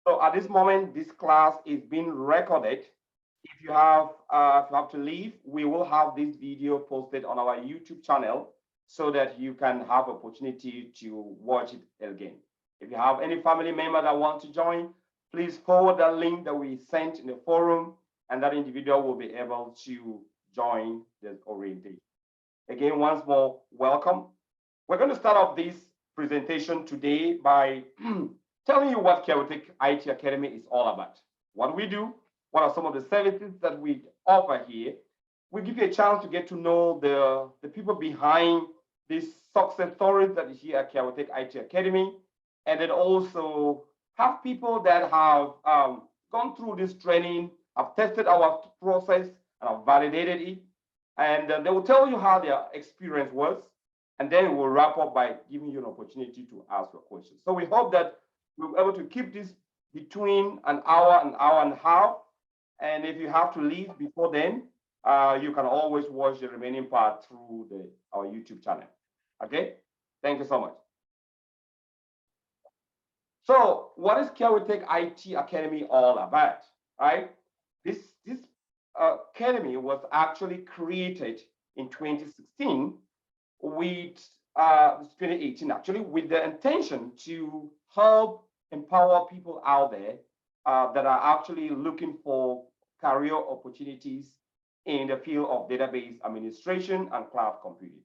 So at this moment, this class is being recorded. If you have to leave, we will have this video posted on our YouTube channel so that you can have opportunity to watch it again. If you have any family member that want to join, please forward that link that we sent in the forum, and that individual will be able to join the orientation. Again, once more, welcome. We're going to start off this presentation today by telling you what Chaotic IT Academy is all about. What we do, what are some of the services that we offer here. We give you a chance to get to know the people behind these success stories that is here at Chaotic IT Academy, and then also have people that have gone through this training, have tested our process, and have validated it. And they will tell you how their experience was. And then we'll wrap up by giving you an opportunity to ask your questions. So we hope that we'll be able to keep this between an hour and a half. And if you have to leave before then, you can always watch the remaining part through our YouTube channel. Okay? Thank you so much. So what is Chaotic IT Academy all about, right? This academy was actually created in 2016 with 2018 actually, with the intention to help empower people out there that are actually looking for career opportunities in the field of database administration and cloud computing.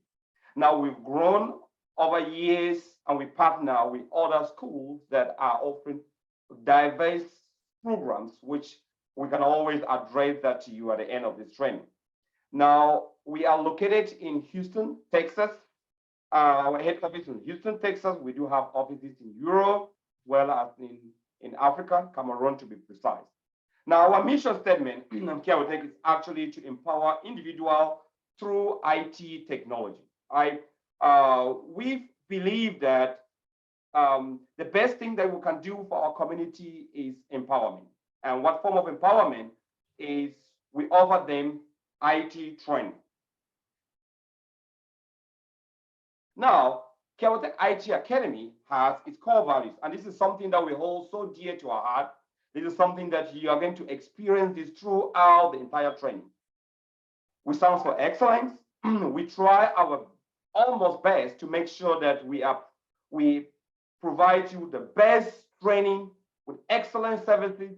Now we've grown over years and we partner with other schools that are offering diverse programs, which we can always address that to you at the end of this training. Now, we are located in Houston, Texas. Our head office in Houston, Texas. We do have offices in Europe, as well as in Africa, Cameroon to be precise. Now, our mission statement in Chaotic is actually to empower individuals through IT technology. We believe that the best thing that we can do for our community is empowerment. And what form of empowerment is we offer them IT training. Now, Chaotic IT Academy has its core values, and this is something that we hold so dear to our heart. This is something that you are going to experience this throughout the entire training. We stand for excellence. We try our almost best to make sure that we provide you the best training with excellent services,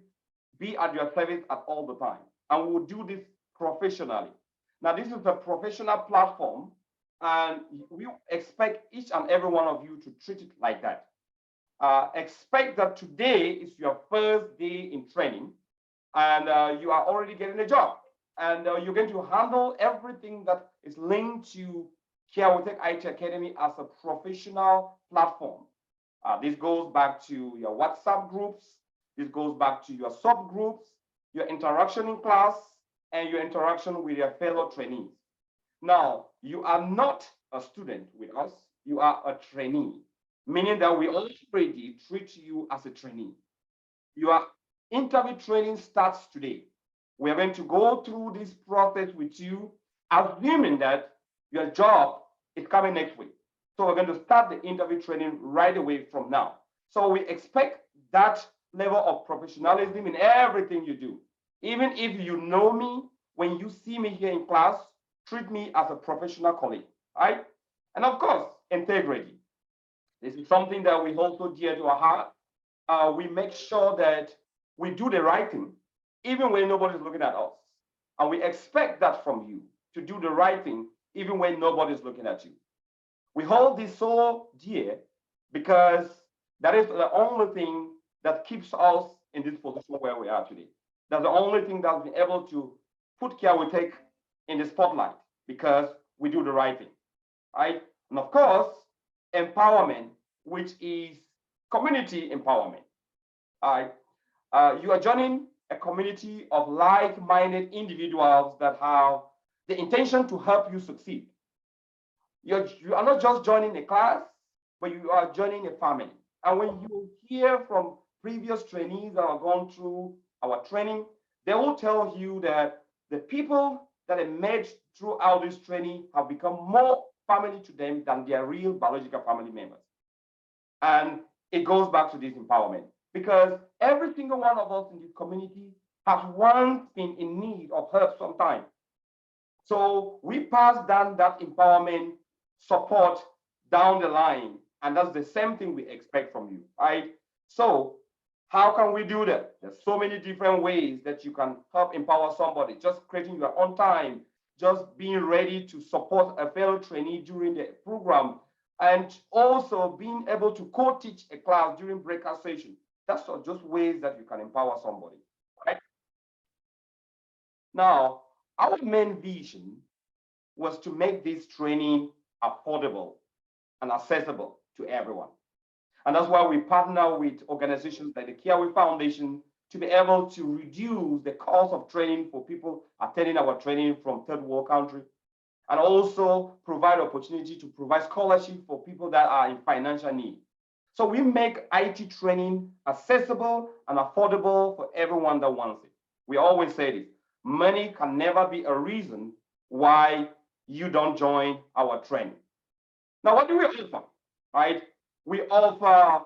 be at your service at all the time. And we will do this professionally. Now, this is a professional platform, and we expect each and every one of you to treat it like that. Expect that today is your first day in training, and you are already getting a job. And you're going to handle everything that is linked to Chaotic IT Academy as a professional platform. This goes back to your WhatsApp groups. This goes back to your subgroups, your interaction in class, and your interaction with your fellow trainees. Now, you are not a student with us. You are a trainee, meaning that we already treat you as a trainee. Your interview training starts today. We are going to go through this process with you, assuming that your job is coming next week. So we're going to start the interview training right away from now. So we expect that level of professionalism in everything you do. Even if you know me, when you see me here in class, treat me as a professional colleague, right? And of course, integrity. This is something that we hold so dear to our heart. We make sure that we do the right thing, even when nobody's looking at us. And we expect that from you, to do the right thing, even when nobody's looking at you. We hold this so dear because that is the only thing that keeps us in this position where we are today. That's the only thing that's been able to put Chaotic in the spotlight, because we do the right thing, right? And of course, empowerment, which is community empowerment. You are joining a community of like-minded individuals that have the intention to help you succeed. You are not just joining a class, but you are joining a family. And when you hear from previous trainees that have gone through our training, they will tell you that the people that are met throughout this training have become more family to them than their real biological family members. And it goes back to this empowerment. because every single one of us in this community has once been in need of help sometime. So we pass down that empowerment support down the line, and that's the same thing we expect from you, right? So how can we do that? There's so many different ways that you can help empower somebody. Just creating your own time, just being ready to support a fellow trainee during the program, and also being able to co-teach a class during breakout session. That's just ways that you can empower somebody, right? Now, our main vision was to make this training affordable and accessible to everyone. And that's why we partner with organizations like the Kiawe Foundation to be able to reduce the cost of training for people attending our training from third world countries, and also provide opportunity to provide scholarship for people that are in financial need. So we make IT training accessible and affordable for everyone that wants it. We always say this, money can never be a reason why you don't join our training. Now, what do we offer, right? We offer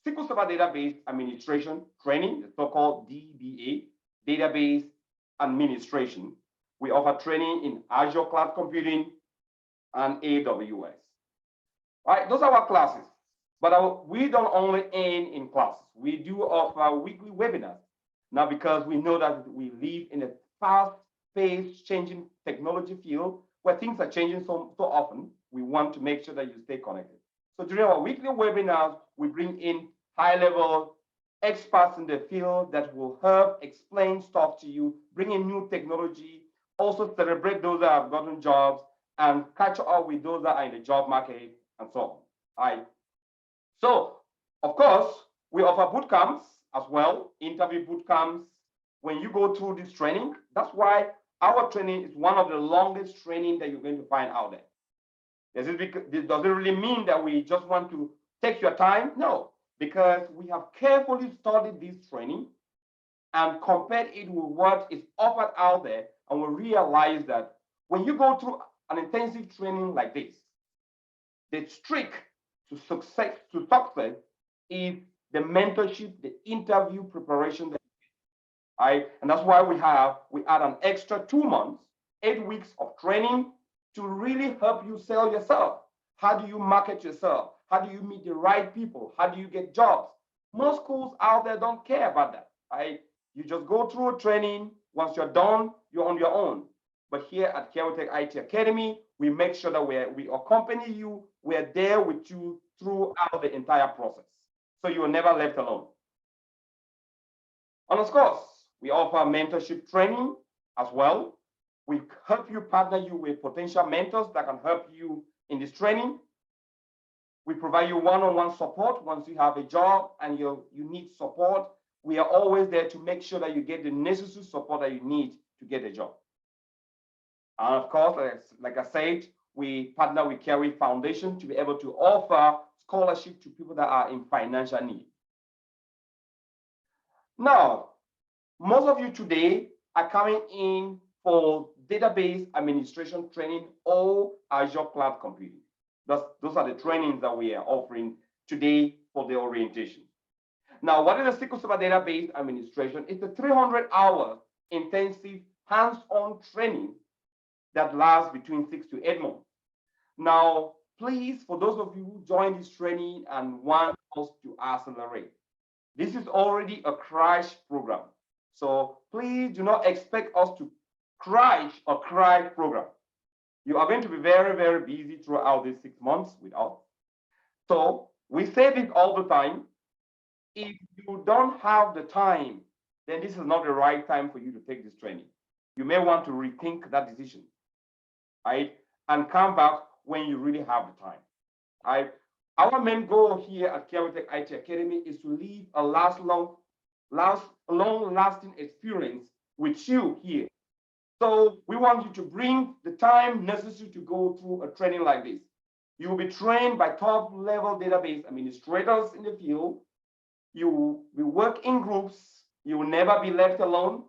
SQL Server Database Administration Training, the so-called DBA, Database Administration. We offer training in Azure Cloud Computing and AWS. Right, those are our classes. But we don't only end in classes. We do offer weekly webinars. Now, because we know that we live in a fast-paced, changing technology field where things are changing so often, we want to make sure that you stay connected. So during our weekly webinars, we bring in high-level experts in the field that will help explain stuff to you, bring in new technology, also celebrate those that have gotten jobs, and catch up with those that are in the job market, and so on. All right. So, of course, we offer boot camps as well, interview boot camps. When you go through this training, that's why our training is one of the longest training that you're going to find out there. This doesn't really mean that we just want to take your time. No, because we have carefully studied this training and compared it with what is offered out there, and we realize that when you go through an intensive training like this, the trick to success is the mentorship, the interview preparation that you get. Right? And that's why we add an extra 2 months, 8 weeks of training to really help you sell yourself. How do you market yourself? How do you meet the right people? How do you get jobs? Most schools out there don't care about that. Right? You just go through a training. Once you're done, you're on your own. But here at Kiawe IT Academy, we make sure that we accompany you. We're there with you throughout the entire process, so you are never left alone. And of course, we offer mentorship training as well. We help you partner you with potential mentors that can help you in this training. We provide you one-on-one support once you have a job and you need support. We are always there to make sure that you get the necessary support that you need to get a job. And of course, like I said, we partner with Kiawe Foundation to be able to offer scholarship to people that are in financial need. Now, most of you today are coming in for database administration training or Azure Cloud Computing. Those are the trainings that we are offering today for the orientation. Now, what is the SQL Server Database Administration? It's a 300-hour intensive hands-on training that lasts between 6 to 8 months. Now, please, for those of you who join this training and want us to accelerate, this is already a crash program. So please do not expect us to crash or cry program. You are going to be very, very busy throughout these 6 months with us. So we say this all the time. If you don't have the time, then this is not the right time for you to take this training. You may want to rethink that decision, right? And come back when you really have the time, right? Our main goal here at Kiawe IT Academy is to leave a long-lasting experience with you here. So we want you to bring the time necessary to go through a training like this. You will be trained by top-level database administrators in the field. You will work in groups. You will never be left alone.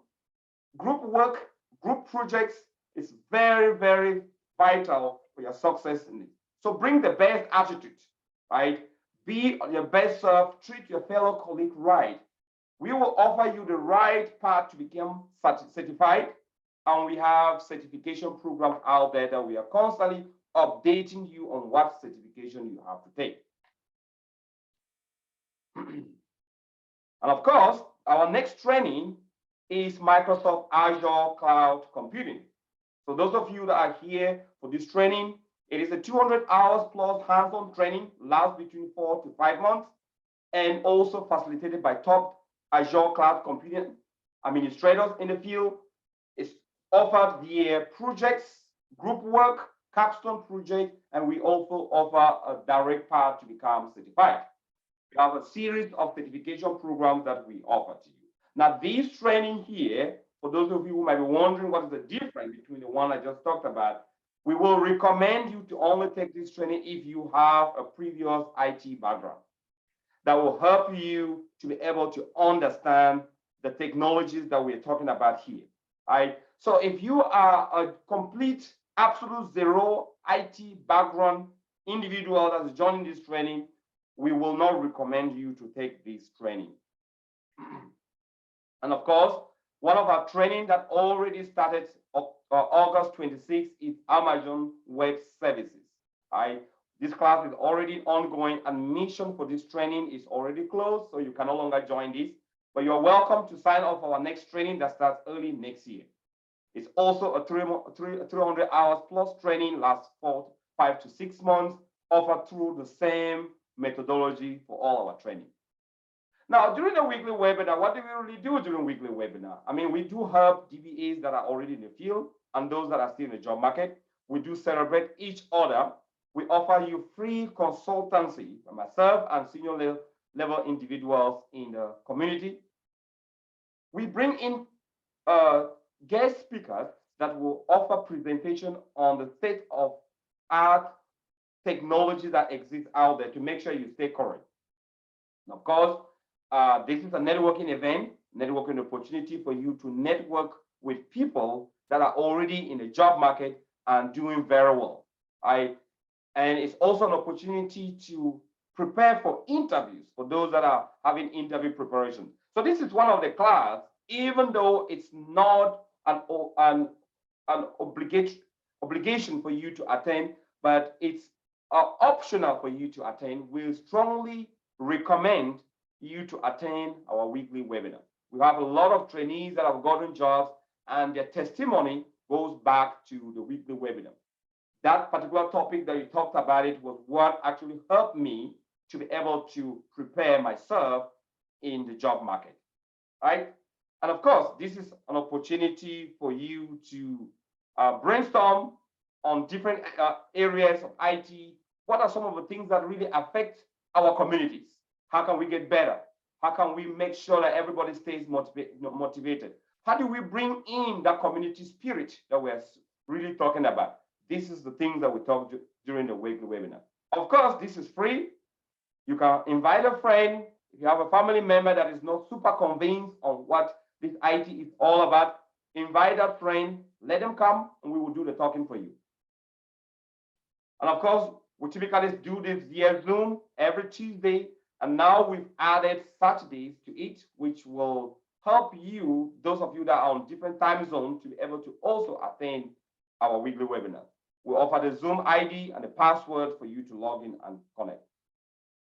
Group work, group projects is very, very vital for your success in it. So bring the best attitude, right? be on your best self, treat your fellow colleague right. We will offer you the right path to become certified, and we have certification programs out there that we are constantly updating you on what certification you have to take. And of course, our next training is Microsoft Azure Cloud Computing. So those of you that are here for this training, it is a 200 hours plus hands-on training, lasts between 4 to 5 months, and also facilitated by top Azure Cloud Computing administrators in the field. It's offered via projects, group work, capstone project, and we also offer a direct path to become certified. We have a series of certification programs that we offer to you. Now, this training here, for those of you who might be wondering what is the difference between the one I just talked about, we will recommend you to only take this training if you have a previous IT background. That will help you to be able to understand the technologies that we're talking about here. Right? So if you are a complete, absolute zero IT background individual that is joining this training, we will not recommend you to take this training. And of course, one of our training that already started August 26th is Amazon Web Services. Right? This class is already ongoing. Admission for this training is already closed, so you can no longer join this. But you're welcome to sign up for our next training that starts early next year. It's also a 300 hours plus training, lasts 5 to 6 months, offered through the same methodology for all our training. Now, during the weekly webinar, what do we really do during weekly webinar? I mean, we do help DBAs that are already in the field and those that are still in the job market. We do celebrate each other. We offer you free consultancy from myself and senior level individuals in the community. We bring in guest speakers that will offer presentation on the state of art technology that exists out there to make sure you stay current. And of course, this is a networking event, networking opportunity for you to network with people that are already in the job market and doing very well. And it's also an opportunity to prepare for interviews for those that are having interview preparation. So this is one of the class, even though it's not an obligation for you to attend, but it's optional for you to attend. We strongly recommend you to attend our weekly webinar. We have a lot of trainees that have gotten jobs, and their testimony goes back to the weekly webinar. That particular topic that you talked about it was what actually helped me to be able to prepare myself in the job market, right? And of course, this is an opportunity for you to brainstorm on different areas of IT. What are some of the things that really affect our communities? How can we get better? How can we make sure that everybody stays motivated? How do we bring in that community spirit that we're really talking about? This is the things that we talk during the weekly webinar. Of course, this is free. You can invite a friend. If you have a family member that is not super convinced on what this IT is all about, invite that friend, let them come, and we will do the talking for you. And of course, we typically do this via Zoom every Tuesday, and now we've added Saturdays to it, which will help you, those of you that are on different time zones, to be able to also attend our weekly webinar. We offer the Zoom ID and the password for you to log in and connect.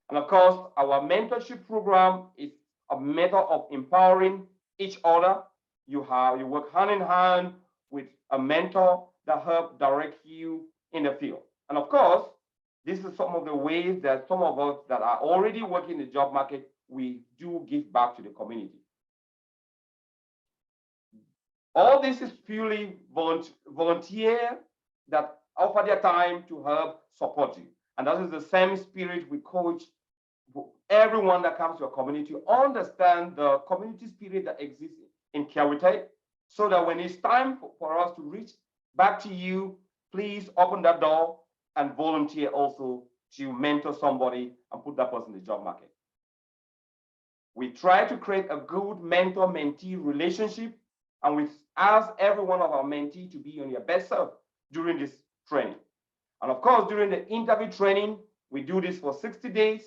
And of course, our mentorship program is a method of empowering each other. You work hand in hand with a mentor that helps direct you in the field. And of course, this is some of the ways that some of us that are already working in the job market, we do give back to the community. All this is purely volunteer that offer their time to help support you. And that is the same spirit we coach everyone that comes to a community to understand the community spirit that exists in Kiawite, so that when it's time for us to reach back to you, please open that door and volunteer also to mentor somebody and put that person in the job market. We try to create a good mentor-mentee relationship, and we ask every one of our mentees to be on your best self during this training. And of course, during the interview training, we do this for 60 days.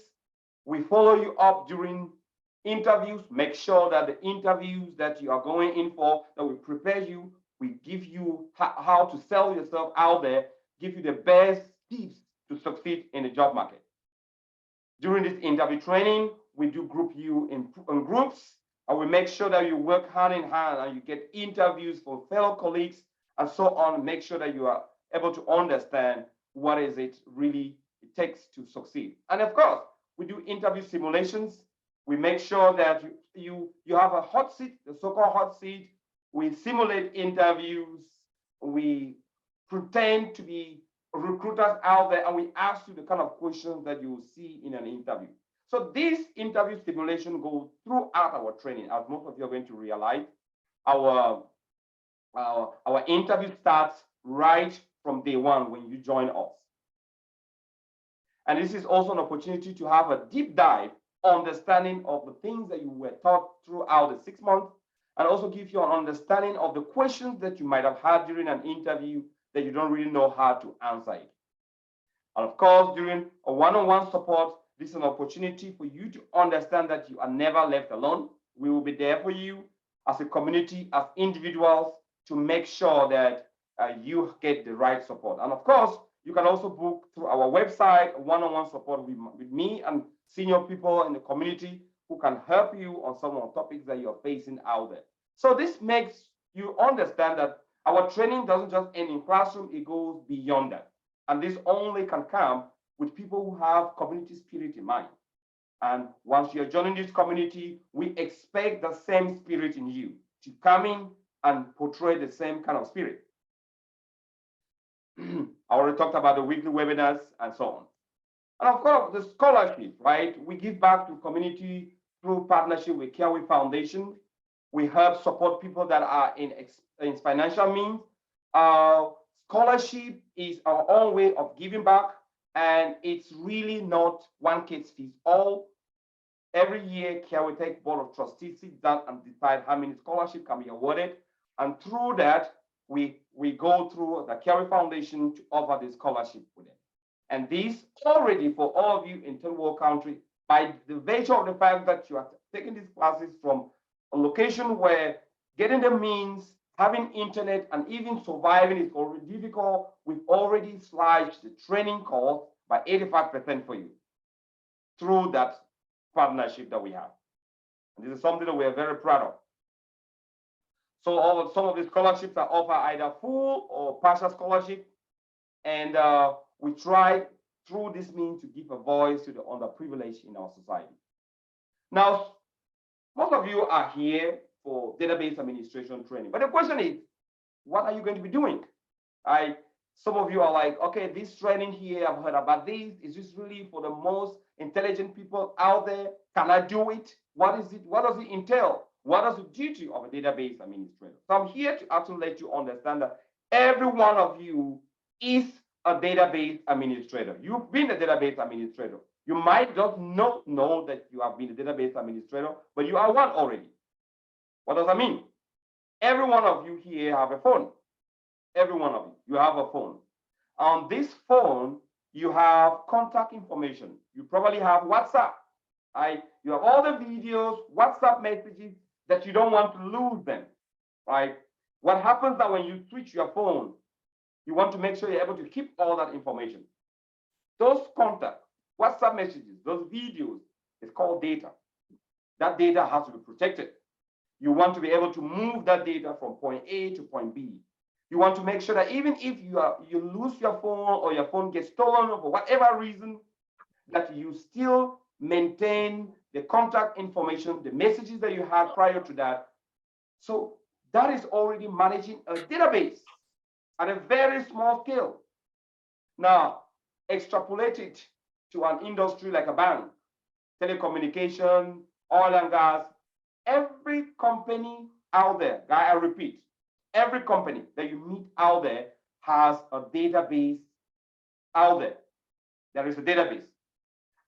We follow you up during interviews. Make sure that the interviews that you are going in for, that we prepare you, we give you how to sell yourself out there, give you the best tips to succeed in the job market. During this interview training, we do group you in groups, and we make sure that you work hand in hand and you get interviews for fellow colleagues and so on. Make sure that you are able to understand what is it really it takes to succeed. And of course, we do interview simulations. We make sure that you have a hot seat, the so-called hot seat. We simulate interviews. We pretend to be recruiters out there, and we ask you the kind of questions that you will see in an interview. So this interview simulation goes throughout our training, as most of you are going to realize. Our interview starts right from day one when you join us. And this is also an opportunity to have a deep dive understanding of the things that you were taught throughout the 6 months, and also give you an understanding of the questions that you might have had during an interview that you don't really know how to answer it. And of course, during a one-on-one support, this is an opportunity for you to understand that you are never left alone. We will be there for you as a community, as individuals, to make sure that you get the right support. And of course, you can also book through our website one-on-one support with me and senior people in the community who can help you on some of the topics that you're facing out there. So this makes you understand that our training doesn't just end in classroom, it goes beyond that. And this only can come with people who have community spirit in mind. And once you're joining this community, we expect the same spirit in you to come in and portray the same kind of spirit. I already talked about the weekly webinars and so on. And of course, the scholarship, right? We give back to community through partnership with Careway Foundation. We help support people that are in financial means. Scholarship is our own way of giving back, and it's really not one case fits all. Every year, Careway Tech Board of Trustees sits down and decide how many scholarships can be awarded, and through that, we go through the Careway Foundation to offer the scholarship with them. And this already for all of you in third world country, by the virtue of the fact that you are taking these classes from a location where getting the means, having internet, and even surviving is already difficult, we've already slashed the training cost by 85% for you through that partnership that we have. And this is something that we are very proud of. So some of the scholarships are offered either full or partial scholarship. And we try through this means to give a voice to the underprivileged in our society. Now, most of you are here for database administration training. But the question is, what are you going to be doing? Some of you are like, okay, this training here, I've heard about this. Is this really for the most intelligent people out there? Can I do it? What is it? What does it entail? What is the duty of a database administrator? So I'm here to actually let you understand that every one of you is a database administrator. You've been a database administrator. You might just not know that you have been a database administrator, but you are one already. What does that mean? Every one of you here have a phone. Every one of you have a phone. On this phone, you have contact information. You probably have WhatsApp. You have all the videos, WhatsApp messages that you don't want to lose them, right? What happens now when you switch your phone, you want to make sure you're able to keep all that information. Those contacts, WhatsApp messages, those videos, it's called data. That data has to be protected. You want to be able to move that data from point A to point B. You want to make sure that even if you lose your phone or your phone gets stolen for whatever reason, that you still maintain the contact information, the messages that you had prior to that. So that is already managing a database at a very small scale. Now, extrapolate it to an industry like a bank, telecommunication, oil and gas. Every company out there, I repeat, every company that you meet out there has a database out there. There is a database.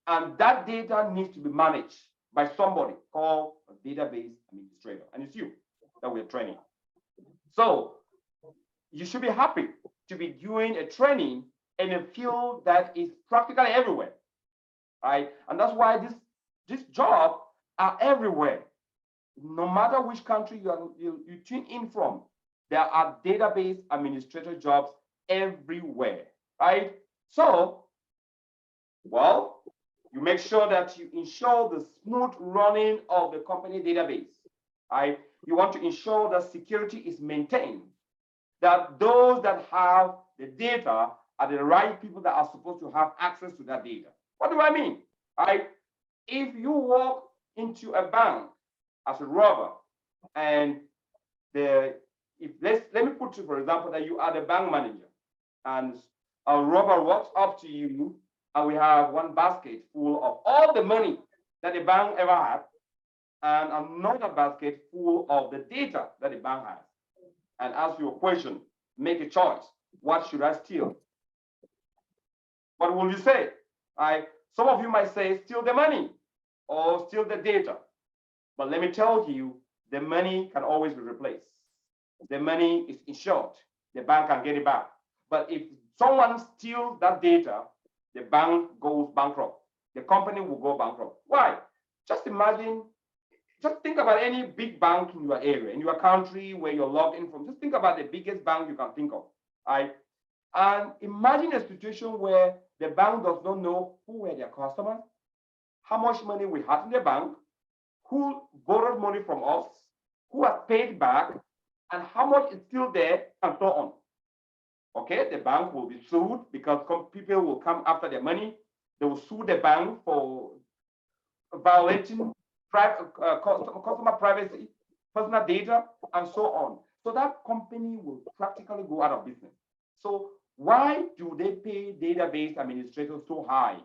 And that data needs to be managed by somebody called a database administrator. And it's you that we're training. So you should be happy to be doing a training in a field that is practically everywhere, right? And that's why this these jobs are everywhere. No matter which country you tune in from, there are database administrator jobs everywhere, right? So, well, you make sure that you ensure the smooth running of the company database, right? You want to ensure that security is maintained, that those that have the data are the right people that are supposed to have access to that data. What do I mean? Right? If you walk into a bank as a robber, and let me put you, for example, that you are the bank manager, and a robber walks up to you, and we have one basket full of all the money that the bank ever had, and another basket full of the data that the bank has, and ask you a question, make a choice. What should I steal? What will you say? Some of you might say, steal the money or steal the data. But let me tell you, the money can always be replaced. The money is insured. The bank can get it back. But if someone steals that data, the bank goes bankrupt. The company will go bankrupt. Why? Just imagine, just think about any big bank in your area, in your country where you're logged in from. Just think about the biggest bank you can think of, right? And imagine a situation where the bank does not know who were their customers, how much money we had in the bank, who borrowed money from us, who has paid back, and how much is still there, and so on. Okay, the bank will be sued because people will come after their money. They will sue the bank for violating customer privacy, personal data, and so on. So that company will practically go out of business. So why do they pay database administrators so high?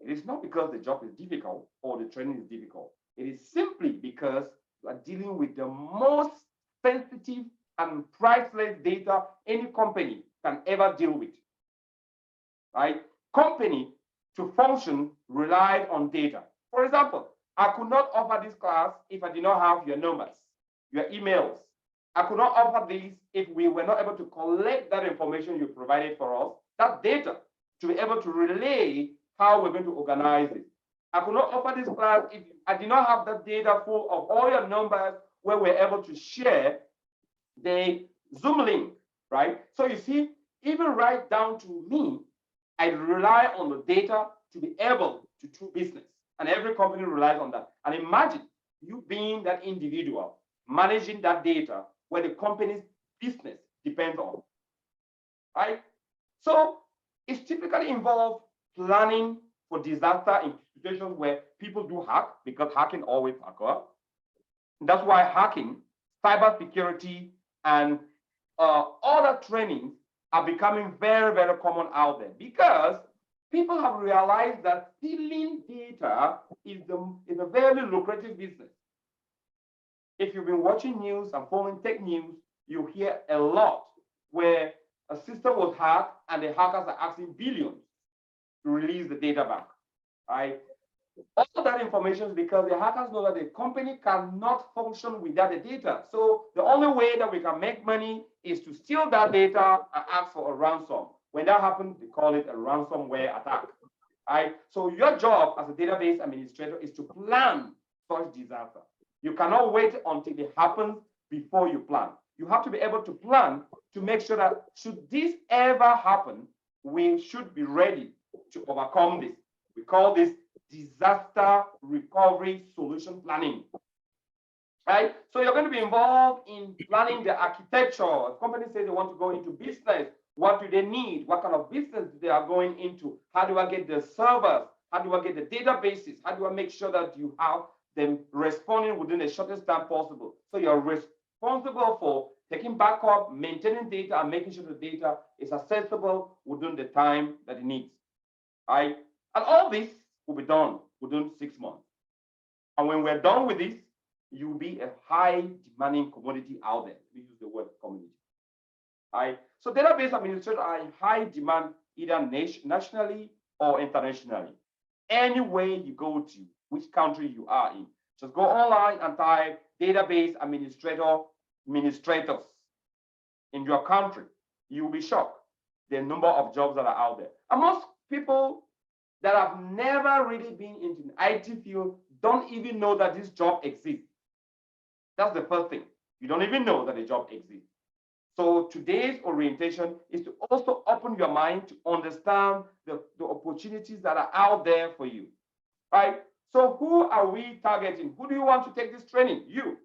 It is not because the job is difficult or the training is difficult. It is simply because you are dealing with the most sensitive and priceless data any company can ever deal with. Right? Company to function relied on data. For example, I could not offer this class if I did not have your numbers, your emails. I could not offer these if we were not able to collect that information you provided for us, that data, to be able to relay how we're going to organize it. I could not offer this class if I did not have that data full of all your numbers where we're able to share the Zoom link, right? So you see, even right down to me, I rely on the data to be able to do business. And every company relies on that. And imagine you being that individual, managing that data where the company's business depends on, right? So it's typically involved planning for disaster in situations where people do hack, because hacking always occurs. That's why hacking, cybersecurity, and other trainings are becoming very, very common out there, because people have realized that stealing data is a very lucrative business. If you've been watching news and following tech news, you hear a lot where a system was hacked and the hackers are asking billions to release the data back, right? All that information is because the hackers know that the company cannot function without the data. So the only way that we can make money is to steal that data and ask for a ransom. When that happens, they call it a ransomware attack. Right? So your job as a database administrator is to plan such disaster. You cannot wait until it happens before you plan. You have to be able to plan to make sure that should this ever happen, we should be ready to overcome this. We call this disaster recovery solution planning. Right? So you're going to be involved in planning the architecture. If companies say they want to go into business, what do they need? What kind of business they are going into? How do I get the servers? How do I get the databases? How do I make sure that you have them responding within the shortest time possible? So you're responsible for taking backup, maintaining data, and making sure the data is accessible within the time that it needs. Right? And all this will be done within 6 months. And when we're done with this, you'll be a high demanding commodity out there. We use the word commodity. Right? So database administrators are in high demand either nationally or internationally. Any way you go to, which country you are in, just go online and type database administrators in your country. You will be shocked the number of jobs that are out there. And most people that have never really been into the IT field don't even know that this job exists. That's the first thing. You don't even know that a job exists. So today's orientation is to also open your mind to understand the opportunities that are out there for you, right? So who are we targeting? Who do you want to take this training? You.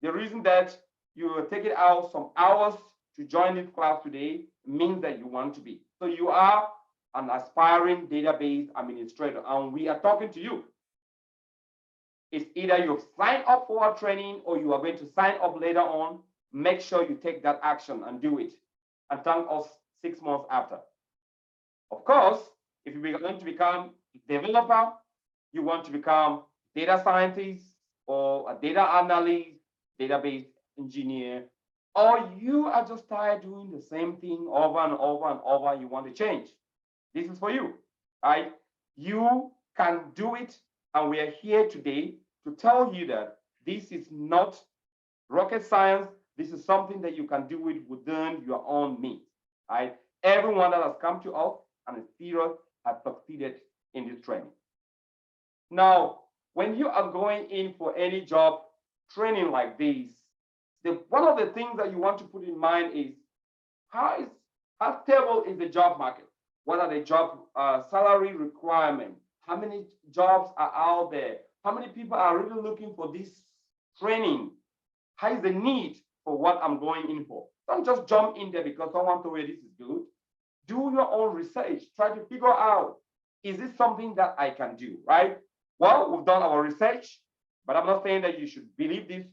The reason that you are taking out some hours to join this class today means that you want to be. So you are an aspiring database administrator, and we are talking to you. It's either you've signed up for our training or you are going to sign up later on. Make sure you take that action and do it, and thank us 6 months after. Of course, if you're going to become a developer, you want to become data scientist or a data analyst, database engineer, or you are just tired doing the same thing over and over and over, you want to change. This is for you, right? You can do it, and we are here today to tell you that this is not rocket science. This is something that you can do it within your own means, right? Everyone that has come to us and is serious has succeeded in this training. Now, when you are going in for any job training like this, one of the things that you want to put in mind is how stable is the job market? What are the job salary requirements? How many jobs are out there? How many people are really looking for this training? How is the need for what I'm going in for? Don't just jump in there because someone told you this is good. Do your own research. Try to figure out, is this something that I can do, right? Well, we've done our research, but I'm not saying that you should believe this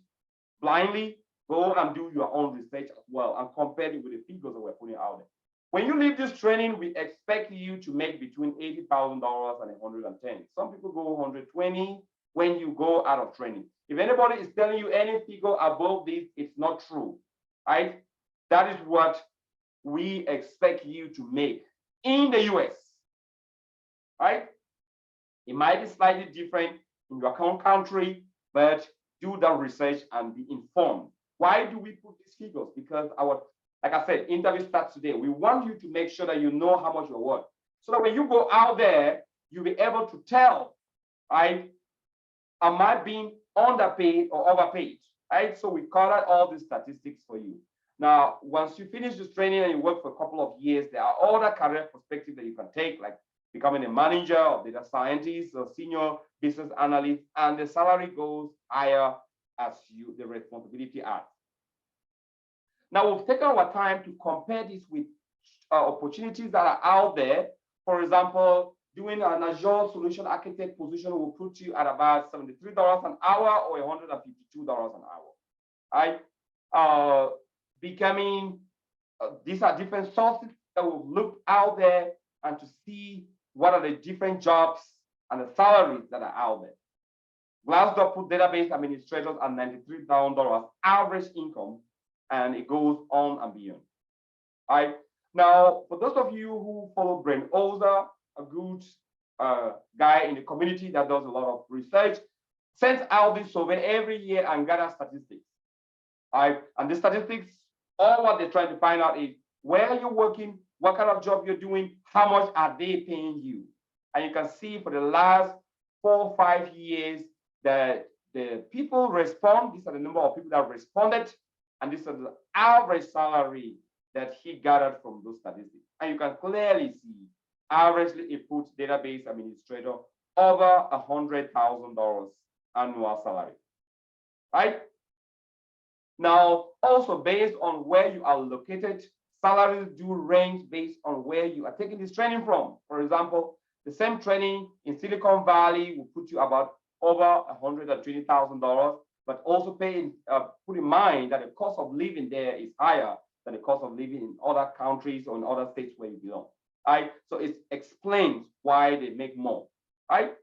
blindly. Go and do your own research as well and compare it with the figures that we're putting out there. When you leave this training, we expect you to make between $80,000 and $110,000. Some people go 120 when you go out of training. If anybody is telling you any figure above this, it's not true, right? That is what we expect you to make in the US, right? It might be slightly different in your own country, but do that research and be informed. Why do we put these figures? Because like I said, interview starts today. We want you to make sure that you know how much you're worth. So that when you go out there, you'll be able to tell, right? Am I being underpaid or overpaid, right? So we covered all these statistics for you. Now, once you finish this training and you work for a couple of years, there are other career perspectives that you can take, like becoming a manager or data scientist or senior business analyst, and the salary goes higher as the responsibility adds. Now, we've taken our time to compare this with opportunities that are out there. For example, doing an Azure solution architect position will put you at about $73 an hour or $152 an hour, right? These are different sources that we've looked out there and to see what are the different jobs and the salaries that are out there. Glassdoor put database administrators at $93,000 average income, and it goes on and beyond. All right. Now, for those of you who follow Brent Ozer, a good guy in the community that does a lot of research, sends out this survey every year and gathers statistics. All right. And the statistics, all what they're trying to find out is where you're working, what kind of job you're doing, how much are they paying you? And you can see for the last 4 or 5 years that the people respond. These are the number of people that responded, and this is the average salary that he gathered from those statistics. And you can clearly see, averagely, it puts database administrator over $100,000 annual salary, right? Now, also based on where you are located, salaries do range based on where you are taking this training from. For example, the same training in Silicon Valley will put you about over $120,000, but also put in mind that the cost of living there is higher than the cost of living in other countries or in other states where you belong. Right? So it explains why they make more. Right?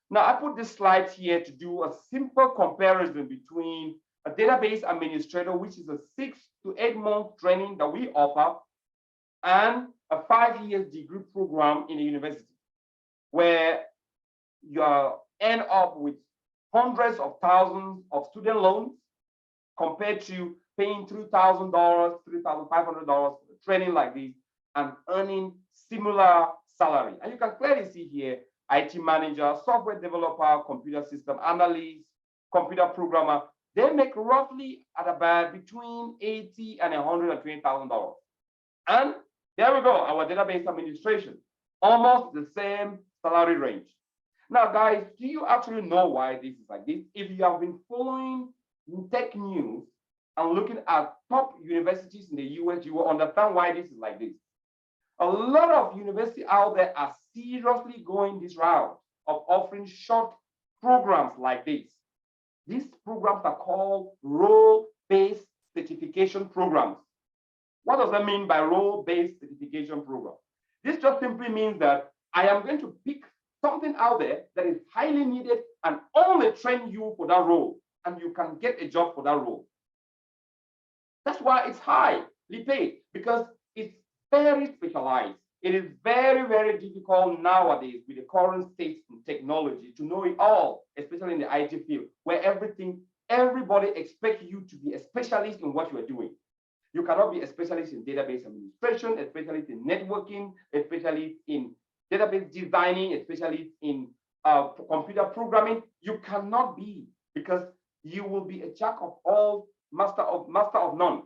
Now I put this slide here to do a simple comparison between a database administrator, which is a 6 to 8 month training that we offer, and a 5-year degree program in a university, where you end up with hundreds of thousands of student loans compared to paying $3,000, $3,500 for training like this and earning similar salary. And you can clearly see here IT manager, software developer, computer system analyst, computer programmer, they make roughly at about between $80,000 and $120,000. And there we go, our database administration, almost the same salary range. Now, guys, do you actually know why this is like this? If you have been following tech news and looking at top universities in the US, you will understand why this is like this. A lot of universities out there are seriously going this route of offering short programs like this. These programs are called role-based certification programs. What does that mean by role-based certification program? This just simply means that I am going to pick something out there that is highly needed and only train you for that role, and you can get a job for that role. That's why it's highly paid, because it's very specialized. It is very, very difficult nowadays with the current state in technology to know it all, especially in the IT field, where everybody expects you to be a specialist in what you are doing. You cannot be a specialist in database administration, a specialist in networking, a specialist in database designing, a specialist in computer programming. You cannot be, because you will be a jack of all, master of none,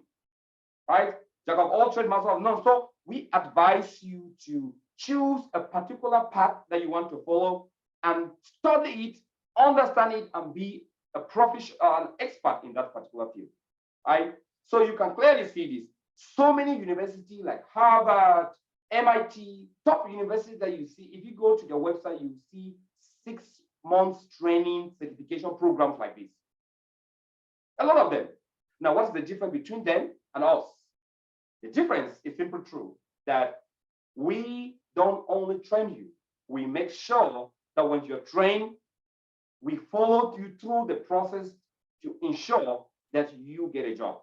right? Jack of all trades, master of none. So we advise you to choose a particular path that you want to follow and study it, understand it, and be a an expert in that particular field, right? So you can clearly see this. So many universities like Harvard, MIT, top universities that you see, if you go to their website, you see 6 months training certification programs like this. A lot of them. Now, what's the difference between them and us? The difference is simply true that we don't only train you, we make sure that when you're trained, we follow you through the process to ensure that you get a job.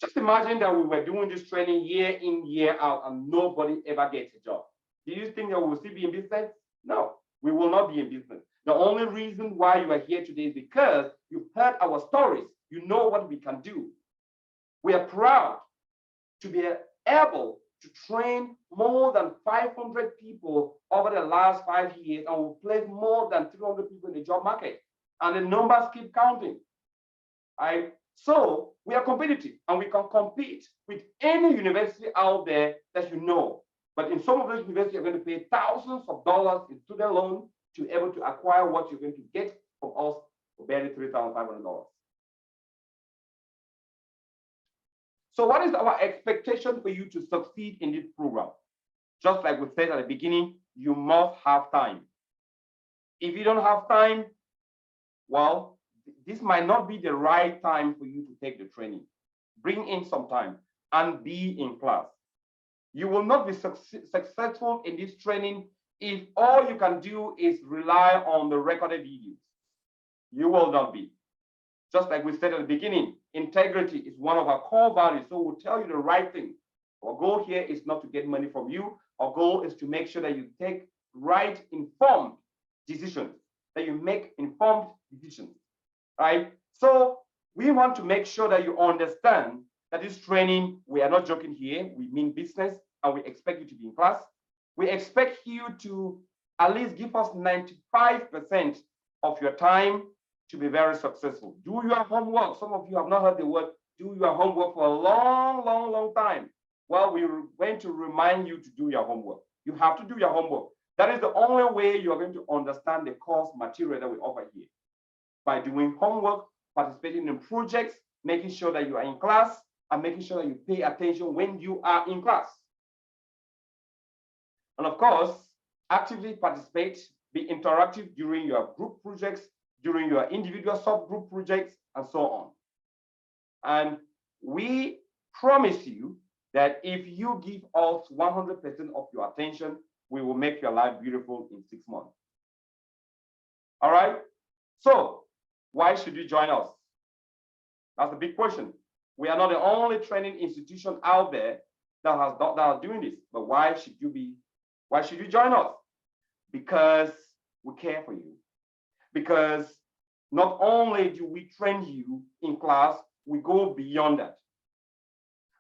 Just imagine that we were doing this training year in, year out, and nobody ever gets a job. Do you think that we will still be in business? No, we will not be in business. The only reason why you are here today is because you've heard our stories. You know what we can do. We are proud to be able to train more than 500 people over the last 5 years, and we'll place more than 300 people in the job market. And the numbers keep counting. Right? So we are competitive, and we can compete with any university out there that you know. But in some of those universities, you're going to pay thousands of dollars in student loan to be able to acquire what you're going to get from us for barely $3,500. So what is our expectation for you to succeed in this program? Just like we said at the beginning, you must have time. If you don't have time, well, this might not be the right time for you to take the training. Bring in some time and be in class. You will not be successful in this training if all you can do is rely on the recorded videos. You will not be. Just like we said at the beginning, integrity is one of our core values. So we'll tell you the right thing. Our goal here is not to get money from you. Our goal is to make sure that you take right, informed decisions, that you make informed decisions, right? So we want to make sure that you understand that this training, we are not joking here. We mean business, and we expect you to be in class. We expect you to at least give us 95% of your time to be very successful. Do your homework. Some of you have not heard the word do your homework for a long time. Well, we're going to remind you to do your homework. You have to do your homework. That is the only way you are going to understand the course material that we offer here. By doing homework, participating in projects, making sure that you are in class, and making sure that you pay attention when you are in class. And of course, actively participate, be interactive during your group projects, during your individual subgroup projects, and so on. And we promise you that if you give us 100% of your attention, we will make your life beautiful in 6 months. All right? So why should you join us? That's a big question. We are not the only training institution out there that are doing this. But why should you join us? Because we care for you. Because not only do we train you in class, we go beyond that.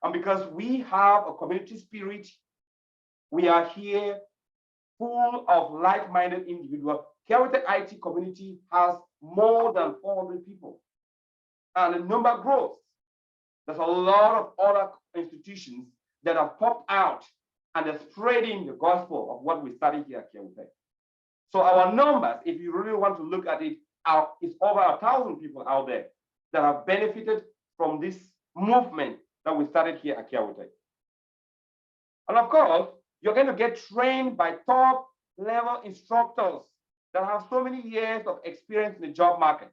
And because we have a community spirit, we are here full of like-minded individuals. Carotech IT community has more than 400 people, and the number grows. There's a lot of other institutions that have popped out and they're spreading the gospel of what we study here at Carotech. So our numbers, if you really want to look at it, it's over 1,000 people out there that have benefited from this movement that we started here at Carotech. And of course, you're going to get trained by top level instructors that have so many years of experience in the job market.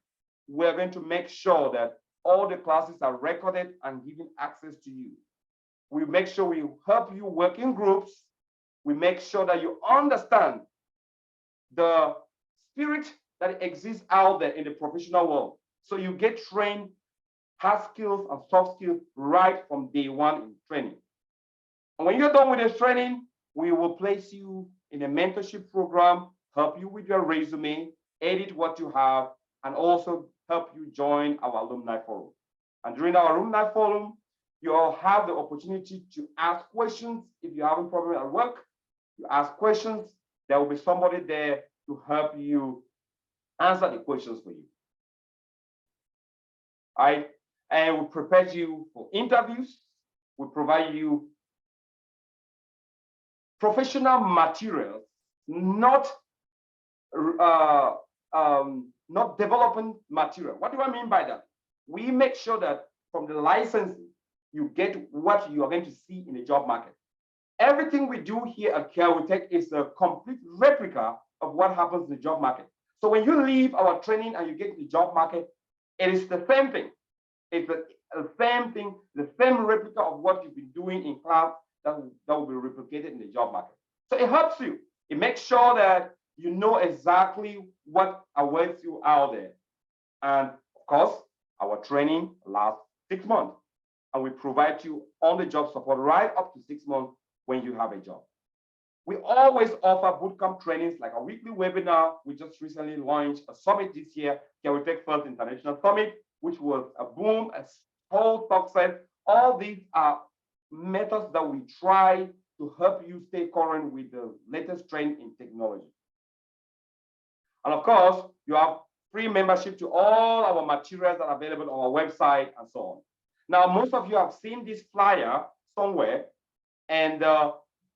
We're going to make sure that all the classes are recorded and given access to you. We make sure we help you work in groups. We make sure that you understand the spirit that exists out there in the professional world. So you get trained, hard skills and soft skills right from day one in training. And when you're done with this training, we will place you in a mentorship program, help you with your resume, edit what you have, and also help you join our alumni forum. And during our alumni forum, you all have the opportunity to ask questions. If you have a problem at work, you ask questions. There will be somebody there to help you answer the questions for you. All right? And we prepare you for interviews. We provide you professional materials, not development material. What do I mean by that? We make sure that from the licensing, you get what you are going to see in the job market. Everything we do here at Carotech is a complete replica of what happens in the job market. So when you leave our training and you get to the job market, it is the same thing. It's the same thing, the same replica of what you've been doing in class that will be replicated in the job market. So it helps you. It makes sure that you know exactly what awaits you out there. And of course, our training lasts 6 months. And we provide you on-the-job support right up to 6 months when you have a job. We always offer bootcamp trainings like a weekly webinar. We just recently launched a summit this year, Carotech First International Summit, which was a boom, a whole success. All these are methods that we try to help you stay current with the latest trend in technology. And of course, you have free membership to all our materials that are available on our website and so on. Now, most of you have seen this flyer somewhere and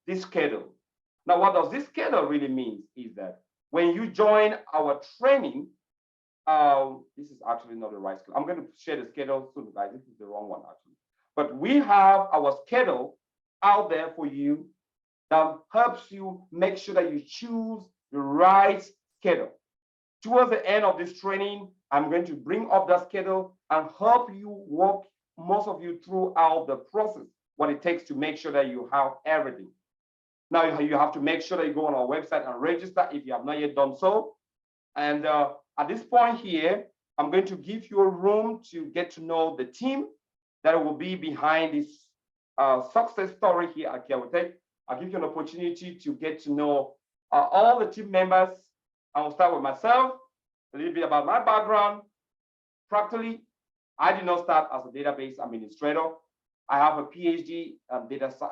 this schedule. Now, what does this schedule really mean is that when you join our training, this is actually not the right schedule. I'm going to share the schedule soon, guys. This is the wrong one, actually. But we have our schedule out there for you that helps you make sure that you choose the right schedule. Towards the end of this training, I'm going to bring up that schedule and help you walk most of you throughout the process, what it takes to make sure that you have everything. Now, you have to make sure that you go on our website and register if you have not yet done so. And at this point here, I'm going to give you a room to get to know the team that will be behind this success story here at Carotech. I'll give you an opportunity to get to know all the team members. I will start with myself, a little bit about my background. Practically, I did not start as a database administrator. I have a PhD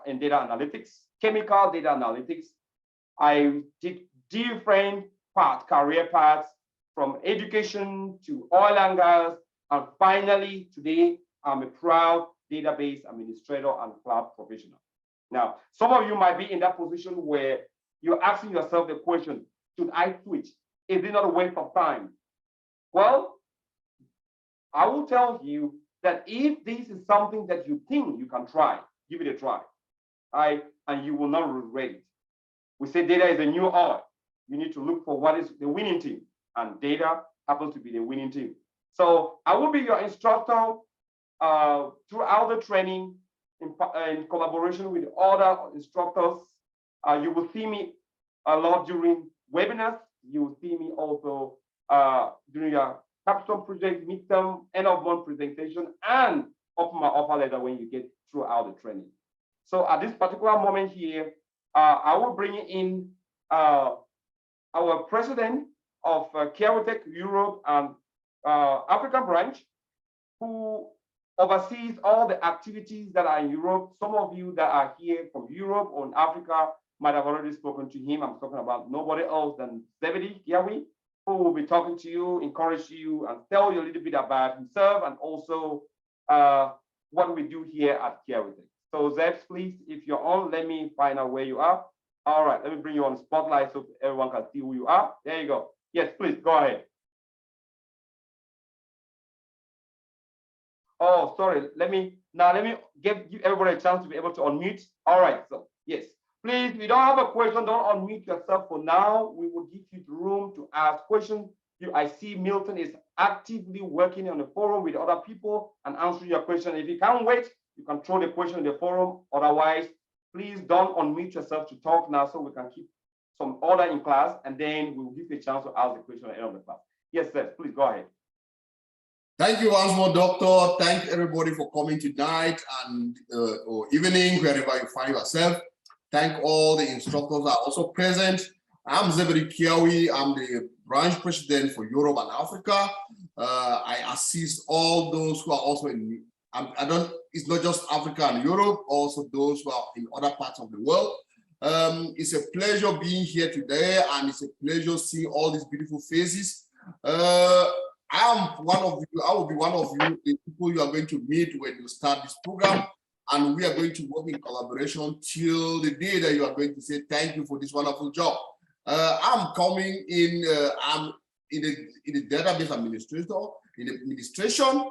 in data analytics, chemical data analytics. I did different career paths from education to oil and gas. And finally, today, I'm a proud database administrator and cloud professional. Now, some of you might be in that position where you're asking yourself the question, should I switch? Is it not a waste of time? Well, I will tell you that if this is something that you think you can try, give it a try, and you will not regret it. We say data is a new oil. You need to look for what is the winning team, and data happens to be the winning team. So I will be your instructor throughout the training in collaboration with other instructors. You will see me a lot during webinars. You will see me also during your capstone project, midterm, end of month presentation, and open my offer letter when you get throughout the training. So at this particular moment here, I will bring in our president of Carotech Europe and African branch, who oversees all the activities that are in Europe. Some of you that are here from Europe or in Africa, might have already spoken to him. I'm talking about nobody else than Zebedee Kiawi, who will be talking to you, encourage you, and tell you a little bit about himself and also what we do here at Kiawi. So Zeb, please, if you're on, let me find out where you are. All right, let me bring you on the spotlight so everyone can see who you are. There you go. Yes, please, go ahead. Oh, sorry. Let me give everybody a chance to be able to unmute. All right. So yes, please. If you don't have a question, don't unmute yourself for now. We will give you the room to ask questions. I see Milton is actively working on the forum with other people and answering your question. If you can't wait, you can throw the question in the forum. Otherwise, please don't unmute yourself to talk now so we can keep some order in class, and then we will give you a chance to ask the question at the end of the class. Yes, sir. Please go ahead. Thank you once more, Doctor. Thank everybody for coming tonight and or evening, wherever you find yourself. Thank all the instructors that are also present. I'm Zebedee Kiawi. I'm the branch president for Europe and Africa. I assist all those who are also in, it's not just Africa and Europe, also those who are in other parts of the world. It's a pleasure being here today, and it's a pleasure seeing all these beautiful faces. I will be one of you, the people you are going to meet when you start this program, and we are going to work in collaboration till the day that you are going to say thank you for this wonderful job. I'm coming in, I'm in the database administration,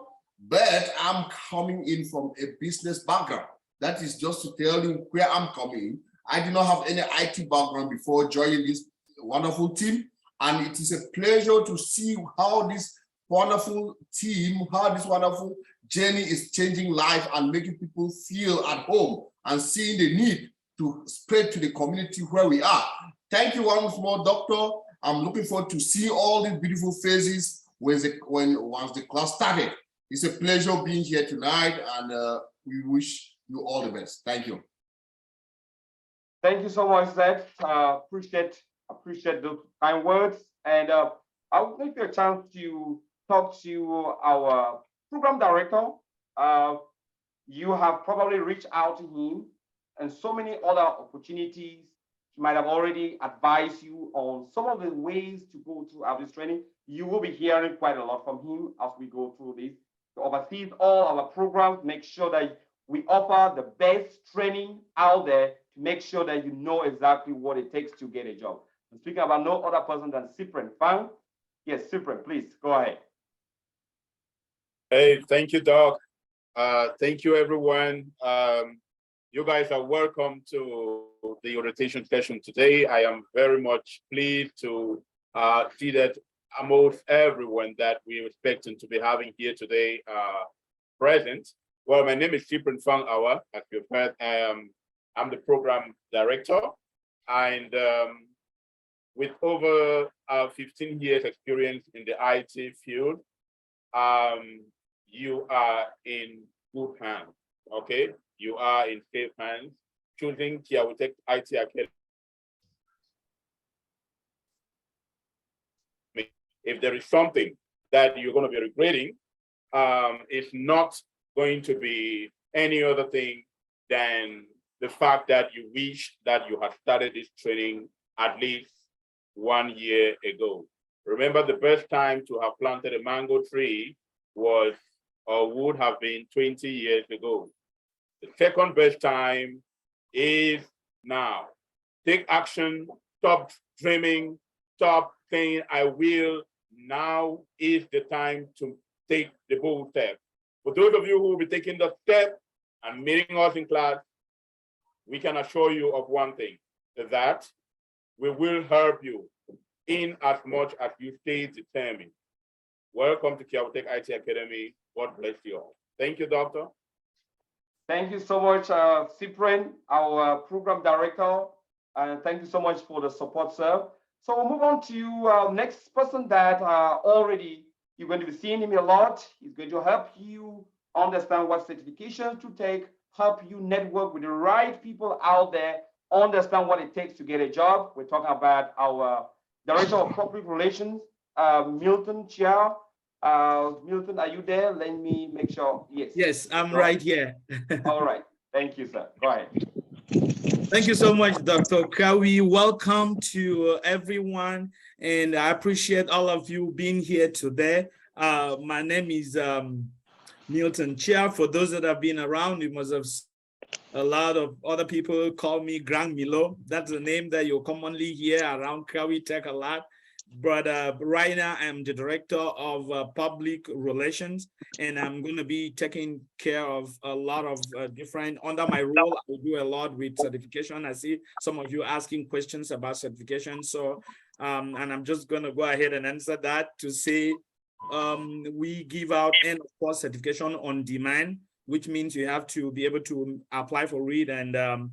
but I'm coming in from a business background. That is just to tell you where I'm coming. I did not have any IT background before joining this wonderful team, and it is a pleasure to see how this wonderful team, how this wonderful journey is changing life and making people feel at home and seeing the need to spread to the community where we are. Thank you once more, Doctor. I'm looking forward to see all these beautiful faces once the class started. It's a pleasure being here tonight, and we wish you all the best. Thank you. Thank you so much, Zed. Appreciate those kind words, and I'll take a chance to talk to our program director. You have probably reached out to him, and so many other opportunities. He might have already advised you on some of the ways to go through this training. You will be hearing quite a lot from him as we go through this. To oversee all our programs, make sure that we offer the best training out there to make sure that you know exactly what it takes to get a job. I'm speaking about no other person than Cyprian Fang. Yes, Cyprian, please go ahead. Hey, thank you, Doc. Thank you, everyone. You guys are welcome to the orientation session today. I am very much pleased to see that almost everyone that we're expecting to be having here today present. Well, my name is Cyprian Fang Awa. As you've heard, I'm the program director, and with over 15 years experience in the IT field, you are in good hands, okay? You are in safe hands, choosing Kiawi Tech IT Academy. If there is something that you're going to be regretting, it's not going to be any other thing than the fact that you wish that you had started this training at least 1 year ago. Remember, the best time to have planted a mango tree was or would have been 20 years ago. The second best time is now. Take action, stop dreaming, stop saying, I will. Now is the time to take the bold step. For those of you who will be taking the step and meeting us in class, we can assure you of one thing, that we will help you in as much as you stay determined. Welcome to Kiawi Tech IT Academy. God bless you all. Thank you, Doctor. Thank you so much, Cyprian, our program director, and thank you so much for the support, sir. So we'll move on to next person that already you're going to be seeing him a lot. He's going to help you understand what certifications to take, help you network with the right people out there, understand what it takes to get a job. We're talking about our Director of Corporate Relations, Milton Chia. Milton, are you there? Let me make sure. Yes. Yes, I'm right here. All right. Thank you, sir. Go ahead. Thank you so much, Dr. Kawi. Welcome to everyone, and I appreciate all of you being here today. My name is Milton Chia. For those that have been around, you must have a lot of other people call me Grand Milo. That's the name that you commonly hear around Kawi Tech a lot. But right now, I'm the director of public relations, and I'm going to be taking care of a lot of different, under my role, I do a lot with certification. I see some of you asking questions about certification. So, and I'm just going to go ahead and answer that to say, we give out end of course certification on demand, which means you have to be able to apply for it, and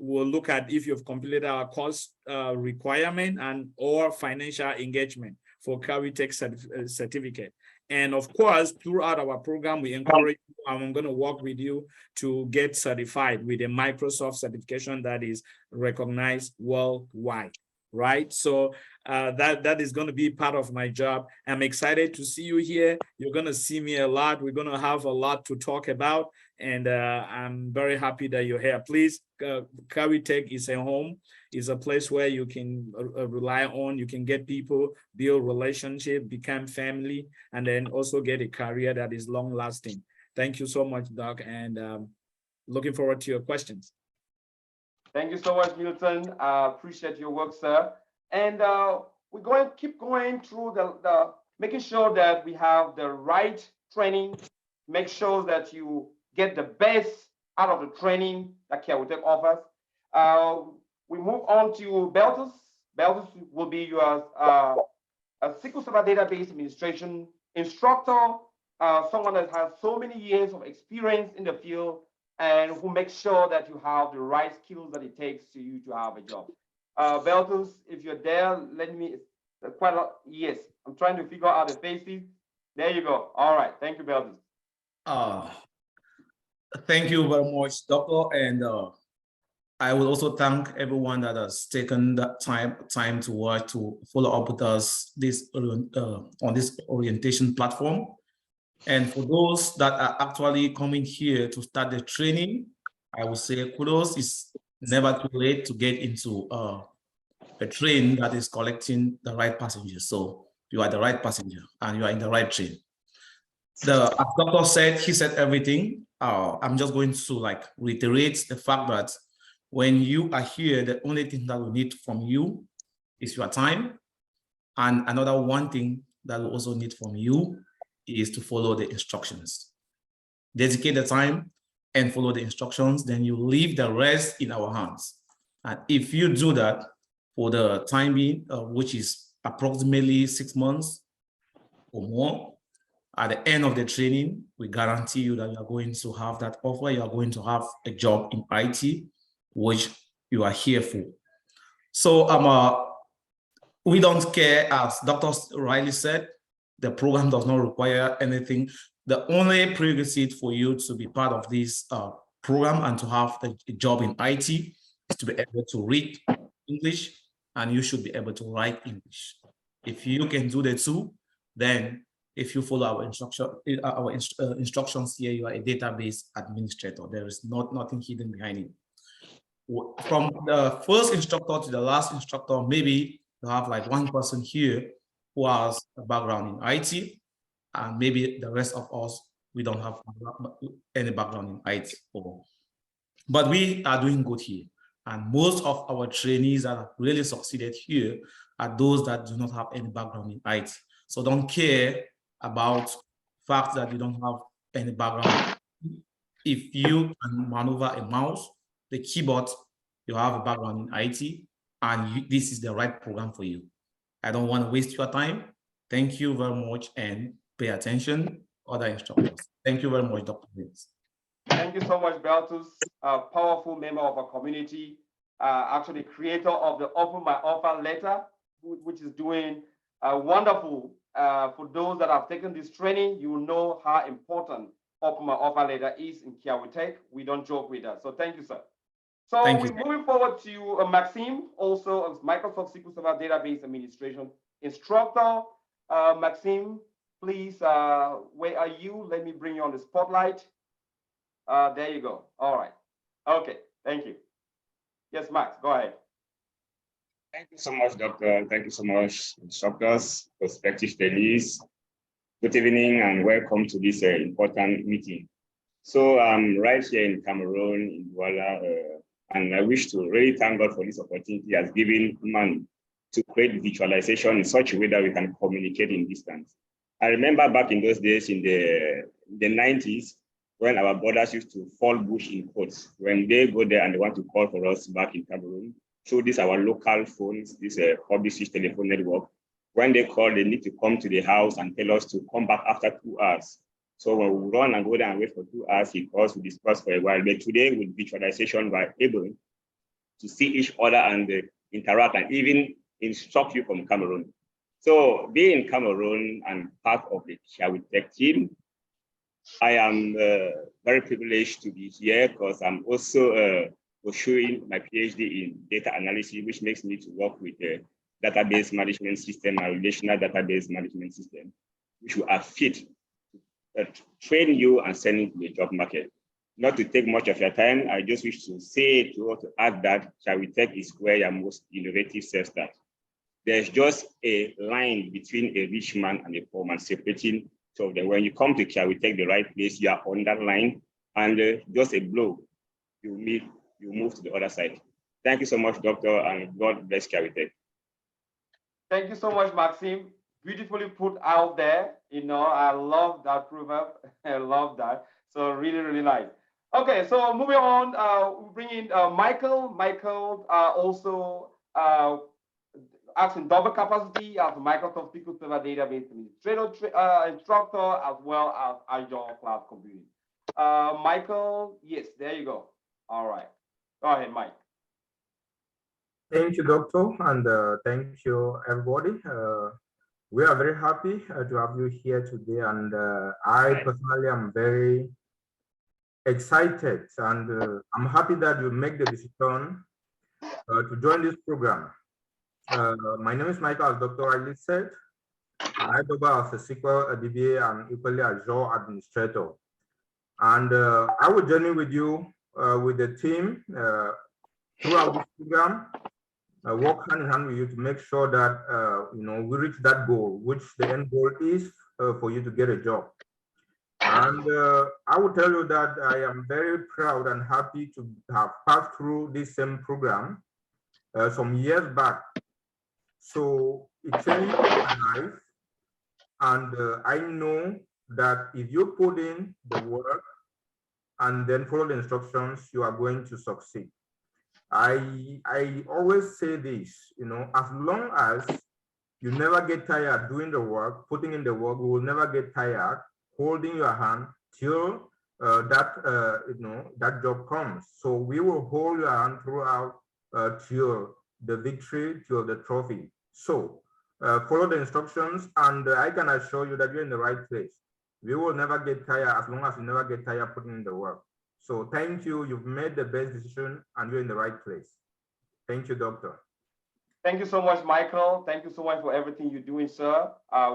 we'll look at if you've completed our course requirement and or financial engagement for Kawi Tech certificate. And of course, throughout our program, we encourage you, and I'm going to work with you to get certified with a Microsoft certification that is recognized worldwide, right? So that is going to be part of my job. I'm excited to see you here. You're going to see me a lot. We're going to have a lot to talk about, and I'm very happy that you're here. Please, Kawi Tech is a home. It's a place where you can rely on. You can get people, build relationship, become family, and then also get a career that is long lasting. Thank you so much, Doc, and looking forward to your questions. Thank you so much, Milton. Appreciate your work, sir. And we're going to keep going through the making sure that we have the right training, make sure that you get the best out of the training that Kawi Tech offers. We move on to Beltus. Beltus will be your a SQL Server Database Administration instructor, someone that has so many years of experience in the field and who makes sure that you have the right skills that it takes to you to have a job. Beltus, if you're there, let me, quite a lot, yes, I'm trying to figure out the faces. There you go. All right, thank you, Beltus. Thank you very much, Doctor, and I will also thank everyone that has taken that time to work to follow up with us on this orientation platform. And for those that are actually coming here to start the training, I would say kudos. It's never too late to get into a train that is collecting the right passengers. So you are the right passenger and you are in the right train. As Doctor said, he said everything. I'm just going to reiterate the fact that when you are here, the only thing that we need from you is your time. And another one thing that we also need from you is to follow the instructions. Dedicate the time and follow the instructions, then you leave the rest in our hands. And if you do that for the time being, which is approximately 6 months or more, at the end of the training, we guarantee you that you are going to have that offer. You are going to have a job in IT, which you are here for. So we don't care, as Dr. Riley said, the program does not require anything. The only prerequisite for you to be part of this program and to have a job in IT is to be able to read English, and you should be able to write English. If you can do the two, then if you follow our instructions here, you are a database administrator. There is nothing hidden behind it. From the first instructor to the last instructor, maybe you have like one person here who has a background in IT, and maybe the rest of us, we don't have any background in IT. But we are doing good here. And most of our trainees that have really succeeded here are those that do not have any background in IT. So don't care about the fact that you don't have any background. If you can maneuver a mouse, the keyboard, you have a background in IT, and this is the right program for you. I don't want to waste your time. Thank you very much, and pay attention, other instructors. Thank you very much, Dr. Vince. Thank you so much, Beltus, a powerful member of our community, actually creator of the Open My Offer letter, which is doing wonderful. For those that have taken this training, you will know how important Open My Offer letter is in Kawi Tech. We don't joke with that. So thank you, sir. So we're moving forward to Maxime, also a Microsoft SQL Server Database Administration instructor. Maxime, please, where are you? Let me bring you on the spotlight. There you go. All right. Okay. Thank you. Yes, Max, go ahead. Thank you so much, Doctor. Thank you so much, instructors, prospective trainees. Good evening and welcome to this important meeting. So I'm right here in Cameroon, in Douala, and I wish to really thank God for this opportunity as giving man to create visualization in such a way that we can communicate in distance. I remember back in those days in the 90s, when our brothers used to fall bush in quotes, when they go there and they want to call for us back in Cameroon, through this our local phones, this public switch telephone network, when they call, they need to come to the house and tell us to come back after 2 hours. So when we run and go there and wait for 2 hours, he calls, we discuss for a while. But today with visualization, we're able to see each other and interact and even instruct you from Cameroon. So being in Cameroon and part of the Kiawitech team, I am very privileged to be here because I'm also pursuing my PhD in data analysis, which makes me to work with the database management system and relational database management system, which will are fit to train you and send you to the job market. Not to take much of your time, I just wish to say to add that Kiawitech is where your most innovative self-start. There's just a line between a rich man and a poor man separating. So that when you come to Kiawitech, the right place, you are on that line, and just a blow, you move to the other side. Thank you so much, Doctor, and God bless Kiawitech. Thank you so much, Maxime. Beautifully put out there. You know, I love that proverb. I love that. So really, really nice. Okay, so moving on, we bring in Michael. Michael also acts in double capacity as Microsoft SQL Server Database Administrator instructor, as well as Azure Cloud Computing. Michael, yes, there you go. All right, go ahead, Mike. Thank you, Doctor, and thank you, everybody. We are very happy to have you here today, and I personally am very excited, and I'm happy that you make the decision to join this program. My name is Michael, as Dr. Riley said, and I double as a SQL DBA and equally Azure administrator. And I will journey with you with the team throughout this program. Work hand in hand with you to make sure that you know, we reach that goal, which the end goal is for you to get a job. And I will tell you that I am very proud and happy to have passed through this same program some years back. So it changed my life, and I know that if you put in the work and then follow the instructions, you are going to succeed. I always say this, you know, as long as you never get tired doing the work, putting in the work, we will never get tired holding your hand till you know, that job comes. So we will hold your hand throughout till the victory, till the trophy. So follow the instructions, and I can assure you that you're in the right place. We will never get tired as long as you never get tired putting in the work. So thank you. You've made the best decision and you're in the right place. Thank you, Doctor. Thank you so much, Michael. Thank you so much for everything you're doing, sir.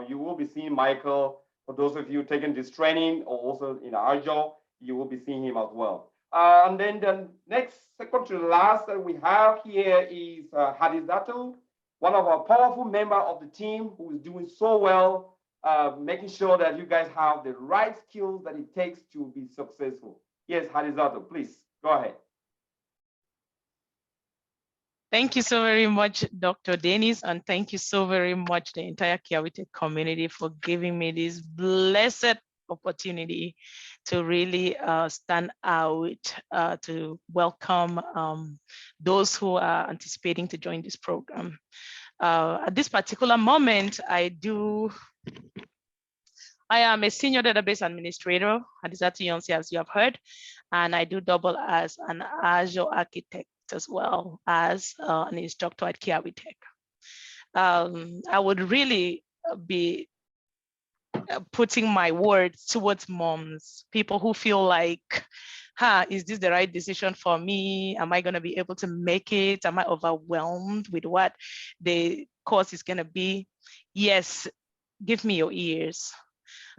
You will be seeing Michael, for those of you taking this training or also in Azure, you will be seeing him as well. And then the next, second to last that we have here is Hadizato, one of our powerful members of the team who is doing so well, making sure that you guys have the right skills that it takes to be successful. Yes, Hadizato, please go ahead. Thank you so very much, Dr. Dennis, and thank you so very much, the entire Kiawitech community, for giving me this blessed opportunity to really stand out, to welcome those who are anticipating to join this program. At this particular moment, I am a senior database administrator at Hadizato Yonsi, as you have heard, and I do double as an Azure architect as well as an instructor at Kiawitech. I would really be putting my words towards moms, people who feel like, is this the right decision for me? Am I going to be able to make it? Am I overwhelmed with what the course is going to be? Yes, give me your ears.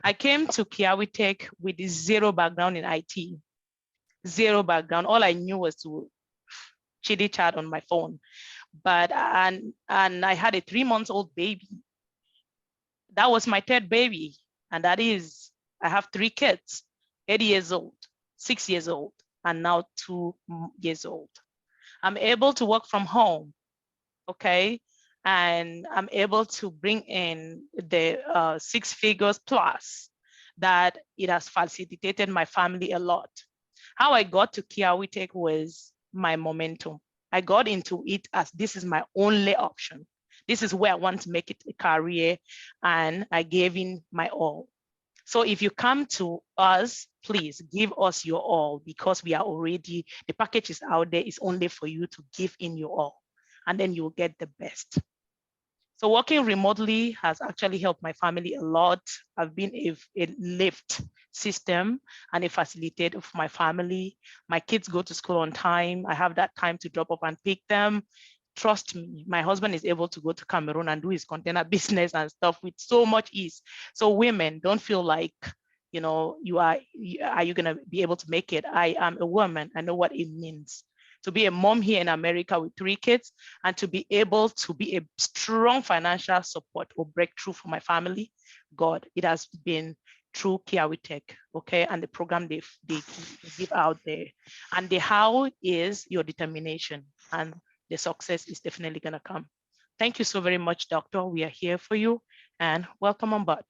I came to Kiawitech with zero background in IT, zero background. All I knew was to chitty chat on my phone. But and I had a 3-month-old baby. That was my third baby, and that is, I have 3 kids, 8 years old, 6 years old, and now 2 years old. I'm able to work from home, okay? And I'm able to bring in the 6 figures plus that it has facilitated my family a lot. How I got to Kiawe Tech was my momentum. I got into it as this is my only option. This is where I want to make it a career, and I gave in my all. So if you come to us, please give us your all, because we are already, the package is out there. It's only for you to give in your all, and then you'll get the best. So working remotely has actually helped my family a lot. I've been a lift system and a facilitator for my family. My kids go to school on time. I have that time to drop off and pick them. Trust me, my husband is able to go to Cameroon and do his container business and stuff with so much ease. So women, don't feel like, you know, are you gonna be able to make it? I am a woman. I know what it means to be a mom here in America with 3 kids, and to be able to be a strong financial support or breakthrough for my family. God, it has been through Kiawe Tech, okay, and the program they give out there. And the how is your determination, and the success is definitely gonna come. Thank you so very much, Doctor. We are here for you, and welcome on board.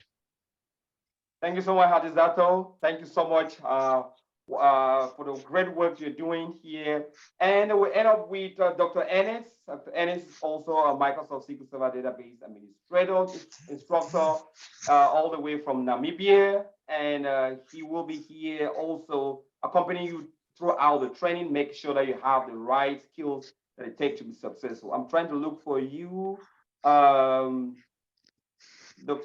Thank you so much, Hadizato. Thank you so much for the great work you're doing here. And we'll end up with Dr. Ennis. Dr. Ennis is also a Microsoft SQL Server Database Administrator, instructor, all the way from Namibia. And he will be here also accompanying you throughout the training, make sure that you have the right skills that it takes to be successful. I'm trying to look for you. Dr.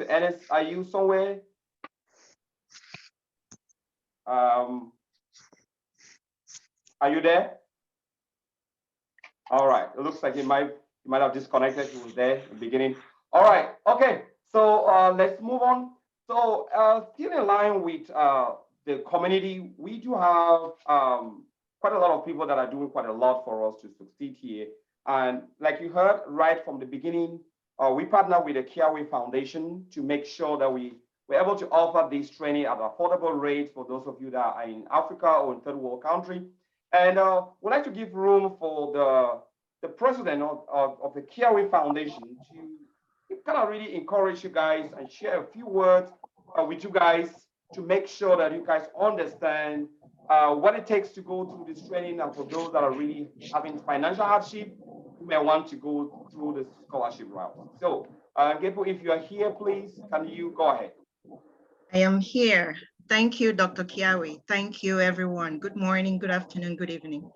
Ennis, are you somewhere? Are you there? All right. It looks like he might have disconnected. He was there in the beginning. All right. Okay. So let's move on. So still in line with the community, we do have quite a lot of people that are doing quite a lot for us to succeed here. And like you heard right from the beginning, we partner with the Kiawe Foundation to make sure that we're able to offer this training at affordable rates for those of you that are in Africa or in third world country. And we'd like to give room for the president of the Kiawe Foundation to kind of really encourage you guys and share a few words with you guys to make sure that you guys understand what it takes to go through this training, and for those that are really having financial hardship, who may want to go through the scholarship route. So, Gepo, if you are here, please, can you go ahead? I am here. Thank you, Dr. Kiawe. Thank you, everyone. Good morning, good afternoon, good evening.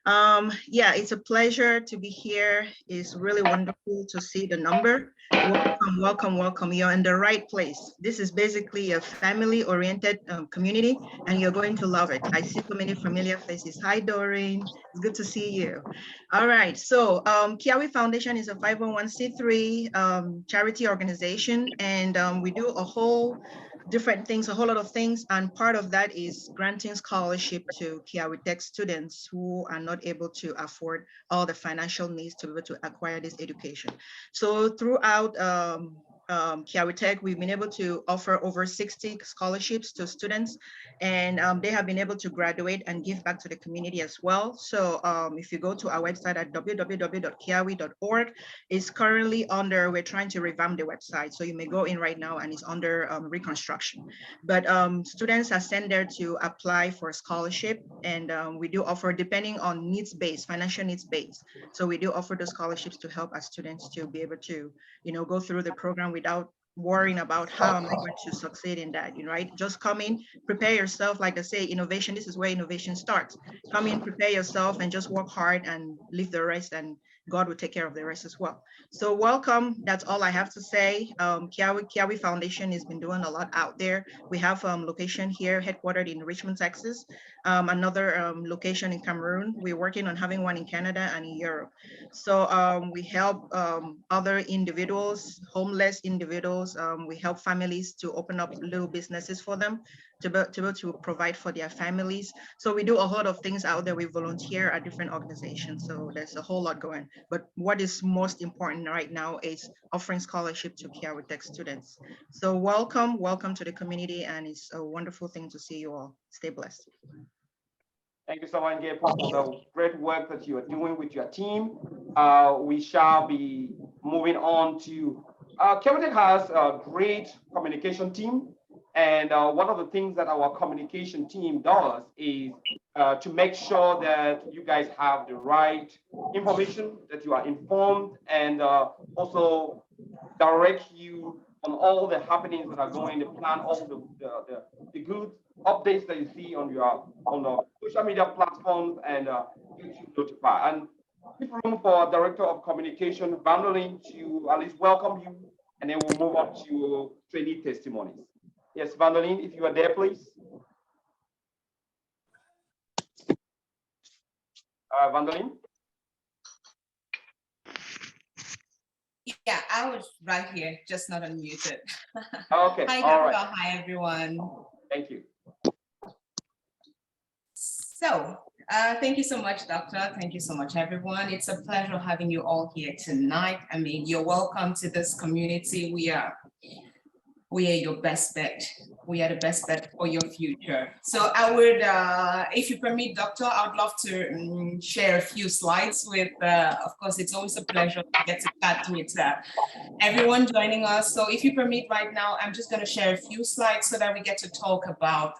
Yeah, it's a pleasure to be here. It's really wonderful to see the number. Welcome, welcome, welcome. You're in the right place. This is basically a family-oriented community, and you're going to love it. I see so many familiar faces. Hi, Doreen. It's good to see you. All right, so Kiawe Foundation is a 501c3 charity organization, and we do a whole lot of things, and part of that is granting scholarship to Kiawe Tech students who are not able to afford all the financial needs to be able to acquire this education. So throughout Kiawe Tech, we've been able to offer over 60 scholarships to students, and they have been able to graduate and give back to the community as well. So if you go to our website at www.kiawe.org, it's currently under, we're trying to revamp the website. So you may go in right now and it's under reconstruction. But students are sent there to apply for a scholarship, and we do offer, depending on needs-based, financial needs-based. So we do offer the scholarships to help our students to be able to, go through the program without worrying about how am I going to succeed in that, right? Just come in, prepare yourself. Like I say, innovation, this is where innovation starts. Come in, prepare yourself, and just work hard and leave the rest, and God will take care of the rest as well. So welcome. That's all I have to say. Kiawe Foundation has been doing a lot out there. We have location here, headquartered in Richmond, Texas. Another location in Cameroon. We're working on having one in Canada and in Europe. So we help other individuals, homeless individuals. We help families to open up little businesses for them. to be able to provide for their families. So we do a lot of things out there. We volunteer at different organizations. So there's a whole lot going. But what is most important right now is offering scholarship to Kiawe Tech students. So welcome to the community, and it's a wonderful thing to see you all. Stay blessed. Thank you so much, Gabe, for the great work that you are doing with your team. We shall be moving on to, Kiawe Tech has a great communication team. And one of the things that our communication team does is to make sure that you guys have the right information, that you are informed, and also direct you on all the happenings that are going to plan, all the good updates that you see on the social media platforms and YouTube notify. And give room for Director of Communication, Vandalin, to at least welcome you, and then we'll move on to trainee testimonies. Yes, Vandalin, if you are there, please. Vandalin? Yeah, I was right here, just not unmuted. Okay, Hi, all Dr. right. Hi, everyone. Thank you. So, thank you so much, Doctor. Thank you so much, everyone. It's a pleasure having you all here tonight. I mean, you're welcome to this community. We are your best bet. We are the best bet for your future. So I would, if you permit, Doctor, I would love to share a few slides with, of course, it's always a pleasure to get to chat with everyone joining us. So if you permit right now, I'm just gonna share a few slides so that we get to talk about,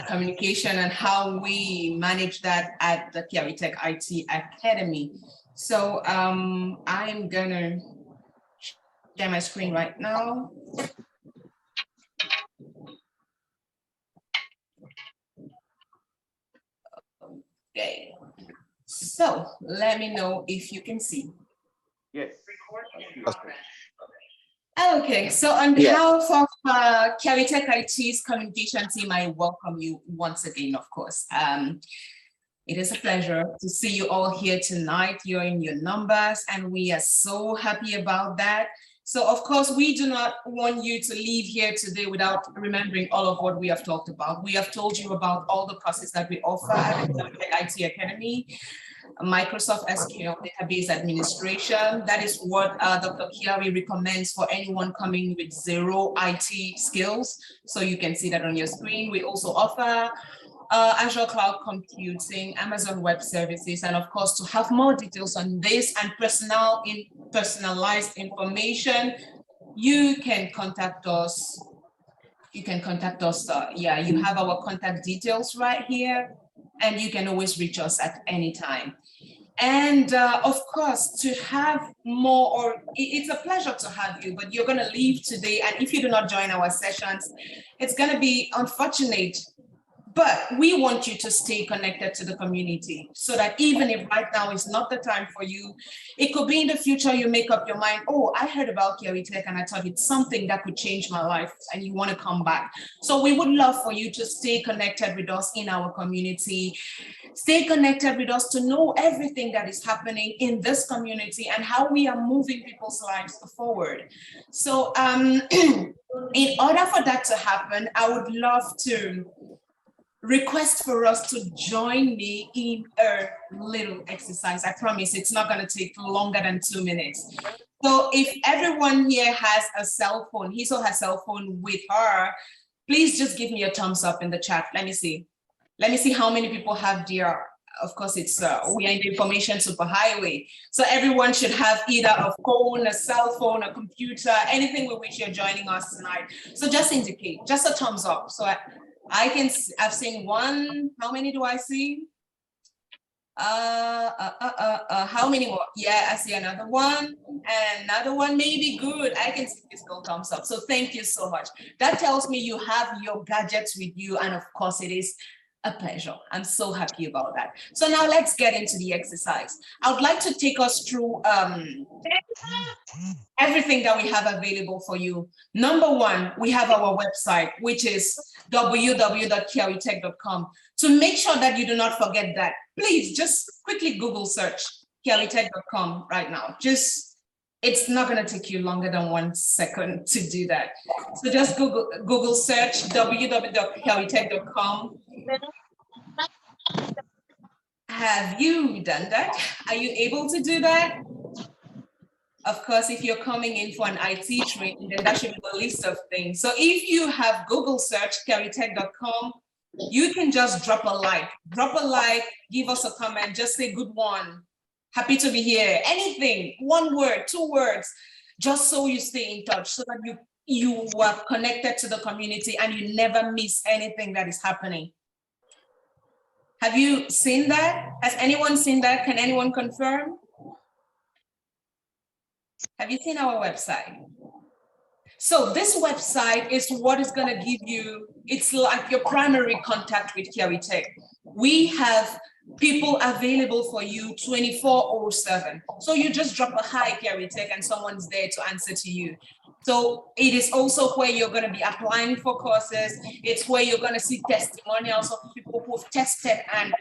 communication and how we manage that at the Kiawe Tech IT Academy. So I'm gonna share my screen right now. Okay, so let me know if you can see. Yes. Okay, so on behalf of Kiawe Tech IT's communication team, I welcome you once again, of course. It is a pleasure to see you all here tonight. You're in your numbers, and we are so happy about that. So of course, we do not want you to leave here today without remembering all of what we have talked about. We have told you about all the courses that we offer at the IT Academy, Microsoft SQL database administration. That is what Dr. Kiawe recommends for anyone coming with zero IT skills. So you can see that on your screen. We also offer Azure Cloud Computing, Amazon Web Services, and of course, to have more details on this and personalized information, you can contact us. You can contact us. You have our contact details right here, and you can always reach us at any time. And of course, to have more, it's a pleasure to have you, but you're going to leave today. And if you do not join our sessions, it's going to be unfortunate. But we want you to stay connected to the community so that even if right now is not the time for you, it could be in the future you make up your mind, oh, I heard about Kiawe Tech and I thought it's something that could change my life, and you want to come back. So we would love for you to stay connected with us in our community, stay connected with us to know everything that is happening in this community and how we are moving people's lives forward. So in order for that to happen, I would love to request for us to join me in a little exercise. I promise it's not going to take longer than 2 minutes. So if everyone here has a cell phone, his or her cell phone with her, please just give me a thumbs up in the chat. Let me see. Let me see how many people have their, of course, it's we are in the information superhighway. So everyone should have either a phone, a cell phone, a computer, anything with which you're joining us tonight. So just indicate, just a thumbs up. So I've seen one. How many do I see? How many more? Yeah, I see another one, and another one, maybe. Good. I can see physical thumbs up. So thank you so much. That tells me you have your gadgets with you, and of course it is a pleasure. I'm so happy about that. So now let's get into the exercise. I would like to take us through everything that we have available for you. Number one, we have our website, which is www.kiawetech.com. To make sure that you do not forget that, please just quickly Google search kiawetech.com right now. Just It's not going to take you longer than 1 second to do that. So just Google search www.kiawitech.com. Have you done that? Are you able to do that? Of course, if you're coming in for an IT training, then that should be the list of things. So if you have Google search kiawitech.com, you can just drop a like, give us a comment, just say good one. Happy to be here. Anything, 1 word, 2 words, just so you stay in touch, so that you are connected to the community and you never miss anything that is happening. Have you seen that? Has anyone seen that? Can anyone confirm? Have you seen our website? So this website is what is going to give you, it's like your primary contact with Kiawitech. We have people available for you 24/7. So you just drop a hi Kiawitech and someone's there to answer to you. So it is also where you're going to be applying for courses. It's where you're going to see testimonials of people who've tested and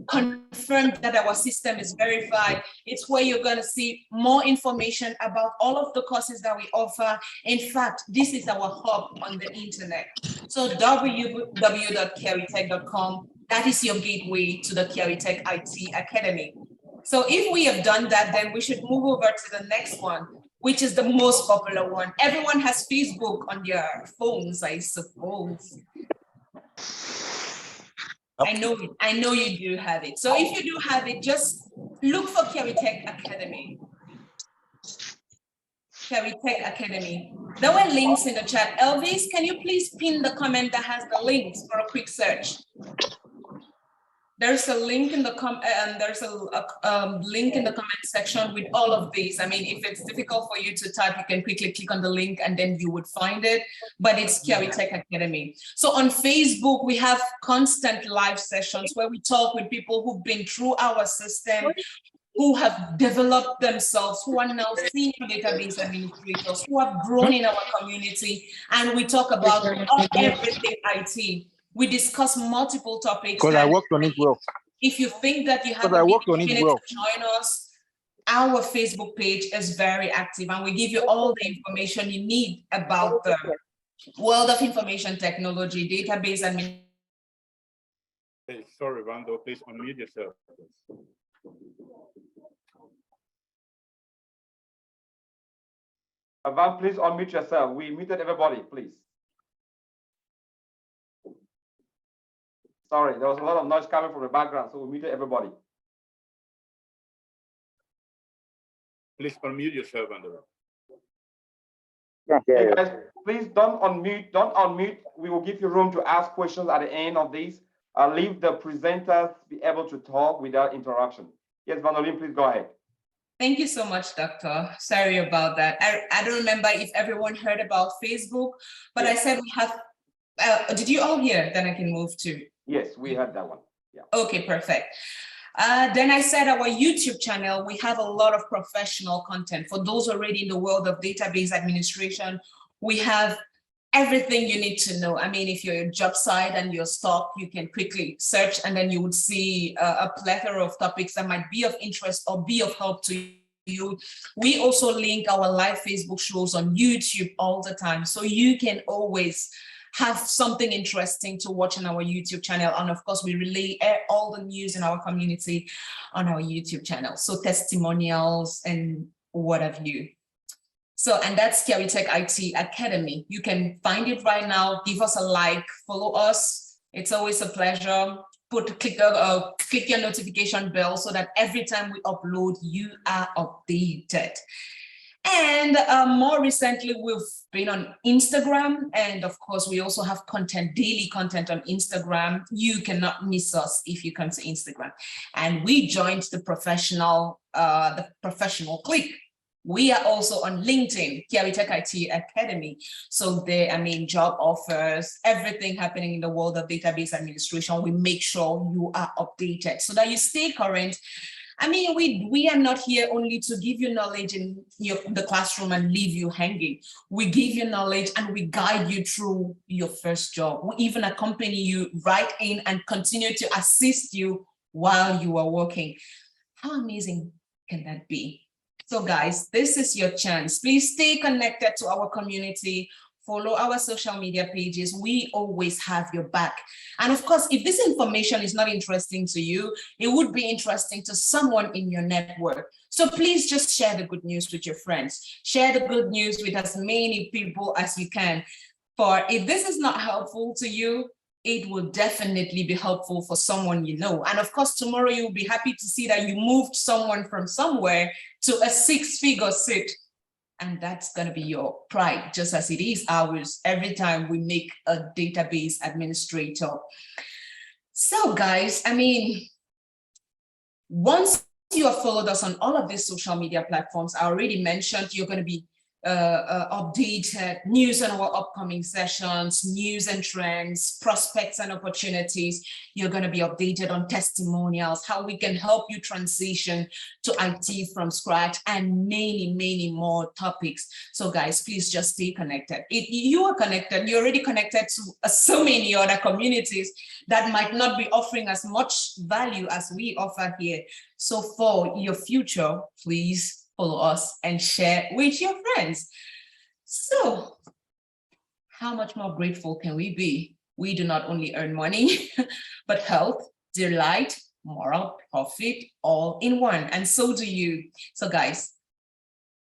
confirmed that our system is verified. It's where you're going to see more information about all of the courses that we offer. In fact, this is our hub on the internet. So www.kiawitech.com, that is your gateway to the Kiawitech IT Academy. So if we have done that, then we should move over to the next one, which is the most popular one. Everyone has Facebook on their phones, I suppose. I know you do have it. So if you do have it, just look for Kiawitech Academy. Kiawitech Academy. There were links in the chat. Elvis, can you please pin the comment that has the links for a quick search? There's a link in the link in the comment section with all of these. I mean, if it's difficult for you to type, you can quickly click on the link and then you would find it, but it's Kiawitech Academy. So on Facebook, we have constant live sessions where we talk with people who've been through our system, who have developed themselves, who are now senior database administrators, who have grown in our community, and we talk about everything IT. We discuss multiple topics. Because I worked on it well. If you think that you have a minute to join us, our Facebook page is very active and we give you all the information you need about the world of information technology, database administration. Hey, sorry, Rando, please unmute yourself. Van, please unmute yourself. We muted everybody, please. Sorry, there was a lot of noise coming from the background, so we muted everybody. Please unmute yourself, Rando. Hey guys, please don't unmute. We will give you room to ask questions at the end of this. I'll leave the presenters be able to talk without interruption. Yes, Vanolin, please go ahead. Thank you so much, Doctor. Sorry about that. I don't remember if everyone heard about Facebook, but yes. I said we have, did you all hear? Then I can move to. Yes, we heard that one. Yeah. Okay, perfect. Then I said our YouTube channel, we have a lot of professional content. For those already in the world of database administration, we have everything you need to know. I mean, if you're a job site and you're stuck, you can quickly search and then you would see a plethora of topics that might be of interest or be of help to you. We also link our live Facebook shows on YouTube all the time. So you can always have something interesting to watch on our YouTube channel. And of course, we relay all the news in our community on our YouTube channel. So testimonials and what have you. So, and that's Kiawitech IT Academy. You can find it right now. Give us a like, follow us. It's always a pleasure. Click your notification bell so that every time we upload, you are updated. And more recently, we've been on Instagram. And of course, we also have daily content on Instagram. You cannot miss us if you come to Instagram. And we joined the professional clique. We are also on LinkedIn, Kiawitech IT Academy. So there, I mean, job offers, everything happening in the world of database administration. We make sure you are updated so that you stay current. I mean, we are not here only to give you knowledge in the classroom and leave you hanging. We give you knowledge and we guide you through your first job. We even accompany you right in and continue to assist you while you are working. How amazing can that be? So guys, this is your chance. Please stay connected to our community. Follow our social media pages. We always have your back. And of course, if this information is not interesting to you, it would be interesting to someone in your network. So please just share the good news with your friends. Share the good news with as many people as you can. For if this is not helpful to you, it will definitely be helpful for someone you know. And of course, tomorrow you'll be happy to see that you moved someone from somewhere to a 6-figure seat. And that's going to be your pride, just as it is ours every time we make a database administrator. So guys, I mean, once you have followed us on all of these social media platforms, I already mentioned you're going to be updated news on our upcoming sessions, news and trends, prospects and opportunities. You're going to be updated on testimonials, how we can help you transition to IT from scratch, and many, many more topics. So guys, please just stay connected. If you are connected, you're already connected to so many other communities that might not be offering as much value as we offer here. So for your future, please follow us and share with your friends. So how much more grateful can we be? We do not only earn money, but health, delight, moral profit, all in one. And so do you. So guys,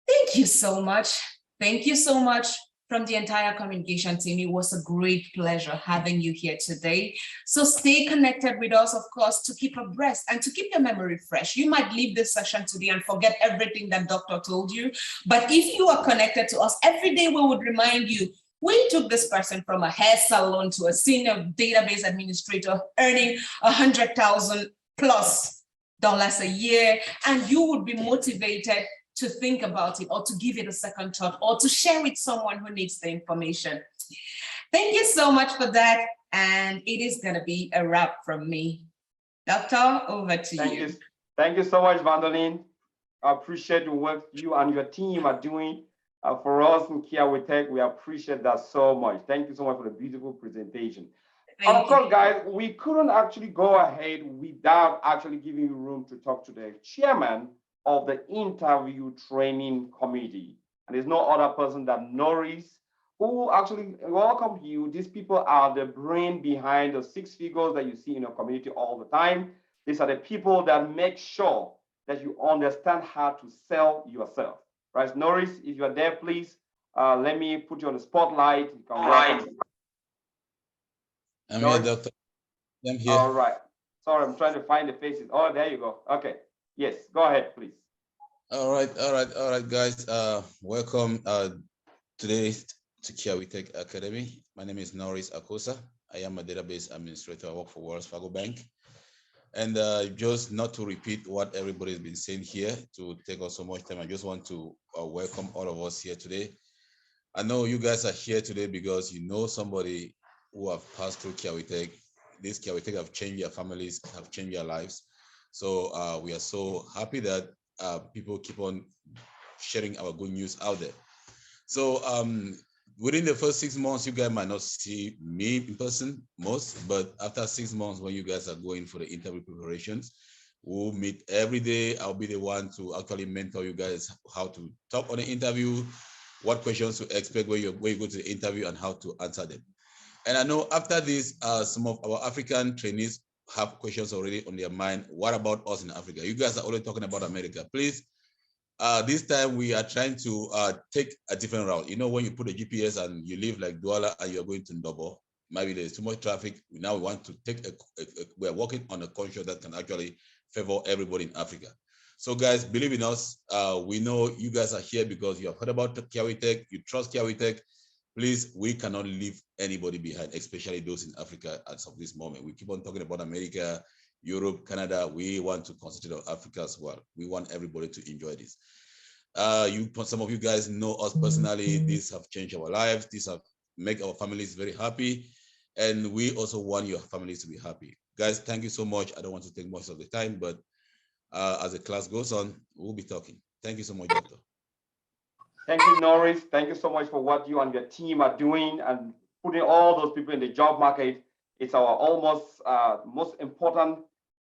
thank you so much. Thank you so much from the entire communication team. It was a great pleasure having you here today. So stay connected with us, of course, to keep abreast and to keep your memory fresh. You might leave this session today and forget everything that Doctor told you. But if you are connected to us, every day we would remind you, we took this person from a hair salon to a senior database administrator earning $100,000+ a year, and you would be motivated to think about it, or to give it a second thought, or to share with someone who needs the information. Thank you so much for that. And it is going to be a wrap from me. Doctor, over to you. Thank you so much, Vandeline. I appreciate the work you and your team are doing. For us in Kiawe Tech, we appreciate that so much. Thank you so much for the beautiful presentation. Of course, guys, we couldn't actually go ahead without actually giving you room to talk to the chairman of the interview training committee. And there's no other person than Norris, who actually welcome you. These people are the brain behind the 6 figures that you see in your community all the time. These are the people that make sure that you understand how to sell yourself. Right, Norris, if you are there, please, let me put you on the spotlight. You can I'm here, Doctor. I'm here. All right. Sorry, I'm trying to find the faces. Oh, there you go. Okay. Yes, go ahead, please. All right, guys. Welcome today to Kiawe Tech Academy. My name is Norris Akosa. I am a database administrator. I work for Wells Fargo Bank. And just not to repeat what everybody's been saying here, to take us so much time, I just want to welcome all of us here today. I know you guys are here today because you know somebody who have passed through Kiawe Tech. This Kiawe Tech have changed their families, have changed their lives. So we are so happy that people keep on sharing our good news out there. So within the first 6 months, you guys might not see me in person most, but after 6 months, when you guys are going for the interview preparations, we'll meet every day. I'll be the one to actually mentor you guys how to talk on the interview, what questions to expect when you go to the interview, and how to answer them. And I know after this, some of our African trainees have questions already on their mind. What about us in Africa? You guys are already talking about America. Please, this time we are trying to take a different route. You know, when you put a GPS and you live like Douala and you're going to Ndobo, maybe there's too much traffic. Now we want to take we're working on a culture that can actually favor everybody in Africa. So guys, believe in us. We know you guys are here because you have heard about Kiawe Tech, you trust Kiawe Tech. Please, we cannot leave anybody behind, especially those in Africa as of this moment. We keep on talking about America, Europe, Canada. We want to concentrate on Africa as well. We want everybody to enjoy this. Some of you guys know us personally. These have changed our lives. These have made our families very happy. And we also want your families to be happy. Guys, thank you so much. I don't want to take much of the time, but as the class goes on, we'll be talking. Thank you so much, Doctor. Thank you, Norris. Thank you so much for what you and your team are doing and putting all those people in the job market. It's our almost most important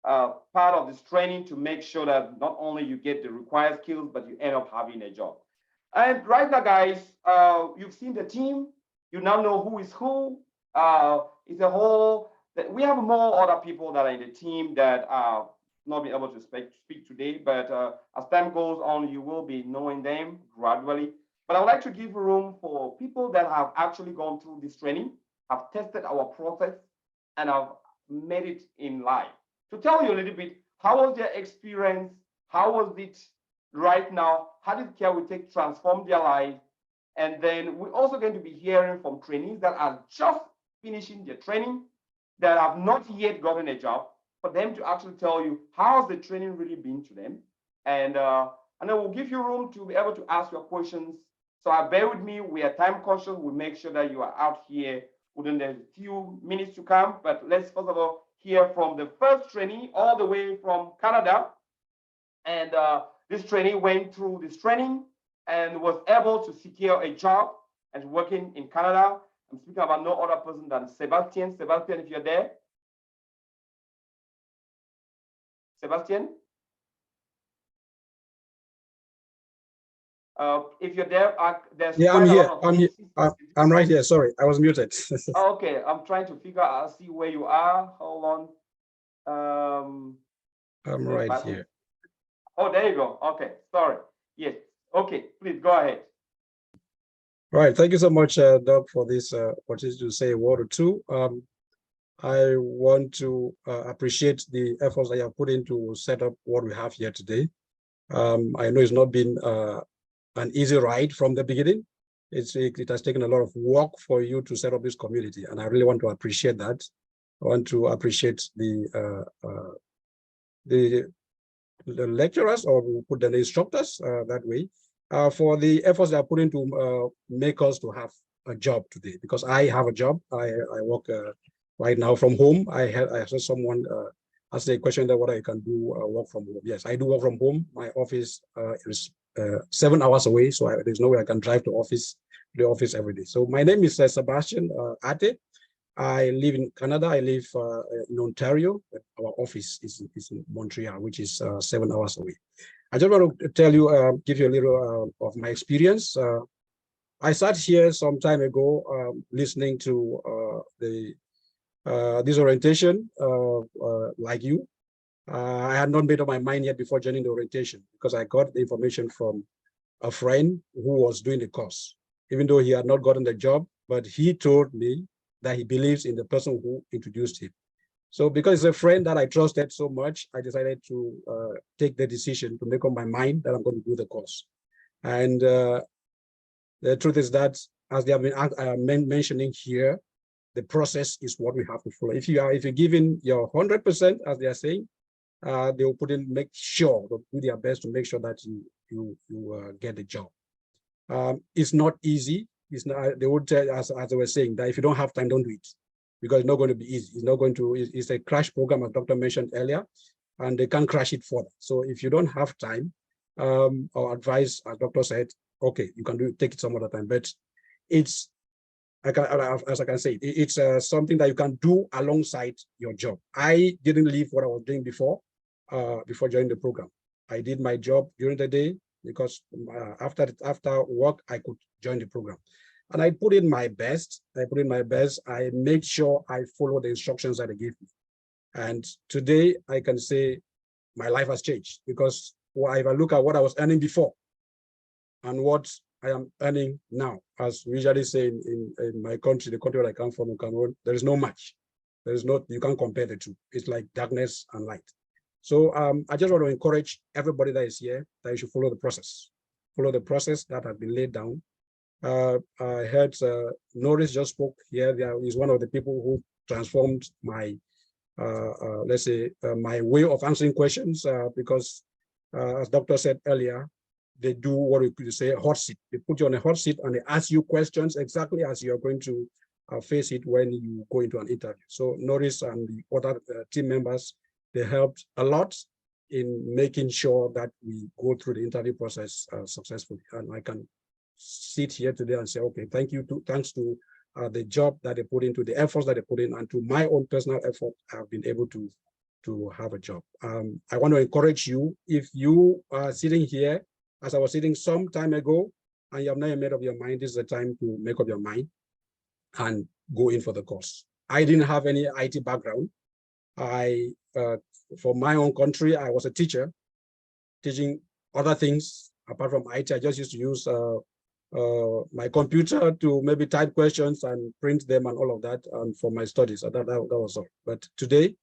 part of this training to make sure that not only you get the required skills, but you end up having a job. And right now, guys, you've seen the team. You now know who is who. It's a whole, we have more other people that are in the team that are not be able to speak today, but as time goes on, you will be knowing them gradually. But I would like to give room for people that have actually gone through this training, have tested our process, and have made it in life. To tell you a little bit, how was their experience? How was it right now? How did CareWeTech transform their life? And then we're also going to be hearing from trainees that are just finishing their training, that have not yet gotten a job, for them to actually tell you how's the training really been to them. And then we'll give you room to be able to ask your questions. So bear with me, we are time conscious. We'll make sure that you are out here within the few minutes to come. But let's first of all hear from the first trainee all the way from Canada. And this trainee went through this training and was able to secure a job and working in Canada. I'm speaking about no other person than Sebastian. Sebastian, if you're there. Sebastian? If you're there, there's yeah, I'm here. I'm right here. Sorry, I was muted. Okay, I'm trying to figure out, see where you are. Hold on. I'm right here. Oh, there you go. Okay, sorry. Yes. Okay, please go ahead. All right. Thank you so much, Doug, for this opportunity to say a word or two. I want to appreciate the efforts that you have put into set up what we have here today. I know it's not been an easy ride from the beginning. It has taken a lot of work for you to set up this community, and I really want to appreciate that. I want to appreciate the lecturers, or we put the instructors that way, for the efforts they are putting to make us to have a job today. Because I have a job, I work right now from home. I heard someone ask a question that what I can do work from home. Yes, I do work from home. My office is 7 hours away, so there's no way I can drive to the office every day. So my name is Sebastian Ate. I live in Canada. I live in Ontario. Our office is in Montreal, which is 7 hours away. I just want to tell you, give you a little of my experience. I sat here some time ago listening to this orientation, like you. I had not made up my mind yet before joining the orientation, because I got the information from a friend who was doing the course, even though he had not gotten the job, but he told me that he believes in the person who introduced him. So because it's a friend that I trusted so much, I decided to take the decision to make up my mind that I'm going to do the course. And the truth is that, as they have been mentioning here, the process is what we have to follow. If you're giving your 100%, as they are saying, they will make sure, they'll do their best to make sure that you get the job. It's not easy. It's not. They would tell, as I was saying, that if you don't have time, don't do it, because it's not going to be easy. It's not going to. It's a crash program, as Doctor mentioned earlier, and they can't crash it further. So if you don't have time, our advice, as Doctor said, okay, you can take it some other time. But it's, as I can say, it's something that you can do alongside your job. I didn't leave what I was doing before joining the program. I did my job during the day, because after work, I could join the program. And I put in my best. I made sure I follow the instructions that they gave me. And today I can say my life has changed, because if I look at what I was earning before and what I am earning now, as we usually say in my country, the country where I come from, Cameroon, there is no match. You can't compare the two. It's like darkness and light. So I just want to encourage everybody that is here that you should follow the process. Follow the process that has been laid down. I heard Norris just spoke here. He's one of the people who transformed my, let's say, my way of answering questions, because as Doctor said earlier, they do what we could say a hot seat. They put you on a hot seat and they ask you questions exactly as you're going to face it when you go into an interview. So Norris and the other team members, they helped a lot in making sure that we go through the interview process successfully. And I can sit here today and say, okay, thanks to the job that they put into, the efforts that they put in, and to my own personal effort, I've been able to to have a job. I want to encourage you, if you are sitting here, as I was sitting some time ago, and you have not made up your mind, this is the time to make up your mind and go in for the course. I didn't have any IT background. For my own country, I was a teacher, teaching other things apart from IT. I just used to use my computer to maybe type questions and print them and all of that, and for my studies. That was all. But today,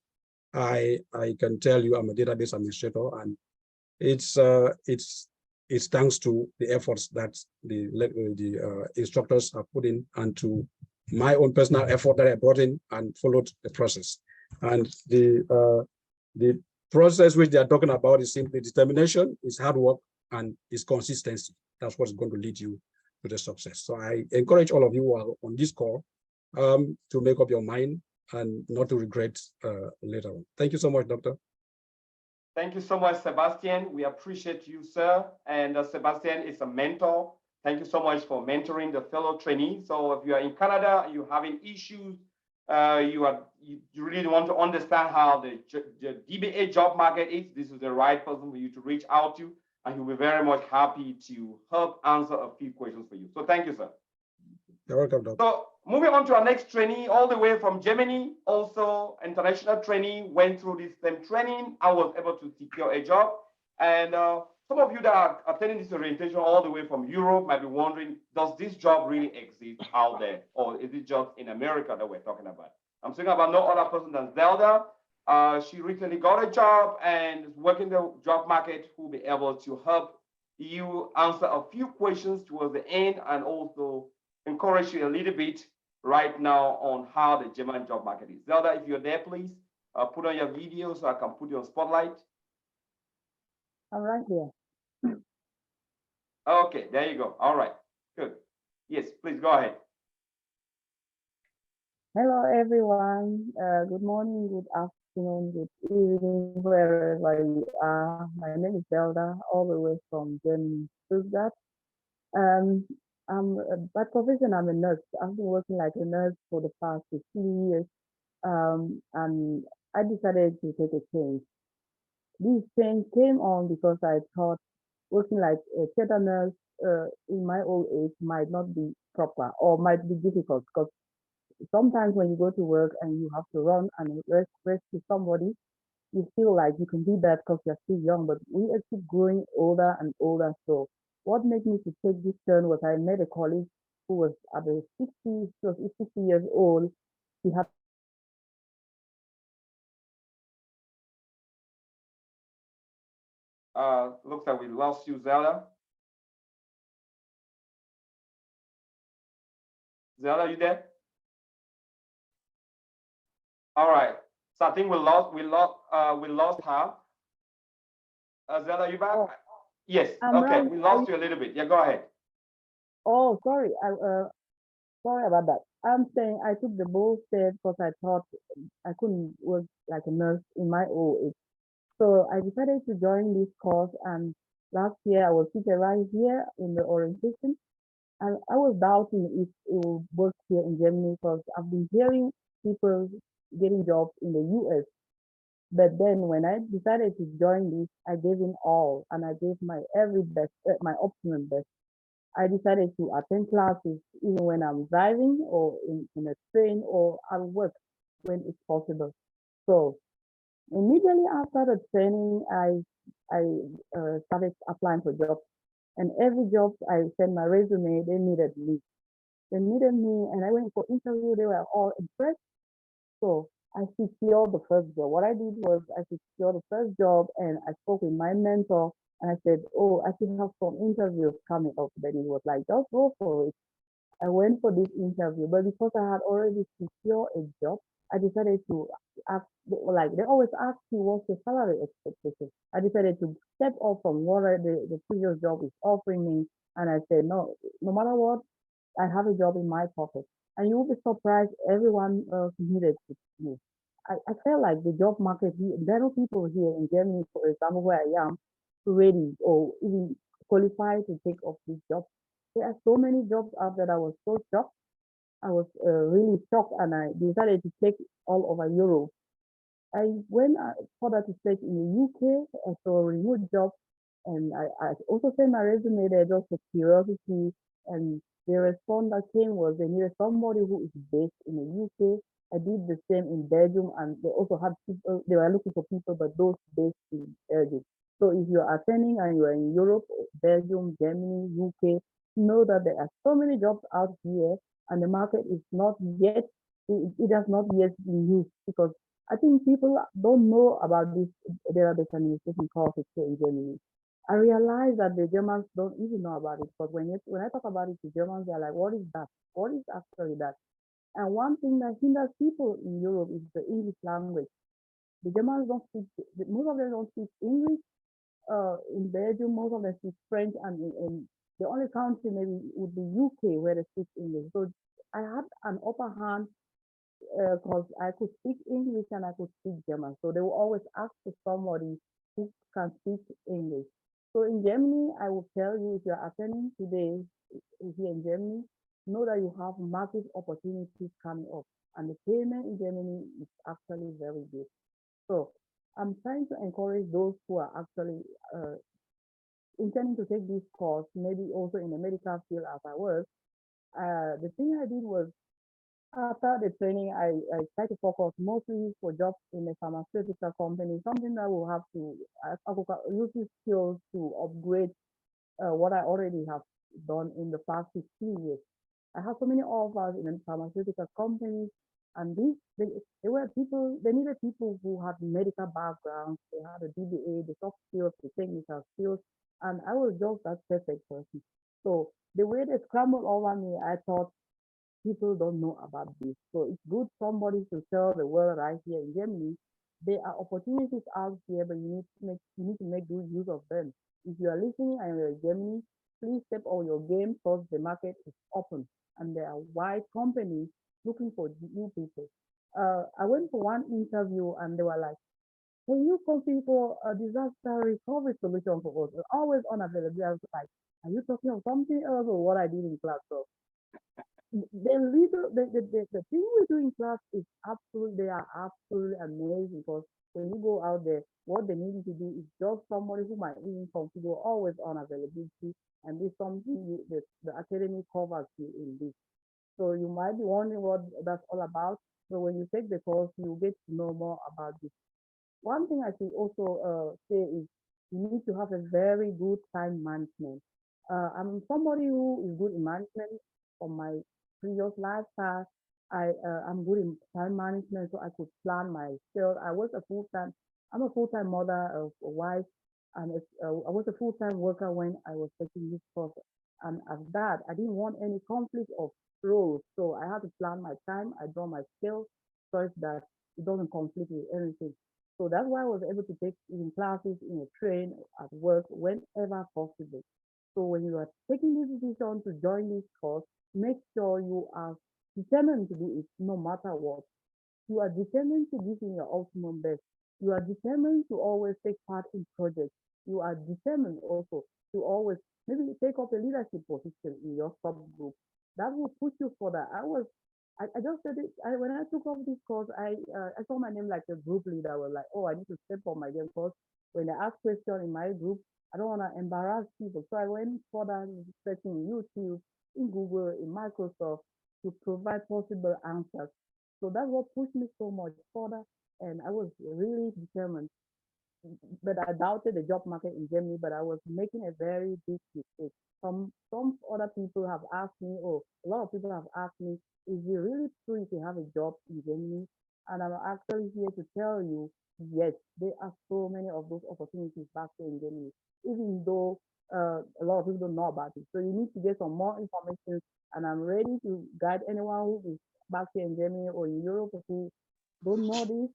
I can tell you I'm a database administrator, and it's thanks to the efforts that the instructors have put in, and to my own personal effort that I brought in and followed the process. And the process which they are talking about is simply determination, is hard work, and is consistency. That's what's going to lead you to the success. So I encourage all of you who are on this call to make up your mind and not to regret later on. Thank you so much, Doctor. Thank you so much, Sebastian. We appreciate you, sir. And Sebastian is a mentor. Thank you so much for mentoring the fellow trainees. So if you are in Canada, you're having issues, you really want to understand how the DBA job market is, this is the right person for you to reach out to, and he'll be very much happy to help answer a few questions for you. So thank you, sir. You're welcome, Doctor. So moving on to our next trainee, all the way from Germany, also international trainee, went through this same training. I was able to secure a job. And some of you that are attending this orientation all the way from Europe might be wondering, does this job really exist out there? Or is it just in America that we're talking about? I'm talking about no other person than Zelda. She recently got a job and is working the job market, who will be able to help you answer a few questions towards the end, and also encourage you a little bit right now on how the German job market is. Zelda, if you're there, please put on your video so I can put you on spotlight. I'm right here. Okay, there you go. All right, good. Yes, please go ahead. Hello, everyone. Good morning, good afternoon, good evening, wherever you are. My name is Zelda, all the way from Germany, Stuttgart. By profession, I'm a nurse. I've been working like a nurse for the past 15 years, and I decided to take a change. This change came on because I thought working like a theater nurse in my old age might not be proper or might be difficult, because sometimes when you go to work and you have to run and rescue somebody, you feel like you can do that because you're still young, but we are keep growing older and older. So what made me to take this turn was I met a colleague who was at the 60s, she was 60 years old. She had looks like we lost you, Zelda. Zelda, you there? All right. So I think we lost her. Zelda, you back? Oh, yes. I'm Okay, right. we lost you a little bit. Yeah, go ahead. Oh, sorry. Sorry about that. I'm saying I took the bold step because I thought I couldn't work like a nurse in my old age. So I decided to join this course, and last year I was seated right here in the orientation, and I was doubting if it will work here in Germany because I've been hearing people getting jobs in the US. But then when I decided to join this, I gave in all, and I gave my every best, my optimum best. I decided to attend classes even when I'm driving or in a train, or I'll work when it's possible. So immediately after the training, I started applying for jobs, and every job I sent my resume, they needed me. They needed me, and I went for interview. They were all impressed. So I secured the first job. What I did was I secured the first job, and I spoke with my mentor, and I said, "Oh, I should have some interviews coming up." Then he was like, "Just go for it." I went for this interview, but because I had already secured a job, I decided to ask, like they always ask you what's your salary expectation. I decided to step off from what the previous job is offering me, and I said, no, no matter what, I have a job in my pocket. And you will be surprised, everyone needed to move. I felt like the job market, there are people here in Germany, for example, where I am, ready or even qualified to take up this job. There are so many jobs out there. I was so shocked. I was really shocked, and I decided to take all over Europe. I went further to search in the UK for a remote job, and I also sent my resume there just for curiosity. And the response that came was they needed somebody who is based in the UK. I did the same in Belgium, and they also had people, they were looking for people, but those based in Belgium. So if you're attending and you're in Europe, Belgium, Germany, UK, know that there are so many jobs out here, and the market is not yet, it has not yet been used, because I think people don't know about this database administration courses here in Germany. I realize that the Germans don't even know about it, but when I talk about it to Germans, they're like, what is that? What is actually that? And one thing that hinders people in Europe is the English language. The Germans don't speak, most of them don't speak English. In Belgium, most of them speak French, and in the only country maybe would be UK where they speak English. So I had an upper hand because I could speak English and I could speak German. So they will always ask for somebody who can speak English. So in Germany, I will tell you, if you're attending today here in Germany, know that you have massive opportunities coming up, and the payment in Germany is actually very good. So I'm trying to encourage those who are actually intending to take this course, maybe also in the medical field as I was. The thing I did was, after the training, I tried to focus mostly for jobs in a pharmaceutical company, something that will have to use these skills to upgrade what I already have done in the past 15 years. I have so many offers in the pharmaceutical companies, and they were people, they needed people who had medical backgrounds, they had a DBA, the soft skills, the technical skills, and I was just that perfect person. So the way they scrambled over me, I thought, people don't know about this. So it's good somebody to tell the world right here in Germany, there are opportunities out here, but you need to make good use of them. If you are listening and you're in Germany, please step on your game because the market is open and there are wide companies looking for new people. I went for one interview and they were like, can you compete for a disaster recovery solution for us? Always unavailable. I was like, are you talking of something else or what I did in class? So the thing we do in class is absolutely, they are absolutely amazing, because when you go out there, what they need to do is just somebody who might even configure always on availability, and this something the academy covers you in this. So you might be wondering what that's all about. So when you take the course, you get to know more about this. One thing I should also say is you need to have a very good time management. I'm somebody who is good in management from my previous lifestyle. I'm good in time management, so I could plan myself. I'm a full-time mother of a wife, and I was a full-time worker when I was taking this course. And as that, I didn't want any conflict of roles, so I had to plan my time. I draw my skills such that it doesn't conflict with anything. So that's why I was able to take even classes in a train, at work, whenever possible. So when you are taking this decision to join this course, make sure you are determined to do it no matter what. You are determined to give in your ultimate best. You are determined to always take part in projects. You are determined also to always maybe take up a leadership position in your subgroup. That will push you further. I just said it, when I took up this course, I saw my name like a group leader. I was like, oh, I need to step on my game, because when they ask questions in my group, I don't want to embarrass people. So I went further searching in YouTube, in Google, in Microsoft to provide possible answers. So that's what pushed me so much further. And I was really determined. But I doubted the job market in Germany, but I was making a very big mistake. Some other people have asked me, or a lot of people have asked me, is it really true if you have a job in Germany? And I'm actually here to tell you, yes, there are so many of those opportunities back here in Germany, even though a lot of people don't know about it. So you need to get some more information, and I'm ready to guide anyone who is back here in Germany or in Europe who don't know this.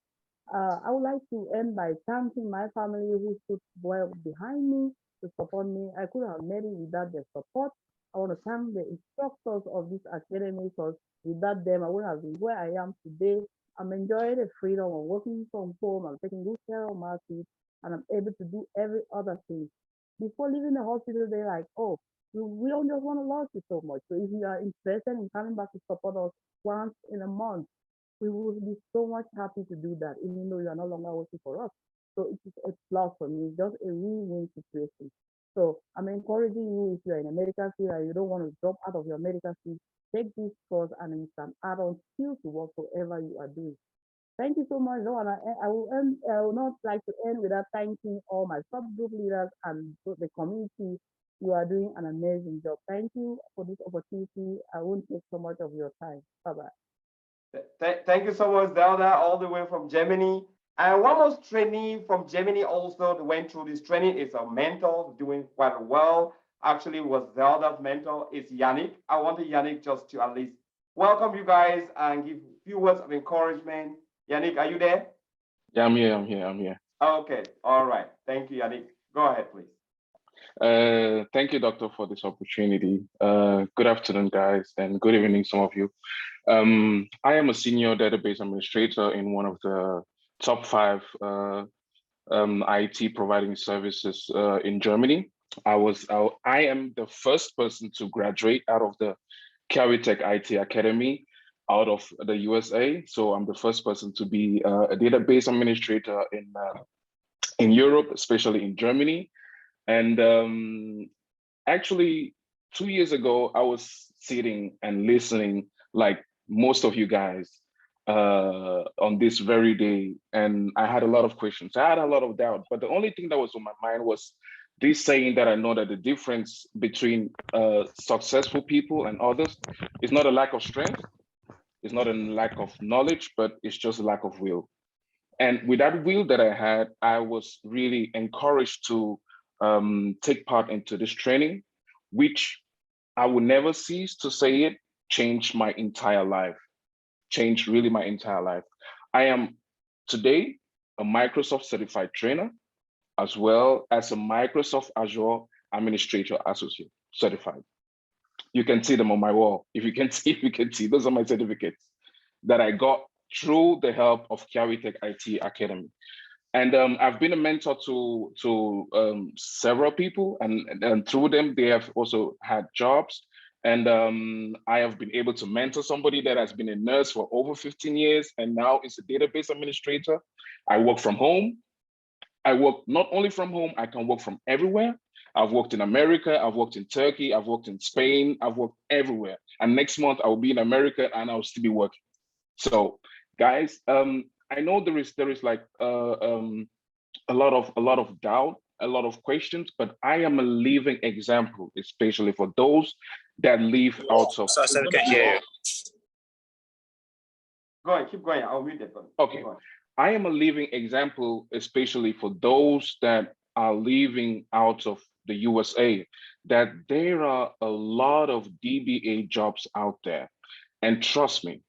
I would like to end by thanking my family who stood well behind me to support me. I could have made it without their support. I want to thank the instructors of this academy, because without them, I wouldn't have been where I am today. I'm enjoying the freedom of working from home. I'm taking good care of my kids, and I'm able to do every other thing. Before leaving the hospital, they're like, oh, we don't just want to love you so much. So if you are interested in coming back to support us once in a month, we will be so much happy to do that, even though you are no longer working for us. So it is a plus for me, just a win-win situation. So I'm encouraging you, if you're in a medical field and you don't want to drop out of your medical field, take this course and it's an add-on skill to work whatever you are doing. Thank you so much. No, and I will not like to end without thanking all my subgroup leaders and the community. You are doing an amazing job. Thank you for this opportunity. I won't take so much of your time. Bye-bye. Thank you so much, Zelda, all the way from Germany. And one more trainee from Germany also went through this training. Is a mentor doing quite well. Actually, was Zelda's mentor is Yannick. I wanted Yannick just to at least welcome you guys and give a few words of encouragement. Yannick, are you there? Yeah, I'm here. Okay, all right. Thank you, Yannick. Go ahead, please. Thank you, Doctor, for this opportunity. Good afternoon, guys, and good evening, some of you. I am a senior database administrator in one of the top 5 IT providing services in Germany. I am the first person to graduate out of the Kiawitech IT Academy out of the USA. So I'm the first person to be a database administrator in Europe, especially in Germany. And actually, 2 years ago, I was sitting and listening like most of you guys on this very day, and I had a lot of questions. I had a lot of doubt, but the only thing that was on my mind was this saying that I know that the difference between successful people and others is not a lack of strength, it's not a lack of knowledge, but it's just a lack of will. And with that will that I had, I was really encouraged to take part into this training, which I will never cease to say it, changed my entire life, changed really my entire life. I am today a Microsoft certified trainer, as well as a Microsoft Azure Administrator Associate certified. You can see them on my wall. If you can see, those are my certificates that I got through the help of Kiawitech IT Academy. And I've been a mentor to several people, and through them, they have also had jobs. And I have been able to mentor somebody that has been a nurse for over 15 years, and now is a database administrator. I work from home. I work not only from home, I can work from everywhere. I've worked in America, I've worked in Turkey, I've worked in Spain, I've worked everywhere. And next month I will be in America and I'll still be working. So guys, I know there is like a lot of doubt, a lot of questions, but I am a living example, especially for those that live out of. Go ahead, keep going. I'll read it. Okay, I am a living example, especially for those that are living out of the USA, that there are a lot of DBA jobs out there, and trust me,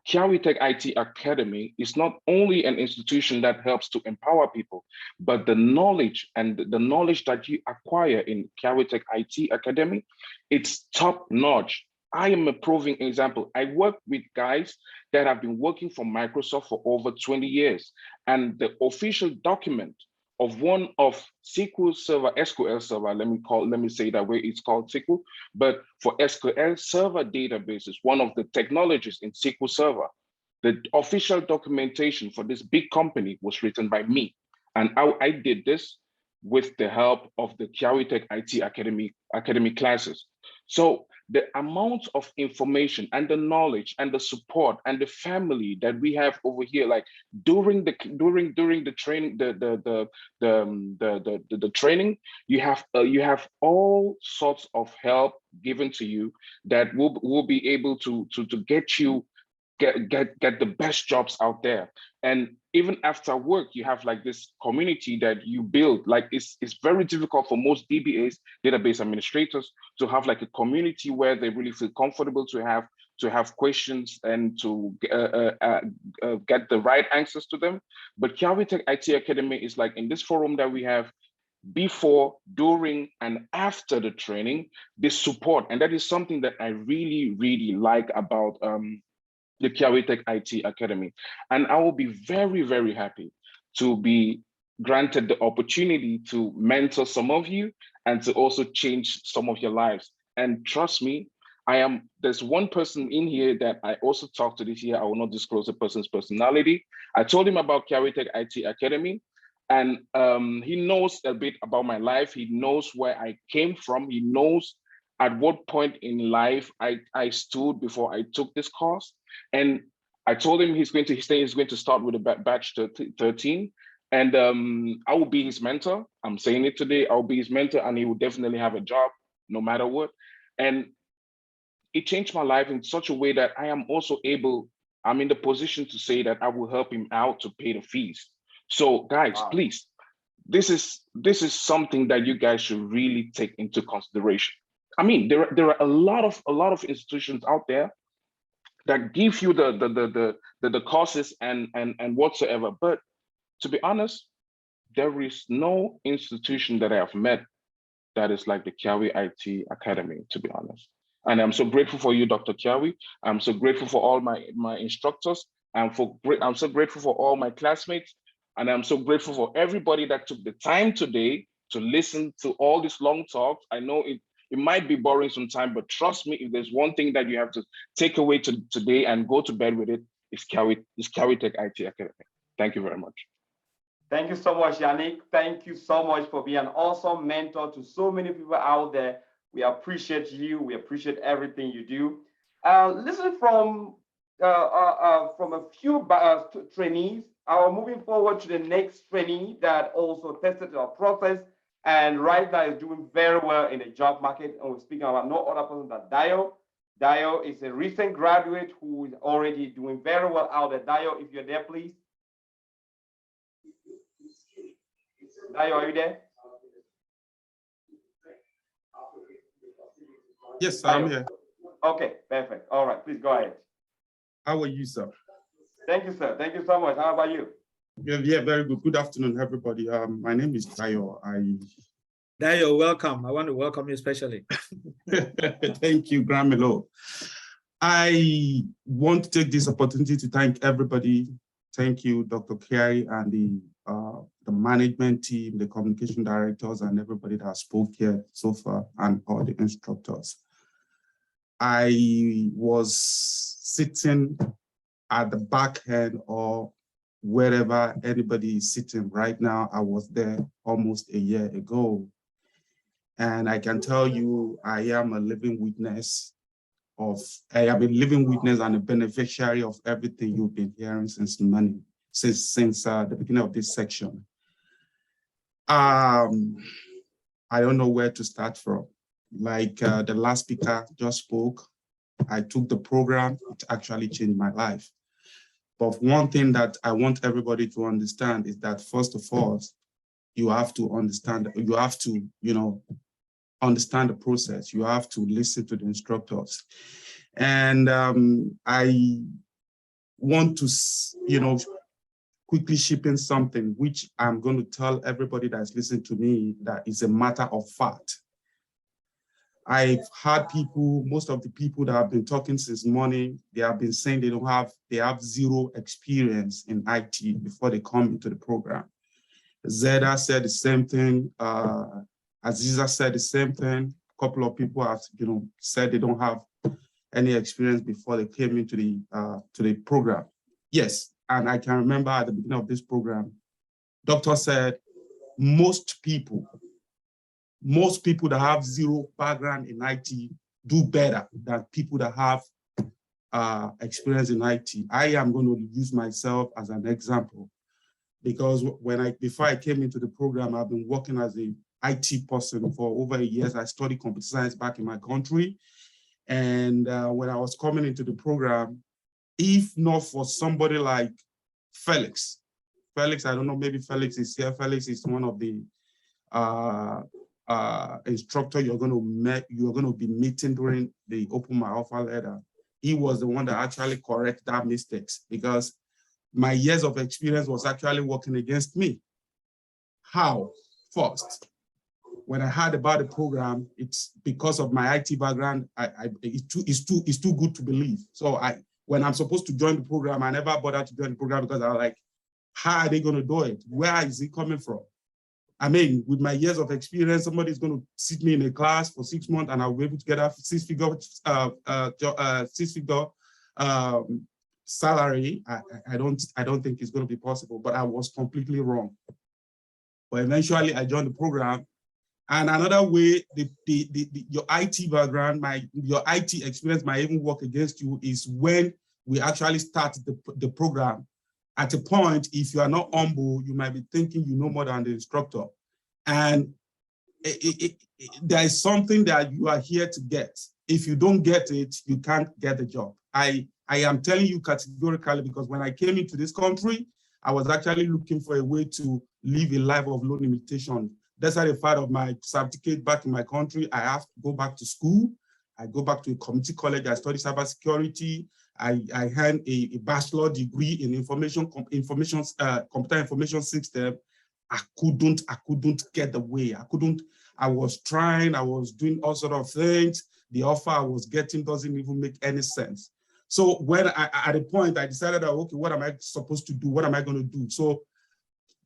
Kiawitech IT Academy is not only an institution that helps to empower people, but the knowledge that you acquire in Kiawitech IT Academy, it's top notch. I am a proving example. I work with guys that have been working for Microsoft for over 20 years, and the official document of one of SQL Server, let me say that way, it's called SQL, but for SQL Server databases, one of the technologies in SQL Server, the official documentation for this big company was written by me. And I did this with the help of the Kiawitech IT Academy classes. So the amount of information and the knowledge and the support and the family that we have over here, like during the training, the training, you have all sorts of help given to you that will be able to get you get the best jobs out there. And even after work, you have like this community that you build. Like it's very difficult for most DBAs, database administrators, to have like a community where they really feel comfortable to have questions and to get the right answers to them. But Kiawitech IT Academy is like in this forum that we have before, during, and after the training, this support. And that is something that I really, really like about the Kiawitech IT Academy. And I will be very, very happy to be granted the opportunity to mentor some of you and to also change some of your lives. And trust me, There's one person in here that I also talked to this year. I will not disclose the person's personality. I told him about Kiawitech IT Academy, and he knows a bit about my life. He knows where I came from. He knows at what point in life I stood before I took this course. And I told him he's going to start with a batch 13. And I will be his mentor. I'm saying it today. I'll be his mentor, and he will definitely have a job no matter what. And it changed my life in such a way that I am also I'm in the position to say that I will help him out to pay the fees. So guys, please, this is something that you guys should really take into consideration. I mean, there are a lot of institutions out there that give you the courses and whatsoever. But to be honest, there is no institution that I have met that is like the Kiawi IT Academy, to be honest. And I'm so grateful for you, Dr. Kiawi. I'm so grateful for all my instructors. I'm so grateful for all my classmates. And I'm so grateful for everybody that took the time today to listen to all these long talks. I know it might be boring sometimes, but trust me, if there's one thing that you have to take away today and go to bed with it, it's Kiawitech IT Academy. Thank you very much. Thank you so much, Yannick. Thank you so much for being an awesome mentor to so many people out there. We appreciate you. We appreciate everything you do. Listen from a few trainees. Moving forward to the next trainee that also tested our process and right now is doing very well in the job market. And we're speaking about no other person than Dio. Dio is a recent graduate who is already doing very well out there. Dio, if you're there, please. Dio, are you there? Yes, I'm here. Okay, perfect. All right, please go ahead. How are you, sir? Thank you, sir. Thank you so much. How about you? Yeah, very good. Good afternoon, everybody. My name is Dayo. Dayo, welcome. I want to welcome you especially. Thank you, Gramelo. I want to take this opportunity to thank everybody. Thank you, Dr. Kiai, and the management team, the communication directors, and everybody that spoke here so far, and all the instructors. I was sitting at the back end or wherever anybody is sitting right now. I was there almost a year ago. And I can tell you, I am a living witness and a beneficiary of everything you've been hearing since the beginning of this section. I don't know where to start from. Like the last speaker just spoke, I took the program, it actually changed my life. But one thing that I want everybody to understand is that first of all, you have to understand, understand the process. You have to listen to the instructors. And I want to, quickly ship in something which I'm going to tell everybody that's listening to me that is a matter of fact. I've had people, most of the people that have been talking since morning, they have been saying they have zero experience in IT before they come into the program. Zeda said the same thing. Aziza said the same thing. A couple of people have, said they don't have any experience before they came into the program. Yes, and I can remember at the beginning of this program, doctor said most people that have zero background in IT do better than people that have experience in IT. I am going to use myself as an example because before I came into the program, I've been working as an IT person for over a year. I studied computer science back in my country. And when I was coming into the program, if not for somebody like Felix, I don't know, maybe Felix is here. Felix is one of the instructor you're going to be meeting during the Open My Offer letter. He was the one that actually corrected that mistakes because my years of experience was actually working against me. How? First, when I heard about the program, it's because of my IT background. It's too good to believe. So when I'm supposed to join the program, I never bothered to join the program because I was like, how are they going to do it? Where is it coming from? I mean, with my years of experience, somebody's going to sit me in a class for 6 months and I'll be able to get a six-figure salary. I don't think it's going to be possible, but I was completely wrong. But eventually I joined the program. And another way, your IT background, your IT experience might even work against you is when we actually start the program. At a point, if you are not humble, you might be thinking you know more than the instructor. And there is something that you are here to get. If you don't get it, you can't get the job. I am telling you categorically, because when I came into this country, I was actually looking for a way to live a life of low limitation. That's the fact of my certificate back in my country. I have to go back to school. I go back to a community college. I study cybersecurity. I had a bachelor degree in computer information system. I couldn't get the way. I was trying, I was doing all sort of things. The offer I was getting doesn't even make any sense. So when at a point I decided that, okay, what am I supposed to do? What am I going to do? So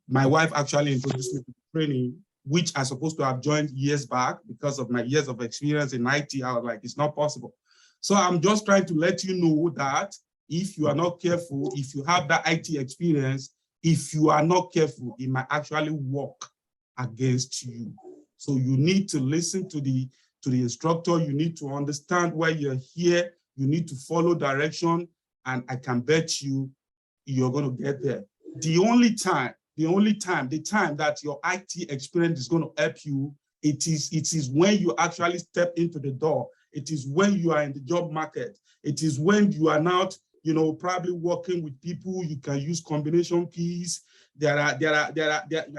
my wife actually introduced me to training, which I supposed to have joined years back. Because of my years of experience in IT, I was like, it's not possible. So I'm just trying to let you know that if you are not careful, if you have that IT experience, if you are not careful, it might actually work against you. So you need to listen to the instructor. You need to understand why you're here. You need to follow direction, and I can bet you, you're going to get there. The time that your IT experience is going to help you, it is when you actually step into the door. It is when you are in the job market. It is when you are not, probably working with people. You can use combination keys. I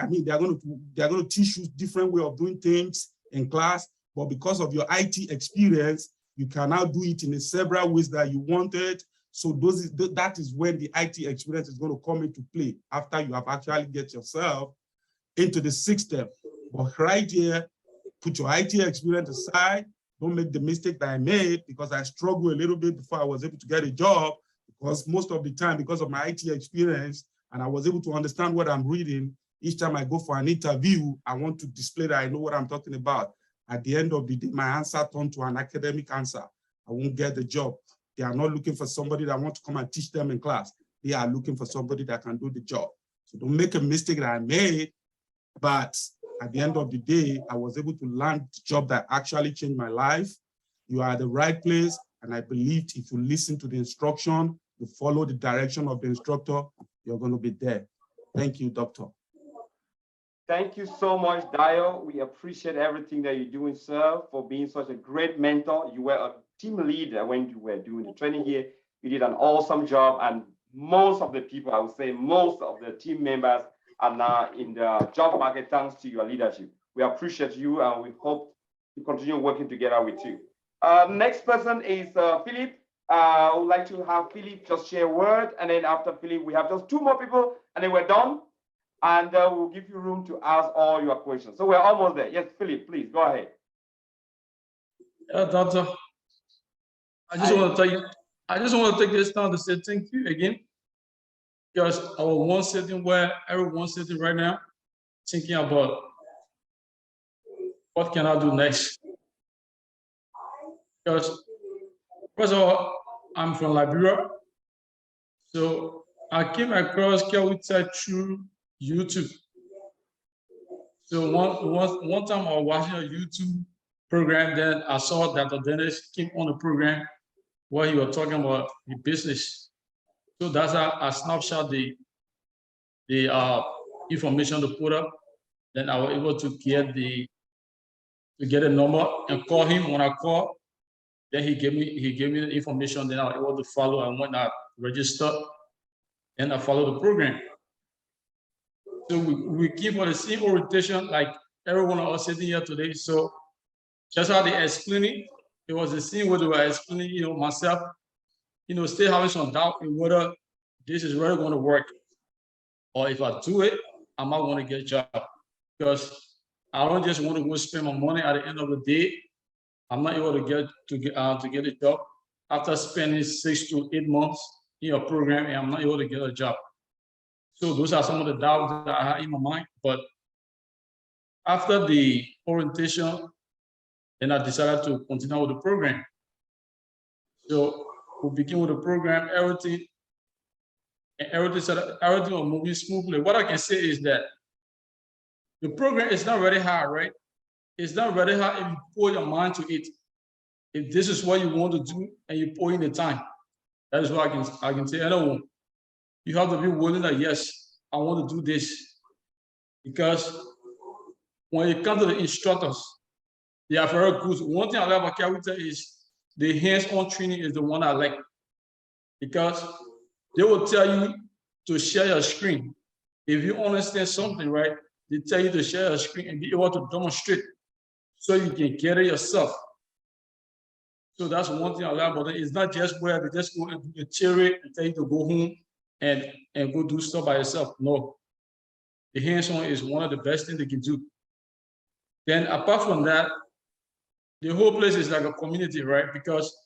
mean, they're going to teach you different way of doing things in class. But because of your IT experience, you can now do it in several ways that you wanted. So that is when the IT experience is going to come into play after you have actually get yourself into the system. But right here, put your IT experience aside. Don't make the mistake that I made, because I struggled a little bit before I was able to get a job, because most of the time, because of my IT experience, and I was able to understand what I'm reading, each time I go for an interview, I want to display that I know what I'm talking about. At the end of the day, my answer turned to an academic answer. I won't get the job. They are not looking for somebody that wants to come and teach them in class. They are looking for somebody that can do the job. So don't make a mistake that I made, but at the end of the day, I was able to land the job that actually changed my life. You are at the right place, and I believed if you listen to the instruction, you follow the direction of the instructor, you're going to be there. Thank you, Doctor. Thank you so much, Dio. We appreciate everything that you're doing, sir, for being such a great mentor. You were a team leader when you were doing the training here. You did an awesome job, and most of the people, I would say most of the team members are now in the job market thanks to your leadership. We appreciate you, and we hope to continue working together with you. Next person is Philip. I would like to have Philip just share a word, and then after Philip, we have just 2 more people, and then we're done. And we'll give you room to ask all your questions. So we're almost there. Yes, Philip, please go ahead. Doctor, I just want to take this time to say thank you again, because I was one sitting where everyone's sitting right now, thinking about what can I do next. Because first of all, I'm from Liberia, so I came across KiawiTech through YouTube. So one time I was watching a YouTube program, then I saw that the Dennis came on the program where he was talking about the business. So that's how I snapshot the information to put up. Then I was able to get a number and call him. When I called, then he gave me the information. Then I was able to follow, and when I registered, and I followed the program. So we keep on the same orientation like everyone of us sitting here today. So just how they explain it was the same way they were explaining, myself, still having some doubt in whether this is really going to work, or if I do it, I might want to get a job, because I don't just want to go spend my money at the end of the day. I'm not able to get a job after spending 6 to 8 months in a program, and I'm not able to get a job. So those are some of the doubts that I had in my mind. But after the orientation, then I decided to continue with the program. So we begin with the program, everything was moving smoothly. What I can say is that the program is not very hard, right? It's not very hard if you put your mind to it. If this is what you want to do and you put in the time, that is what I can say. Anyone, you have to be willing that yes, I want to do this. Because when it comes to the instructors, they are very good. One thing I like about Kiawitech is the hands-on training is the one I like, because they will tell you to share your screen. If you understand something, right, they tell you to share your screen and be able to demonstrate so you can get it yourself. So that's one thing I like about it. It's not just where they just go and do the theory and tell you to go home and go do stuff by yourself. No, the hands-on is one of the best things they can do. Then apart from that, the whole place is like a community, right? Because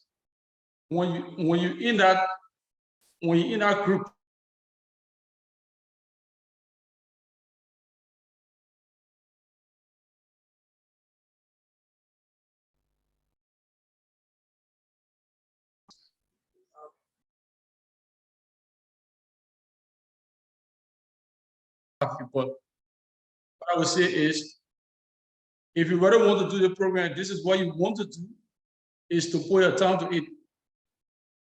when you're in that group, people, what I would say is, if you really want to do the program, this is what you want to do, is to put your time to it.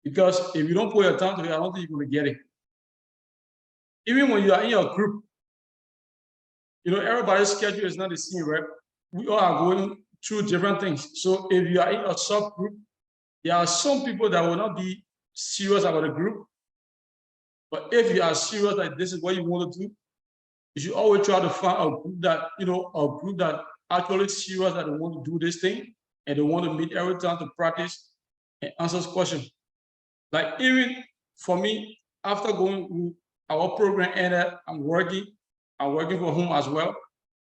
Because if you don't put your time to it, I don't think you're going to get it. Even when you are in your group, you know, everybody's schedule is not the same, right? We all are going through different things. So if you are in a subgroup, there are some people that will not be serious about the group. But if you are serious, like this is what you want to do, you should always try to find a group that, you know, a group that actually serious that they want to do this thing and they want to meet every time to practice and answer questions. Like even for me, after going through our program ended, I'm working from home as well.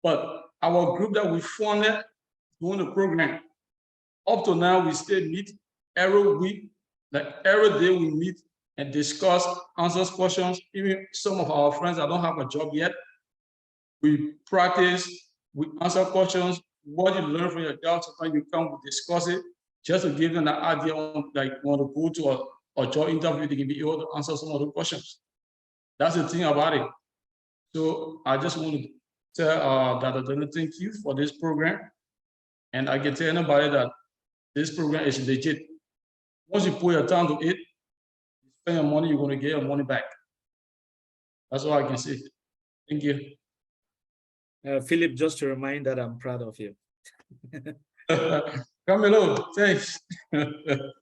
But our group that we funded during the program, up to now, we still meet every week, like every day we meet and discuss, answer questions. Even some of our friends that don't have a job yet, we practice, we answer questions. What you learn from your job, sometimes you come, we discuss it, just to give them an idea on, like, want to go to a job interview, they can be able to answer some of the questions. That's the thing about it. So I just want to tell Dr. Dana, thank you for this program. And I can tell anybody that this program is legit. Once you put your time to it, you spend your money, you're going to get your money back. That's all I can say. Thank you. Philip, just to remind that I'm proud of you. Camilo, thanks.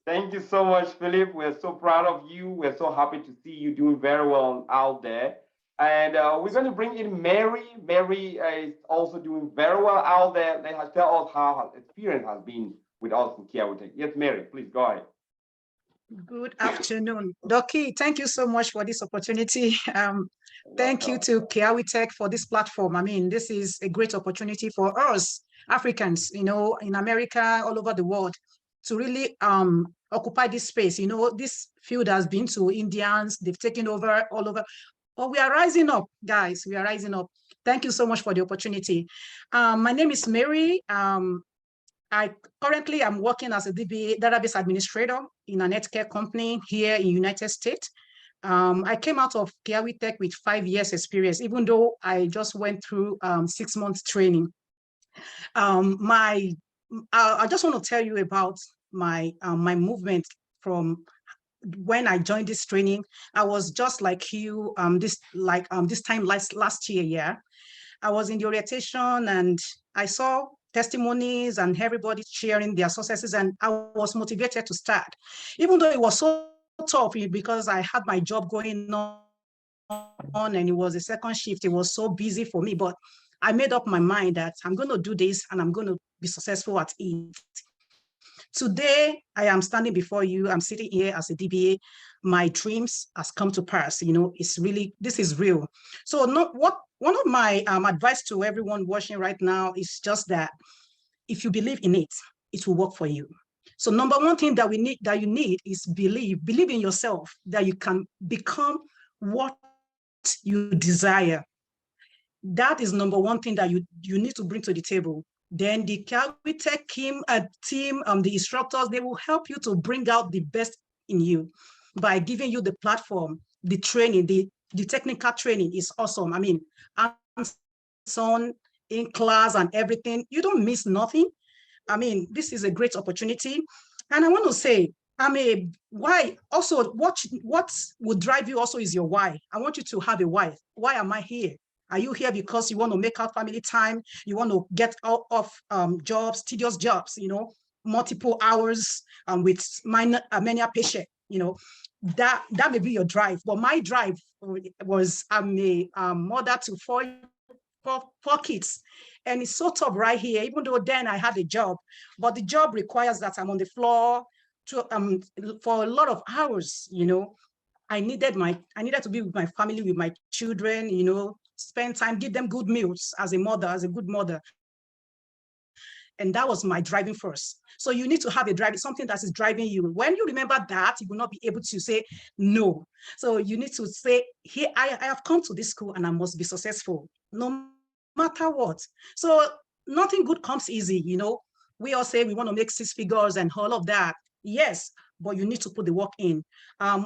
Thank you so much, Philip. We're so proud of you. We're so happy to see you doing very well out there. And we're going to bring in Mary. Mary is also doing very well out there. Let her tell us how her experience has been with us in Kiawitech. Yes, Mary, please go ahead. Good afternoon. Doki, thank you so much for this opportunity. Thank you to Kiawitech for this platform. I mean, this is a great opportunity for us Africans, you know, in America, all over the world, to really occupy this space. You know, this field has been to Indians, they've taken over all over. But we are rising up, guys. We are rising up. Thank you so much for the opportunity. My name is Mary. I currently am working as a DBA database administrator in an healthcare company here in United States. I came out of Kiawitech with 5 years experience, even though I just went through 6 months training. I just want to tell you about my my movement from when I joined this training. I was just like you, this time last year, yeah. I was in the orientation and I saw testimonies and everybody sharing their successes, and I was motivated to start, even though it was so tough because I had my job going on and it was a second shift. It was so busy for me, but I made up my mind that I'm going to do this and I'm going to be successful at it. Today, I am standing before you. I'm sitting here as a DBA. My dreams has come to pass. You know, it's really, this is real. So one of my advice to everyone watching right now is just that if you believe in it, it will work for you. So number one thing that you need is believe in yourself, that you can become what you desire. That is number one thing that you need to bring to the table. Then the Kiawi Tech team, the instructors, they will help you to bring out the best in you by giving you the platform, the training, the technical training is awesome. I mean, hands-on in class and everything, you don't miss nothing. I mean, this is a great opportunity. And I want to say, why also, what would drive you also is your why. I want you to have a why. Why am I here? Are you here because you want to make out family time? You want to get out of jobs, tedious jobs, you know, multiple hours with many patients, you know, that may be your drive. But my drive was I'm a mother to four kids, and it's so tough right here. Even though then I had a job, but the job requires that I'm on the floor for a lot of hours, you know. I needed to be with my family, with my children, you know, spend time, give them good meals as a mother, as a good mother. And that was my driving force. So you need to have a drive, something that is driving you. When you remember that, you will not be able to say no. So you need to say, here, I have come to this school and I must be successful, no matter what. So nothing good comes easy, you know. We all say we want to make 6 figures and all of that. Yes, but you need to put the work in.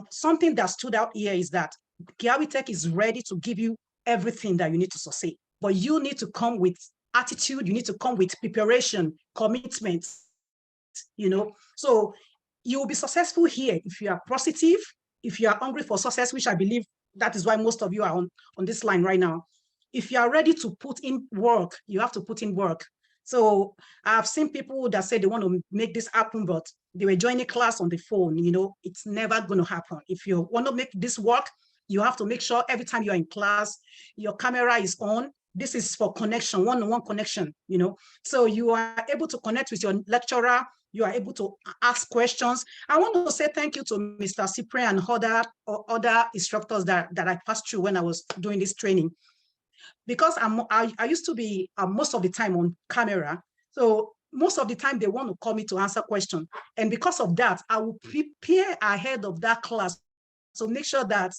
Something that stood out here is that Kiawi Tech is ready to give you everything that you need to succeed, but you need to come with attitude, you need to come with preparation, commitment, you know. So you will be successful here if you are positive, if you are hungry for success, which I believe that is why most of you are on this line right now. If you are ready to put in work, you have to put in work. So I've seen people that say they want to make this happen, but they were joining class on the phone. You know, it's never going to happen. If you want to make this work, you have to make sure every time you're in class, your camera is on. This is for connection, one-on-one connection, you know. So you are able to connect with your lecturer. You are able to ask questions. I want to say thank you to Mr. Cyprian and other instructors that I passed through when I was doing this training. Because I used to be most of the time on camera. So most of the time they want to call me to answer questions. And because of that, I will prepare ahead of that class. So make sure that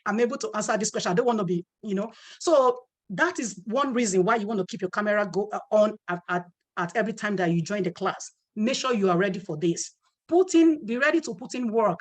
I'm able to answer this question. I don't want to be, you know. So that is one reason why you want to keep your camera on at every time that you join the class. Make sure you are ready for this. Be ready to put in work,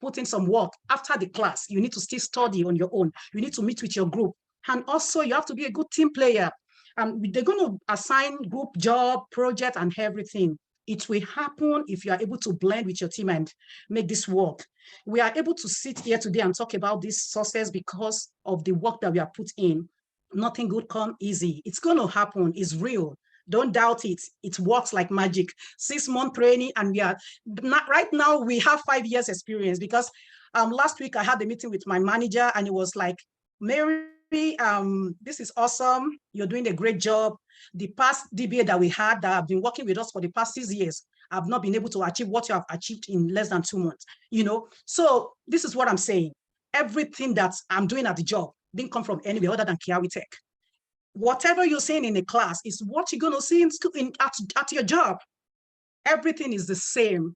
put in some work after the class. You need to still study on your own. You need to meet with your group. And also you have to be a good team player. They're going to assign group job, project, and everything. It will happen if you are able to blend with your team and make this work. We are able to sit here today and talk about this success because of the work that we have put in. Nothing good come easy. It's going to happen. It's real. Don't doubt it. It works like magic. 6-month training, and we are not, right now we have 5 years experience, because last week I had a meeting with my manager and it was like, Mary, this is awesome. You're doing a great job. The past DBA that we had that have been working with us for the past 6 years have not been able to achieve what you have achieved in less than 2 months, you know? So this is what I'm saying. Everything that I'm doing at the job didn't come from anywhere other than Kiawi Tech. Whatever you're saying in a class is what you're going to see in school, at your job. Everything is the same.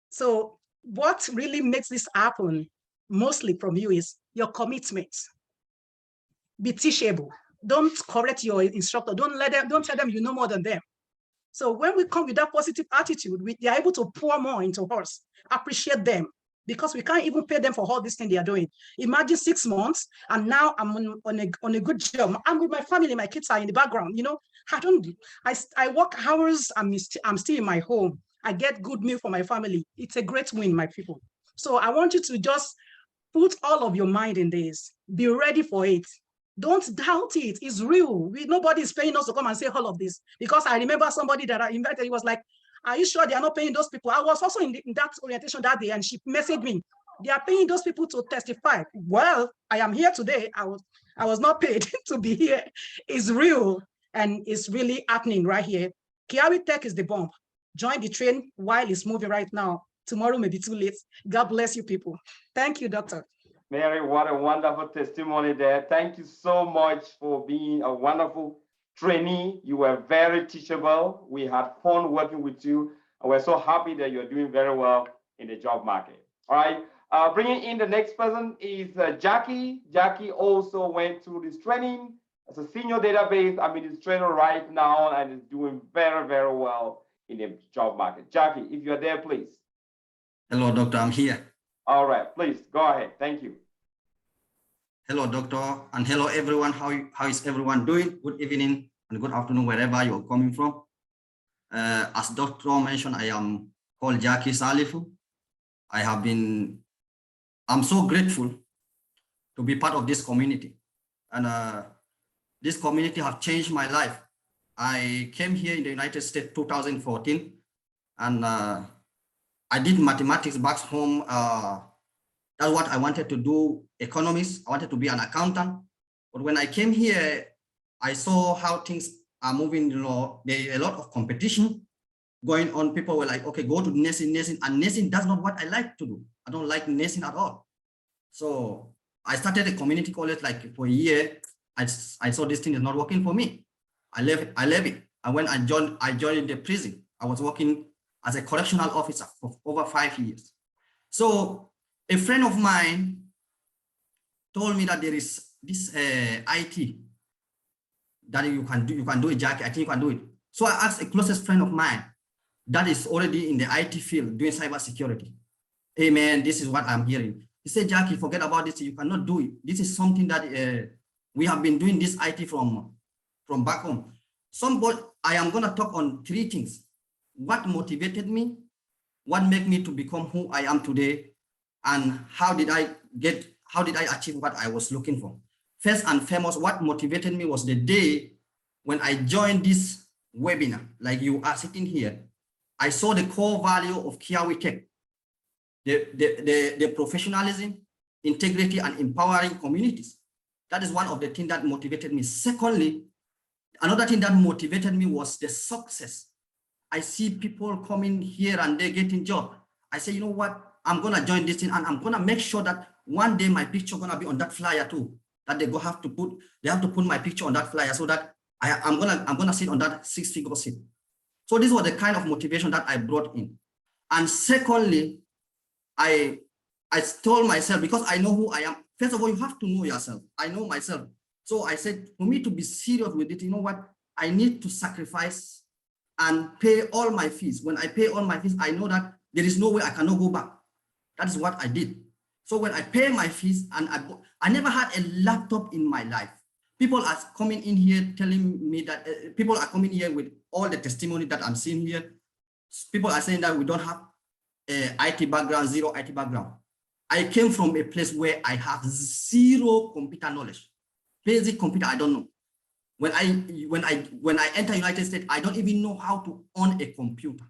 So what really makes this happen mostly from you is your commitment. Be teachable. Don't correct your instructor. Don't tell them you know more than them. So when we come with that positive attitude, they are able to pour more into us, appreciate them, because we can't even pay them for all this thing they are doing. Imagine 6 months, and now I'm on a good job. I'm with my family, my kids are in the background, you know. I work hours, I'm still in my home. I get good meal for my family. It's a great win, my people. So I want you to just put all of your mind in this. Be ready for it. Don't doubt it. It's real. Nobody is paying us to come and say all of this. Because I remember somebody that I invited, he was like, are you sure they are not paying those people? I was also in that orientation that day, and she messaged me. They are paying those people to testify. Well, I am here today. I was not paid to be here. It's real, and it's really happening right here. Kiawi Tech is the bomb. Join the train while it's moving right now. Tomorrow may be too late. God bless you people. Thank you, Doctor. Mary, what a wonderful testimony there. Thank you so much for being a wonderful trainee. You were very teachable. We had fun working with you. And we're so happy that you're doing very well in the job market. All right. Bringing in the next person is Jackie. Jackie also went through this training. as a senior database administrator right now and is doing very, very well in the job market. Jackie, if you're there, please. Hello, doctor, I'm here. All right, please go ahead. Thank you. Hello, doctor, and hello, everyone. How is everyone doing? Good evening and good afternoon, wherever you're coming from. As Dr. mentioned, I am called Jackie Salifu. I'm so grateful to be part of this community. And this community have changed my life. I came here in the United States 2014, and I did mathematics back home. That's what I wanted to do, economics. I wanted to be an accountant. But when I came here, I saw how things are moving. You know, there a lot of competition going on. People were like, okay, go to nursing, and nursing that's not what I like to do. I don't like nursing at all. So I started a community college like for a year. I saw this thing is not working for me. I left it. And when I joined the prison, I was working as a correctional officer for over 5 years. So a friend of mine told me that there is this IT that you can do it, Jackie. I think you can do it. So I asked a closest friend of mine that is already in the IT field doing cybersecurity. Hey man, this is what I'm hearing. He said, Jackie, forget about this. You cannot do it. This is something that we have been doing this IT from back home. I am going to talk on 3 things. What motivated me, what made me to become who I am today, and how did I achieve what I was looking for. First and foremost, what motivated me was the day when I joined this webinar, like you are sitting here. I saw the core value of Kiawe Tech, the professionalism, integrity, and empowering communities. That is one of the things that motivated me. Secondly, another thing that motivated me was the success. I see people coming here and they're getting jobs. I say, you know what? I'm gonna join this thing, and I'm gonna make sure that one day my picture gonna be on that flyer too. That they have to put my picture on that flyer so that I'm gonna sit on that 6-figure seat. So this was the kind of motivation that I brought in. And secondly, I told myself, because I know who I am. First of all, you have to know yourself. I know myself. So I said, for me to be serious with it, you know what? I need to sacrifice and pay all my fees. When I pay all my fees, I know that there is no way I cannot go back. That is what I did. So when I pay my fees, and I never had a laptop in my life. People are coming in here telling me that people are coming here with all the testimony that I'm seeing here. People are saying that we don't have IT background, 0 IT background. I came from a place where I have 0 computer knowledge. Basic computer, I don't know. When I enter United States, I don't even know how to on a computer.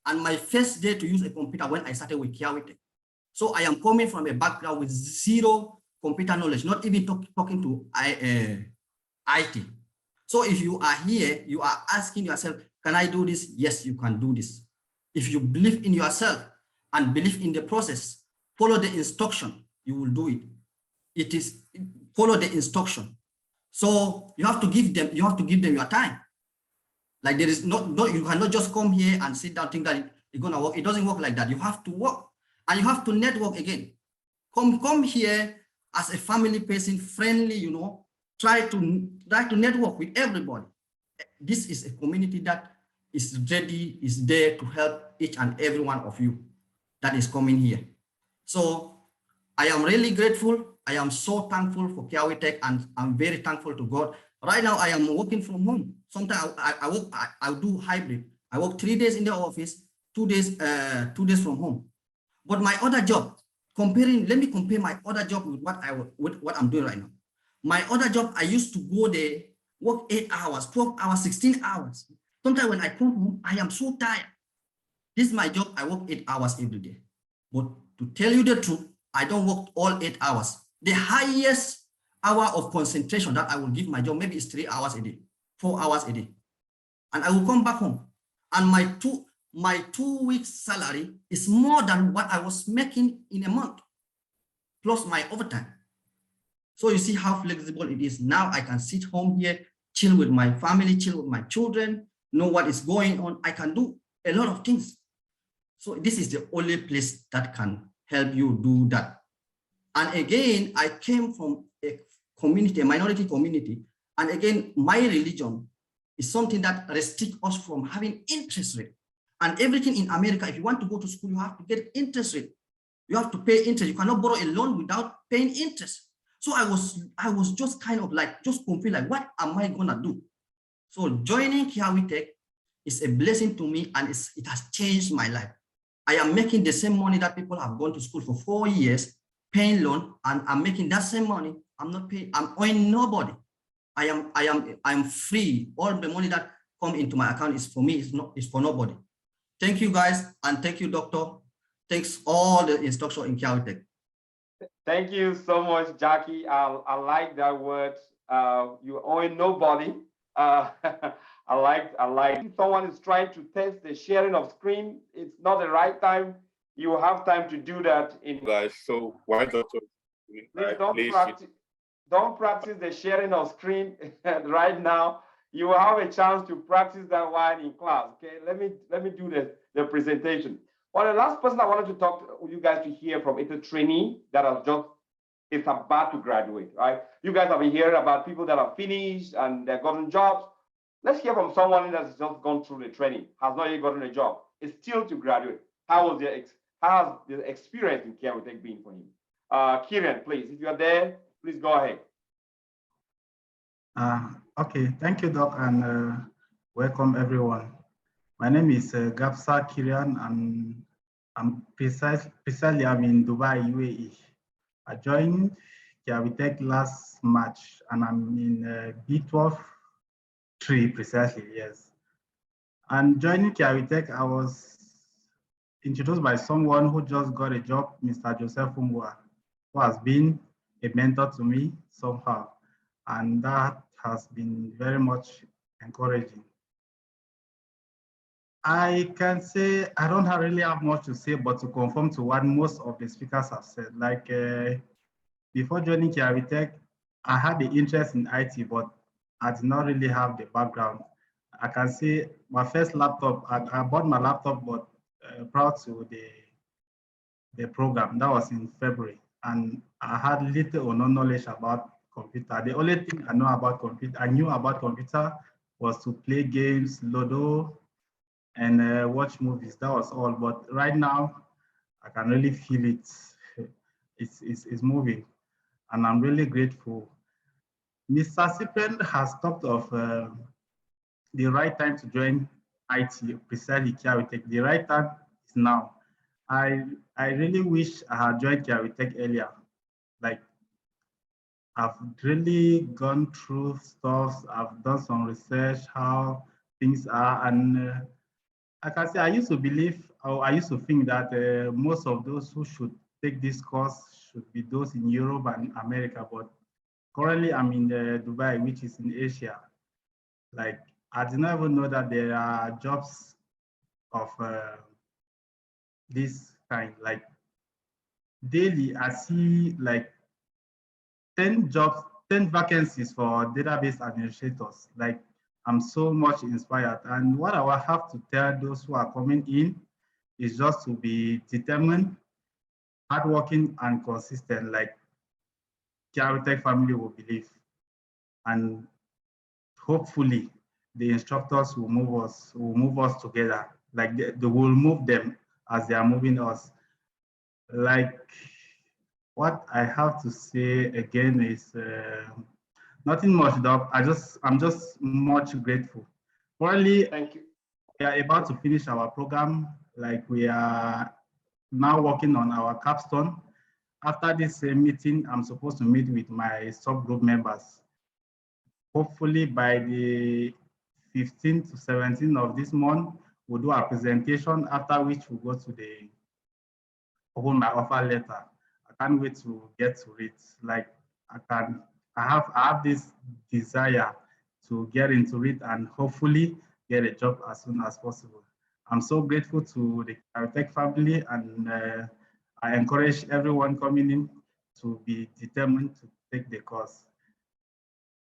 And my first day to use a computer when I started with Kiawe Tech. So I am coming from a background with 0 computer knowledge, not even talking to IT. So if you are here, you are asking yourself, can I do this? Yes, you can do this. If you believe in yourself and believe in the process, follow the instruction, you will do it. It is follow the instruction. So you have to give them your time. Like there is no, you cannot just come here and sit down, think that it's gonna work. It doesn't work like that. You have to work and you have to network again. Come here as a family person, friendly, you know, try to network with everybody. This is a community that is ready, is there to help each and every one of you that is coming here. So I am really grateful. I am so thankful for Kiawe Tech, and I'm very thankful to God. Right now, I am working from home. Sometimes I do hybrid. I work 3 days in the office, 2 days from home. But my other job, let me compare my other job with what I'm doing right now. My other job, I used to go there, work 8 hours, 12 hours, 16 hours. Sometimes when I come home, I am so tired. This is my job. I work 8 hours every day. But to tell you the truth, I don't work all 8 hours. The highest hour of concentration that I will give my job, maybe it's 3 hours a day, 4 hours a day. And I will come back home. And my 2 weeks salary is more than what I was making in a month, plus my overtime. So you see how flexible it is. Now I can sit home here, chill with my family, chill with my children, know what is going on. I can do a lot of things. So this is the only place that can help you do that. And again, I came from a community, a minority community. And again, my religion is something that restricts us from having interest rate. And everything in America, if you want to go to school, you have to get interest rate. You have to pay interest. You cannot borrow a loan without paying interest. So I was just kind of like, just confused, like, what am I gonna do? So joining Kiawe Tech is a blessing to me, and it has changed my life. I am making the same money that people have gone to school for 4 years, paying loan, and I'm making that same money. I'm not paying, I'm owing nobody. I'm free. All the money that come into my account is for me, it's for nobody. Thank you guys, and thank you, doctor. Thanks all the instruction in Kiawe Tech. Thank you so much, Jackie. I like that word. You owe nobody. I like. If someone is trying to test the sharing of screen, it's not the right time. You have time to do that in. Guys, so why doctor? Please don't practice the sharing of screen right now. You will have a chance to practice that while in class. Okay, let me do the presentation. Well, the last person I wanted to talk to you guys to hear from is a trainee that is about to graduate, right? You guys have been hearing about people that have finished and they've gotten jobs. Let's hear from someone that's just gone through the training, has not yet gotten a job, is still to graduate. How has the experience in Kiawe Tech been for him? Kieran, please, if you're there, please go ahead. Okay, thank you, Doc, and welcome everyone. My name is Gapsa Kieran, and I'm precisely I'm in Dubai, UAE. I joined Kiawe Tech last March, and I'm in B12-3 precisely, yes. And joining Kiawe Tech, I was introduced by someone who just got a job, Mr. Joseph Umbua, who has been a mentor to me somehow. And that has been very much encouraging. I can say I don't really have much to say, but to conform to what most of the speakers have said. Like before joining Kiawe Tech, I had the interest in IT, but I did not really have the background. I can say my first laptop, I bought my laptop, but prior to the program, that was in February, and I had little or no knowledge about computer. The only thing I knew about computer was to play games, Ludo, and watch movies. That was all. But right now, I can really feel it. It's moving, and I'm really grateful. Mr. Sipen has talked of the right time to join IT, precisely Kiawe Tech. The right time is now. I really wish I had joined Kiawe Tech earlier. Like, I've really gone through stuff. I've done some research, how things are, and I can say I used to believe, or I used to think that most of those who should take this course should be those in Europe and America, but currently I'm in Dubai, which is in Asia. Like, I did not even know that there are jobs of this kind. Like, daily I see like 10 vacancies for database administrators. Like, I'm so much inspired. And what I will have to tell those who are coming in is just to be determined, hardworking, and consistent, like Kiawe Tech family will believe. And hopefully the instructors will move us together. Like they will move them as they are moving us. Like, what I have to say again is nothing much, Doc. I'm just much grateful. Currently, thank you. We are about to finish our program. Like, we are now working on our capstone. After this meeting, I'm supposed to meet with my subgroup members. Hopefully by the 15th to 17th of this month, we'll do a presentation, after which we'll go to the open my offer letter. I can't wait to get to it. Like, I have this desire to get into it and hopefully get a job as soon as possible. I'm so grateful to the Kiawe Tech family, and I encourage everyone coming in to be determined to take the course.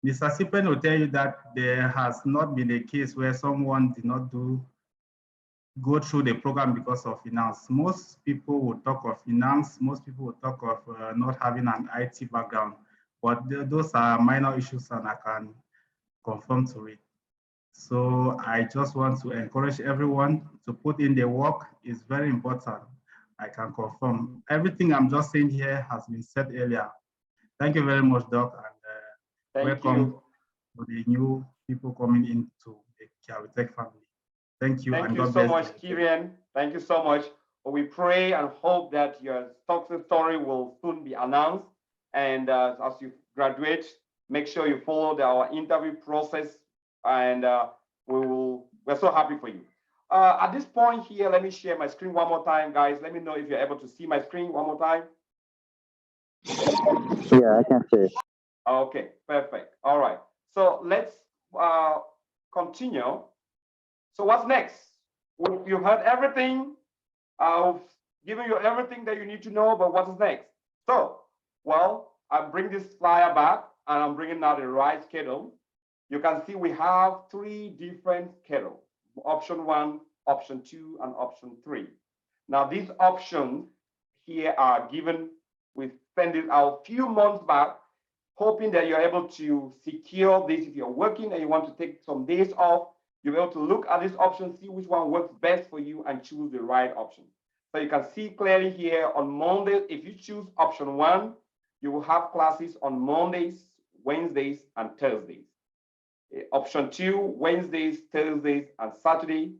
Mr. Sipen will tell you that there has not been a case where someone did not go through the program because of finance. Most people will talk of finance. Most people will talk of not having an IT background. but those are minor issues and I can conform to it. So I just want to encourage everyone to put in the work. It's very important. I can confirm. Everything I'm just saying here has been said earlier. Thank you very much, Doc, and welcome to the new people coming into the Kiawitech family. Thank you. Thank you so much, Kieran. Thank you so much. We pray and hope that your success story will soon be announced. And as you graduate, make sure you follow our interview process, and we're so happy for you. At this point here, let me share my screen one more time, guys. Let me know if you're able to see my screen one more time. Yeah, I can see it. Okay, perfect. All right. So let's continue. So what's next? You've heard everything. I've given you everything that you need to know, but what's next? So, well, I bring this flyer back and I'm bringing out the right schedule. You can see we have 3 different schedules: option 1, option 2, and option 3. Now, these options here are given. We sent it out a few months back, hoping that you're able to secure this. If you're working and you want to take some days off, you'll be able to look at this option, see which one works best for you, and choose the right option. So you can see clearly here on Monday, if you choose option 1, you will have classes on Mondays, Wednesdays, and Thursdays. Option 2, Wednesdays, Thursdays, and Saturday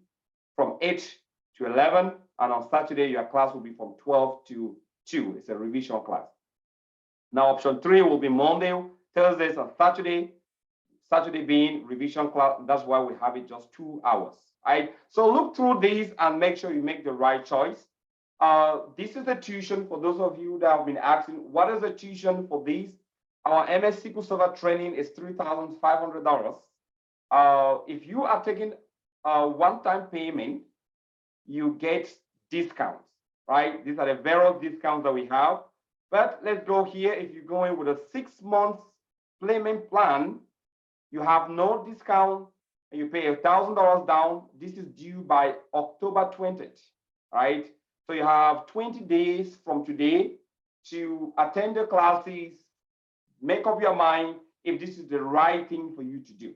from 8 to 11. And on Saturday, your class will be from 12 to 2. It's a revision class. Now, option 3 will be Monday, Thursdays, and Saturday. Saturday being revision class. That's why we have it just 2 hours. Right? So look through these and make sure you make the right choice. This is the tuition for those of you that have been asking, what is the tuition for these? Our MS SQL Server training is $3,500. If you are taking a one-time payment, you get discounts, right? These are the various discounts that we have. But let's go here. If you go in with a 6-month payment plan, you have no discount and you pay $1,000 down. This is due by October 20th, right? So you have 20 days from today to attend the classes, make up your mind if this is the right thing for you to do,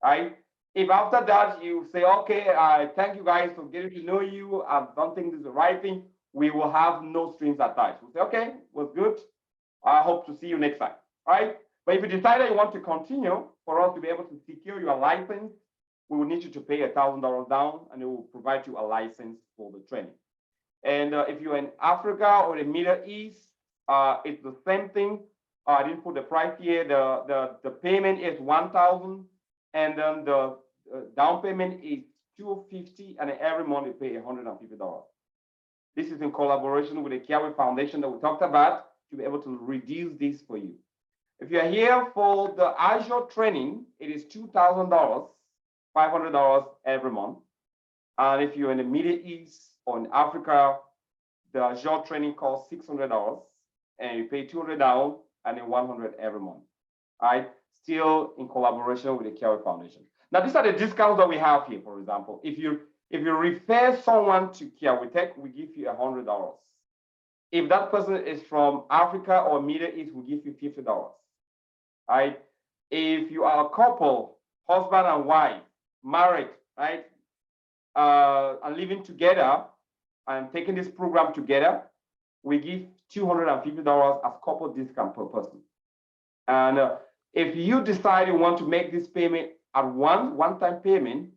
right? If after that you say, okay, thank you guys for getting to know you, I don't think this is the right thing, we will have no strings attached. We'll say, okay, was good. I hope to see you next time, right? But if you decide that you want to continue, for us to be able to secure your license, we will need you to pay $1,000 down, and it will provide you a license for the training. And if you're in Africa or the Middle East, it's the same thing. I didn't put the price here. The payment is $1,000, and then the down payment is $250, and every month you pay $150. This is in collaboration with the Kiawe Foundation that we talked about to be able to reduce this for you. If you're here for the Azure training, it is $2,000, $500 every month. And if you're in the Middle East or in Africa, the Azure training costs $600, and you pay $200 down and then $100 every month. All right, still in collaboration with the Kiawe Foundation. Now, these are the discounts that we have here. For example, if you refer someone to Kiawitech, we give you $100. If that person is from Africa or Middle East, we give you $50. Right? If you are a couple, husband and wife, married, right, and living together and taking this program together, we give $250 as couple discount per person. And if you decide you want to make this payment at one-time payment,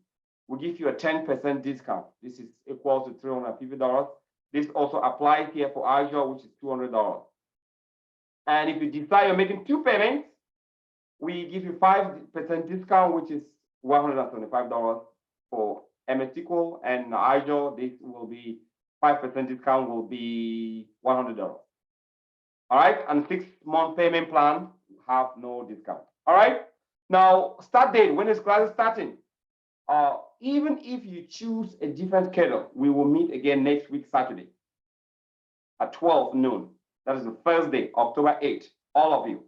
we give you a 10% discount. This is equal to $350. This also applies here for Azure, which is $200. And if you decide you're making 2 payments, we give you 5% discount, which is $125 for MS SQL, and Azure, this will be 5% discount will be $100. All right, and 6-month payment plan have no discount. All right, now start date, when is class starting? Even if you choose a different schedule, we will meet again next week, Saturday at 12 noon. That is the first day, October 8th. All of you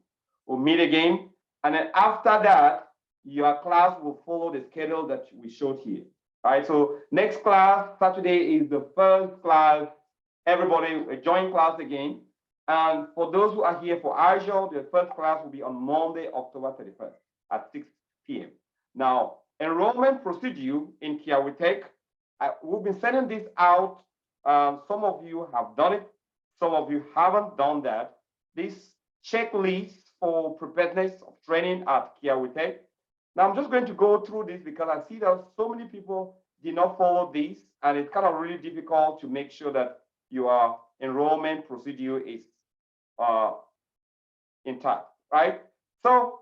will meet again. And then after that, your class will follow the schedule that we showed here. All right, so next class, Saturday, is the first class. Everybody join class again. And for those who are here for Azure, the first class will be on Monday, October 31st at 6 p.m. Now, enrollment procedure in Kiawe Tech, we've been sending this out. Some of you have done it. Some of you haven't done that. This checklist for preparedness of training at Kiawe Tech. Now, I'm just going to go through this because I see that so many people did not follow this, and it's kind of really difficult to make sure that your enrollment procedure is intact, right? So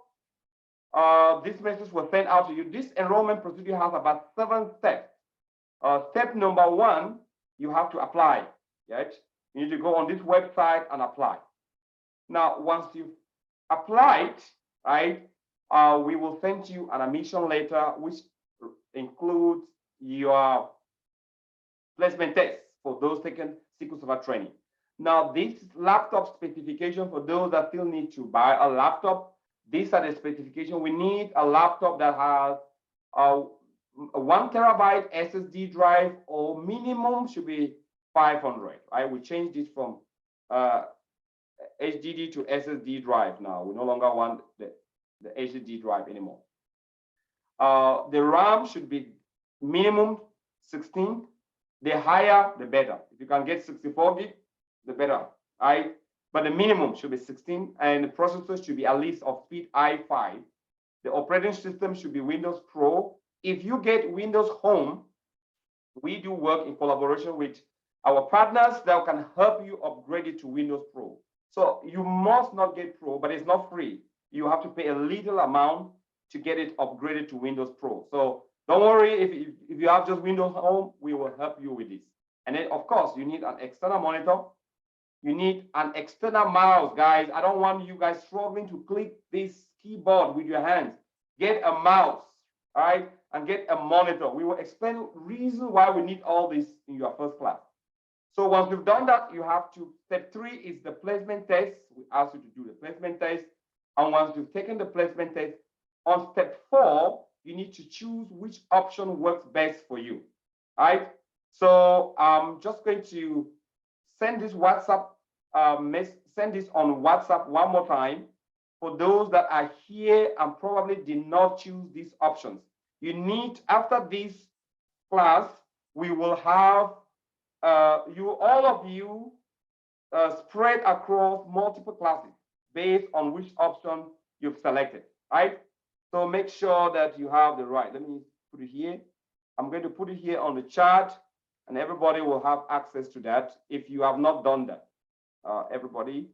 this message was sent out to you. This enrollment procedure has about 7 steps. Step number 1, you have to apply, right? You need to go on this website and apply. Now, once you've applied, right, we will send you an admission letter, which includes your placement test for those taking SQL Server training. Now, this laptop specification for those that still need to buy a laptop, these are the specifications. We need a laptop that has a 1 terabyte SSD drive, or minimum should be 500. Right? We changed this from HDD to SSD drive now. We no longer want the HDD drive anymore. The RAM should be minimum 16. The higher, the better. If you can get 64 gig, the better, right? But the minimum should be 16, and the processor should be at least of speed i5. The operating system should be Windows Pro. If you get Windows Home, we do work in collaboration with our partners that can help you upgrade it to Windows Pro. So you must not get Pro, but it's not free. You have to pay a little amount to get it upgraded to Windows Pro. So don't worry, if you have just Windows Home, we will help you with this. And then, of course, you need an external monitor. You need an external mouse, guys. I don't want you guys struggling to click this keyboard with your hands. Get a mouse, all right, and get a monitor. We will explain reason why we need all this in your first class. So once you've done that, you have to, step 3 is the placement test. We ask you to do the placement test. And once you've taken the placement test, on step 4, you need to choose which option works best for you, all right? So I'm just going to send this WhatsApp, send this on WhatsApp one more time for those that are here and probably did not choose these options. You need, after this class, we will have all of you spread across multiple classes based on which option you've selected, right? So make sure that you have the right. Let me put it here. I'm going to put it here on the chart, and everybody will have access to that if you have not done that. Everybody,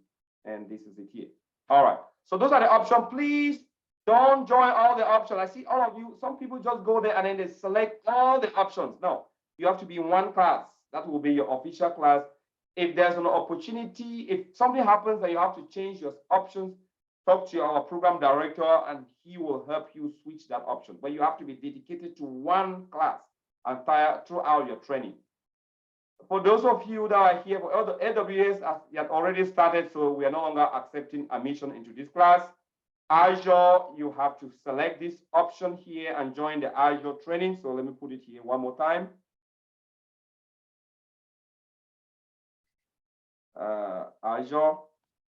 and this is it here. All right. So those are the options. Please don't join all the options. I see all of you. Some people just go there and then they select all the options. No, you have to be in one class. That will be your official class. If there's an opportunity, if something happens and you have to change your options, talk to our program director and he will help you switch that option. But you have to be dedicated to one class and throughout your training. For those of you that are here for the AWS, you have already started, so we are no longer accepting admission into this class. Azure, you have to select this option here and join the Azure training. So let me put it here one more time. Azure.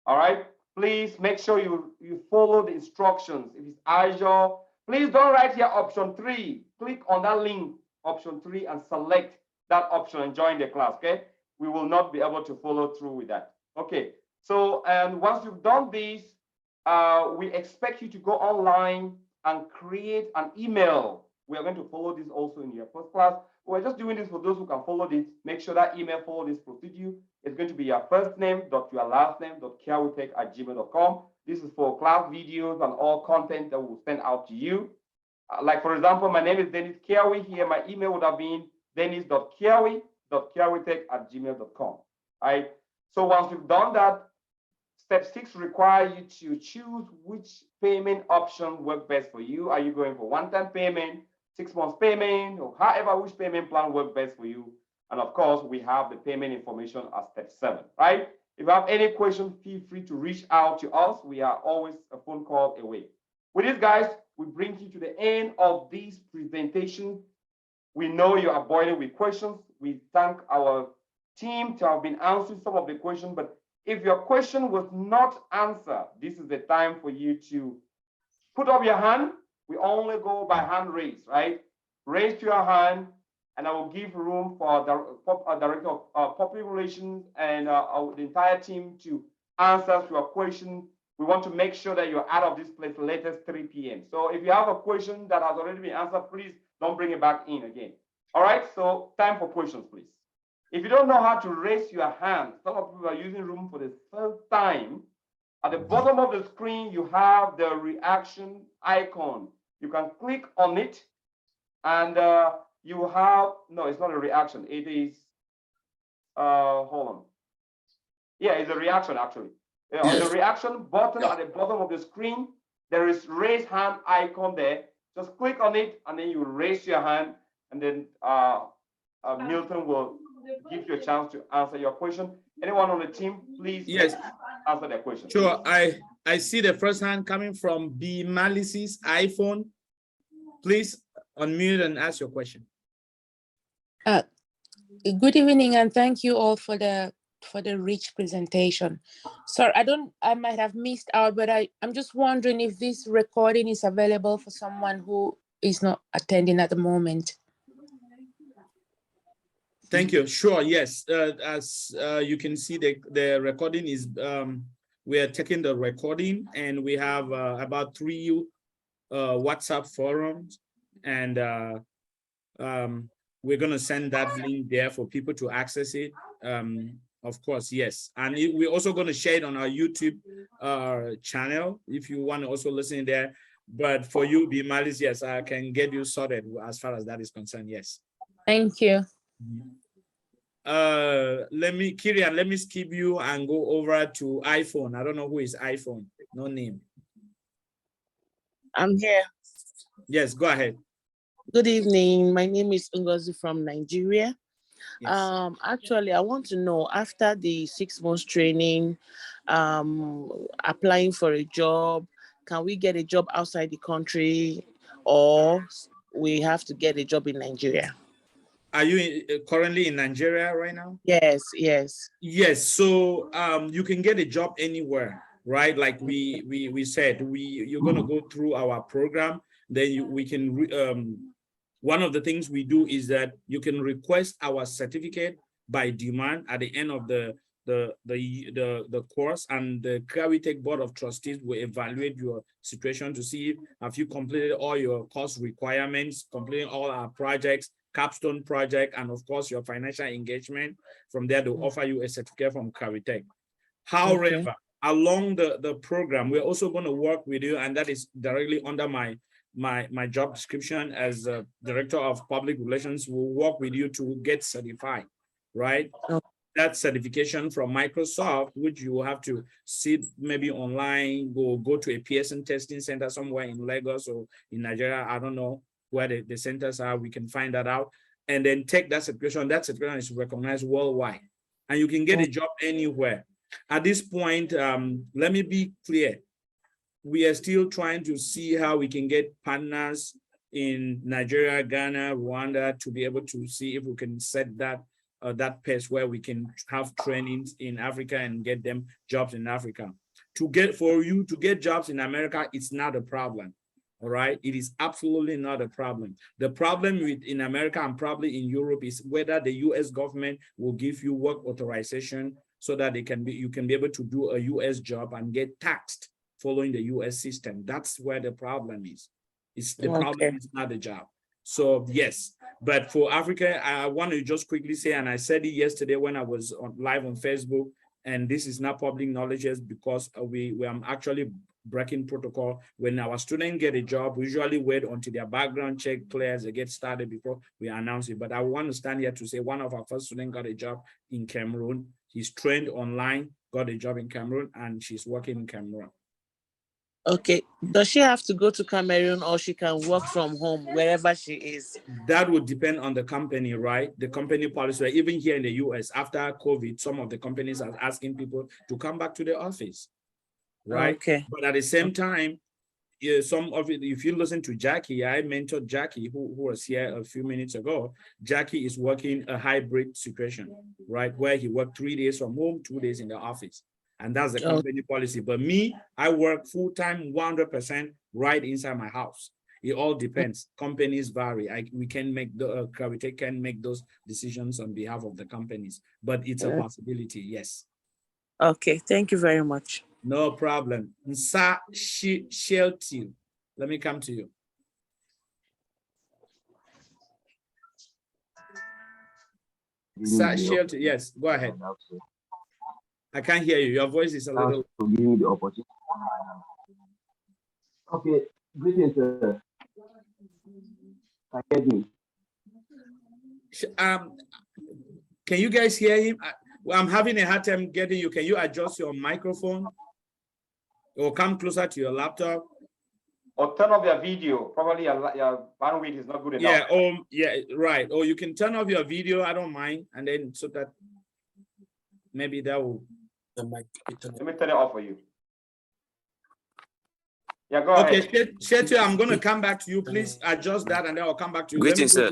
All right. Please make sure you follow the instructions. If it's Azure, please don't write here option 3. Click on that link, option 3, and select that option and join the class. Okay. We will not be able to follow through with that. Okay. So, and once you've done this, we expect you to go online and create an email. We are going to follow this also in your first class. We're just doing this for those who can follow this. Make sure that email follow this procedure. It's going to be your first name dot your last name dot kiawitech@gmail.com. This is for class videos and all content that we'll send out to you. Like for example, my name is Dennis Kiawi. Here, my email would have been dennis.kiawi.kiawitech@gmail.com. Right. So once you've done that, step 6 requires you to choose which payment option works best for you. Are you going for one-time payment, 6 months payment, or however which payment plan works best for you? And of course, we have the payment information at step 7, right? If you have any questions, feel free to reach out to us. We are always a phone call away. With this, guys, we bring you to the end of this presentation. We know you are boiling with questions. We thank our team to have been answering some of the questions, but If your question was not answered, this is the time for you to put up your hand. We only go by hand raise, right? Raise your hand, and I will give room for the Director of Public Relations and the entire team to answer your question. We want to make sure that you're out of this place latest 3 p.m. So if you have a question that has already been answered, please don't bring it back in again. All right, so time for questions, please. If you don't know how to raise your hand, some of you are using Room for the first time. At the bottom of the screen, you have the reaction icon. You can click on it, and you have, no, it's not a reaction. It is, hold on. Yeah, it's a reaction, actually. On the reaction button at the bottom of the screen, there is raise hand icon there. Just click on it, and then you raise your hand, and then Milton will give you a chance to answer your question. Anyone on the team, please answer their question. Sure. I see the first hand coming from B Malice's iPhone. Please unmute and ask your question. Good evening, and thank you all for the rich presentation. Sorry, I might have missed out, but I'm just wondering if this recording is available for someone who is not attending at the moment. Thank you. Sure. Yes. As you can see, the recording is, we are taking the recording, and we have about 3 WhatsApp forums, and we're going to send that link there for people to access it. Of course, yes. And we're also going to share it on our YouTube channel if you want to also listen there. But for you, B Malice, yes, I can get you sorted as far as that is concerned. Yes. Thank you. Kirian, let me skip you and go over to iPhone. I don't know who is iPhone. No name. I'm here. Yes, go ahead. Good evening. My name is Ngozi from Nigeria. Yes. Actually, I want to know, after the 6 months training, applying for a job, can we get a job outside the country, or we have to get a job in Nigeria? Are you currently in Nigeria right now? Yes, yes. Yes, so you can get a job anywhere, right? Like we said, you're gonna go through our program, then we can, one of the things we do is that you can request our certificate by demand at the end of the course, and the CAWITEC Board of Trustees will evaluate your situation to see if have you completed all your course requirements, completing all our projects, capstone project, and of course your financial engagement. From there, they'll offer you a certificate from CAWITEC. However, along the program, we're also going to work with you, and that is directly under my job description as a Director of Public Relations. We'll work with you to get certified, right? That certification from Microsoft, which you will have to sit maybe online, go to a Pearson testing center somewhere in Lagos or in Nigeria. I don't know where the centers are. We can find that out, and then take that certification. That certification is recognized worldwide, and you can get a job anywhere. At this point, let me be clear. We are still trying to see how we can get partners in Nigeria, Ghana, Rwanda, to be able to see if we can set that pace where we can have trainings in Africa and get them jobs in Africa. For you to get jobs in America, it's not a problem. All right, it is absolutely not a problem. The problem in America and probably in Europe is whether the US government will give you work authorization so that you can be able to do a US job and get taxed following the US system. That's where the problem is. It's the problem is not the job. So yes, but for Africa, I want to just quickly say, and I said it yesterday when I was live on Facebook, and this is not public knowledge because we are actually breaking protocol. When our students get a job, we usually wait until their background check clears, they get started before we announce it. But I want to stand here to say one of our first students got a job in Cameroon. He's trained online, got a job in Cameroon, and she's working in Cameroon. Okay, does she have to go to Cameroon, or she can work from home wherever she is? That would depend on the company, right? The company policy. Even here in the US, after COVID, some of the companies are asking people to come back to the office, right? Okay. But at the same time, some of it, if you listen to Jackie, I mentored Jackie, who was here a few minutes ago. Jackie is working a hybrid situation, right? Where he worked 3 days from home, 2 days in the office. And that's the company policy. But me, I work full-time, 100% right inside my house. It all depends. Companies vary. We can make the Kawitech can make those decisions on behalf of the companies, but it's a possibility. Yes. Okay, thank you very much. No problem. Nsa Shelty, let me come to you. Nsa Shelty, yes, go ahead. I can't hear you. Your voice is a little. To give me the opportunity. Okay, greetings, sir. Can you guys hear him? I'm having a hard time getting you. Can you adjust your microphone or come closer to your laptop? Or turn off your video. Probably your bandwidth is not good enough. Yeah, yeah, right. Or you can turn off your video. I don't mind. And then so that maybe that will. Let me turn it off for you. Yeah, go ahead. Okay, Shetu, I'm going to come back to you. Please adjust that and then I'll come back to you. Greetings, sir.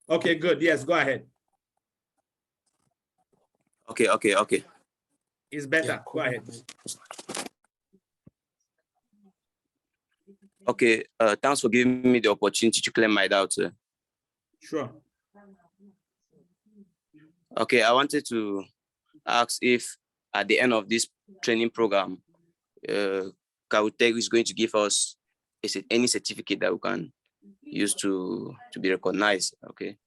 Okay, good. Yes, go ahead. Okay. It's better. Go ahead. Okay, thanks for giving me the opportunity to clear my doubts, sir. Sure. Okay, I wanted to ask if at the end of this training program, Kawitech is going to give us any certificate that we can use to be recognized. Okay.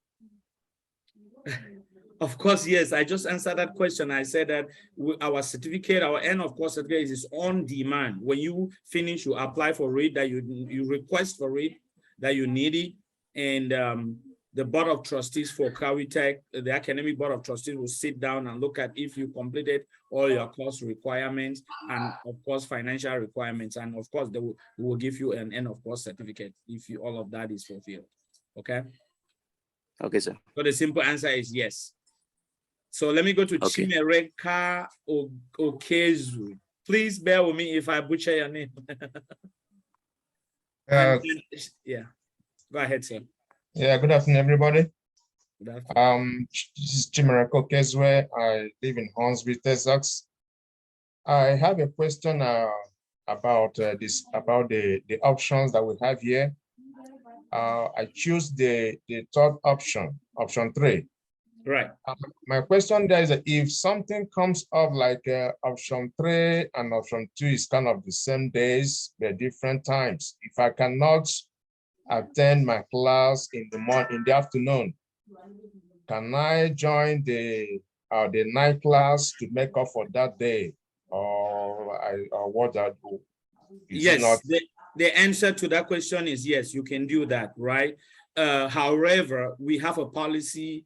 Of course, yes. I just answered that question. I said that our certificate, our end of course certificate is on demand. When you finish, you apply for it, that you request for it, that you need it, and the board of trustees for Kawitech, the academic board of trustees will sit down and look at if you completed all your course requirements and of course financial requirements, and of course they will give you an end of course certificate if all of that is fulfilled. Okay. Okay, sir. So the simple answer is yes. So let me go to Chimereka Okezu. Please bear with me if I butcher your name. Yeah, go ahead, sir. Yeah, good afternoon, everybody. Good afternoon. This is Chimereka Okezu. I live in Huntsville, Texas. I have a question about the options that we have here. I choose the third option, option 3. Right. My question there is that if something comes up like option 3 and option 2 is kind of the same days, but different times. If I cannot attend my class in the afternoon, can I join the night class to make up for that day, or what I do? Yes, the answer to that question is yes, you can do that, right? However, we have a policy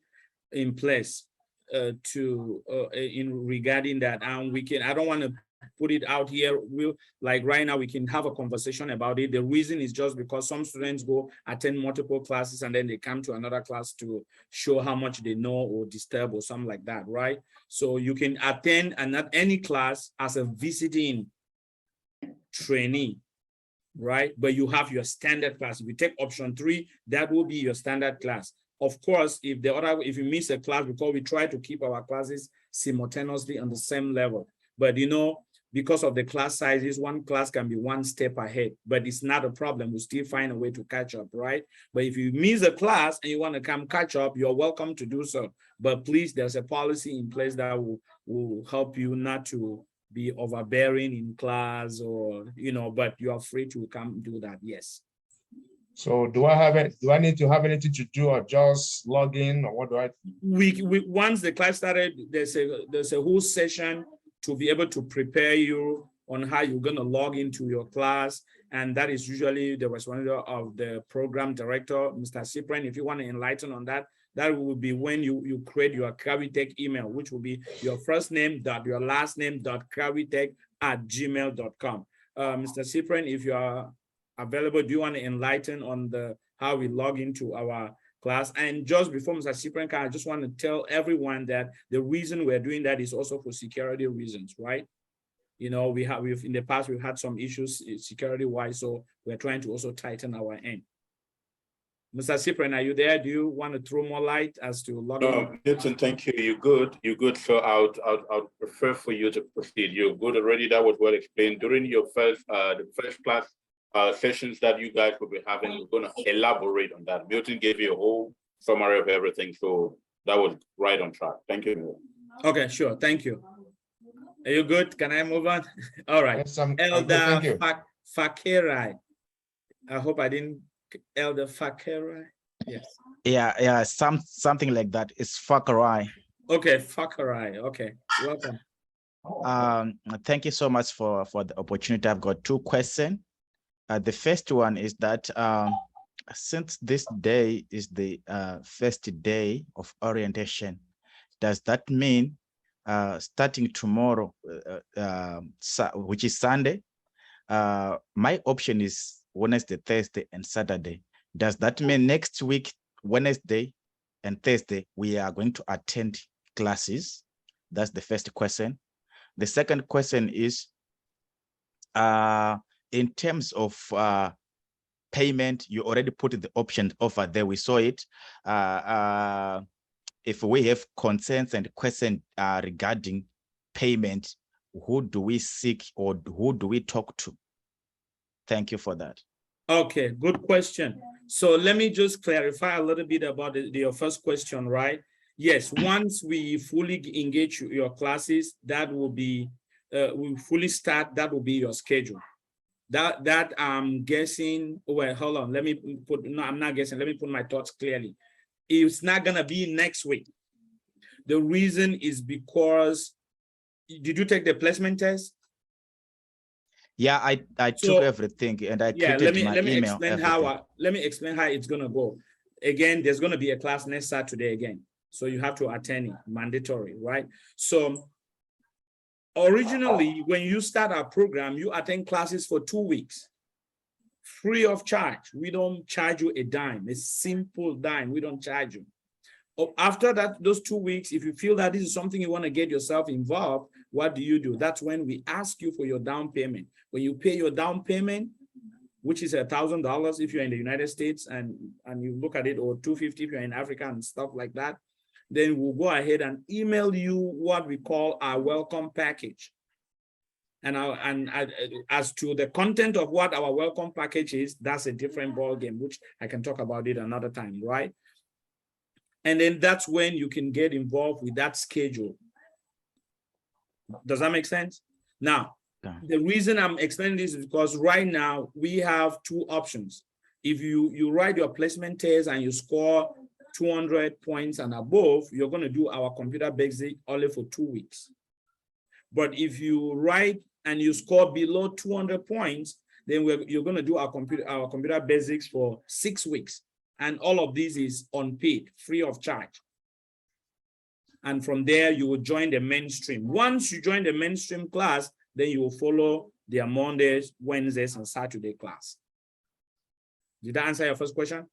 in place in regarding that, and I don't want to put it out here. Like right now, we can have a conversation about it. The reason is just because some students go attend multiple classes and then they come to another class to show how much they know or disturb or something like that, right? So you can attend any class as a visiting trainee, right? But you have your standard class. If you take option 3, that will be your standard class. Of course, if you miss a class, because we try to keep our classes simultaneously on the same level. But because of the class sizes, one class can be one step ahead, but it's not a problem. We still find a way to catch up, right? But if you miss a class and you want to come catch up, you're welcome to do so. But please, there's a policy in place that will help you not to be overbearing in class, or but you are free to come do that. Yes. So do I need to have anything to do, or just log in, or what do I? Once the class started, there's a whole session to be able to prepare you on how you're going to log into your class, and that is usually the responsibility of the program director, Mr. Cyprian. If you want to enlighten on that, that will be when you create your Kawitech email, which will be your first name dot your last name .kawitech@gmail.com. Mr. Cyprian, if you are available, do you want to enlighten on how we log into our class? And just before Mr. Cyprian, I just want to tell everyone that the reason we're doing that is also for security reasons, right? We've in the past we've had some issues security-wise, so we're trying to also tighten our end. Mr. Cyprian, are you there? Do you want to throw more light as to logging? No, Milton, thank you. You're good. You're good. So I'd prefer for you to proceed. You're good already. That was well explained during your the first class sessions that you guys will be having. We're going to elaborate on that. Milton gave you a whole summary of everything, so that was right on track. Thank you, Milton. Okay, sure. Thank you. Are you good? Can I move on? All right. Yes, I'm Elder good, thank you. Fakirai. I hope I didn't. Elder Fakirai. Yes. Yeah, something like that. It's Fakirai. Okay, Fakirai. Okay, welcome. Thank you so much for the opportunity. I've got two questions. The first one is that since this day is the first day of orientation, does that mean starting tomorrow, which is Sunday, my option is Wednesday, Thursday, and Saturday. Does that mean next week, Wednesday and Thursday, we are going to attend classes? That's the first question. The second question is, in terms of payment, you already put the option over there. We saw it. If we have concerns and questions regarding payment, who do we seek or who do we talk to? Thank you for that. Okay, good question. So let me just clarify a little bit about your first question, right? Yes, once we fully engage your classes, that will be, we fully start, that will be your schedule. That I'm guessing, well, hold on, let me put, no, I'm not guessing, let me put my thoughts clearly. It's not gonna be next week. The reason is because, did you take the placement test? Yeah, I took everything and I created my email. Let me explain how it's gonna go. Again, there's gonna be a class next Saturday again. So you have to attend it, mandatory, right? So originally, when you start our program, you attend classes for 2 weeks, free of charge. We don't charge you a dime, a simple dime, we don't charge you. After that, those 2 weeks, if you feel that this is something you want to get yourself involved, what do? That's when we ask you for your down payment. When you pay your down payment, which is $1,000 if you're in the United States, and you look at it, or $250 if you're in Africa and stuff like that, then we'll go ahead and email you what we call our welcome package. And as to the content of what our welcome package is, that's a different ballgame, which I can talk about it another time, right? And then that's when you can get involved with that schedule. Does that make sense? Now, the reason I'm explaining this is because right now we have two options. If you write your placement test and you score 200 points and above, you're going to do our computer basic only for 2 weeks. But if you write and you score below 200 points, then you're going to do our computer basics for 6 weeks. And all of this is unpaid, free of charge. And from there, you will join the mainstream. Once you join the mainstream class, then you will follow their Mondays, Wednesdays, and Saturday class. Did that answer your first question?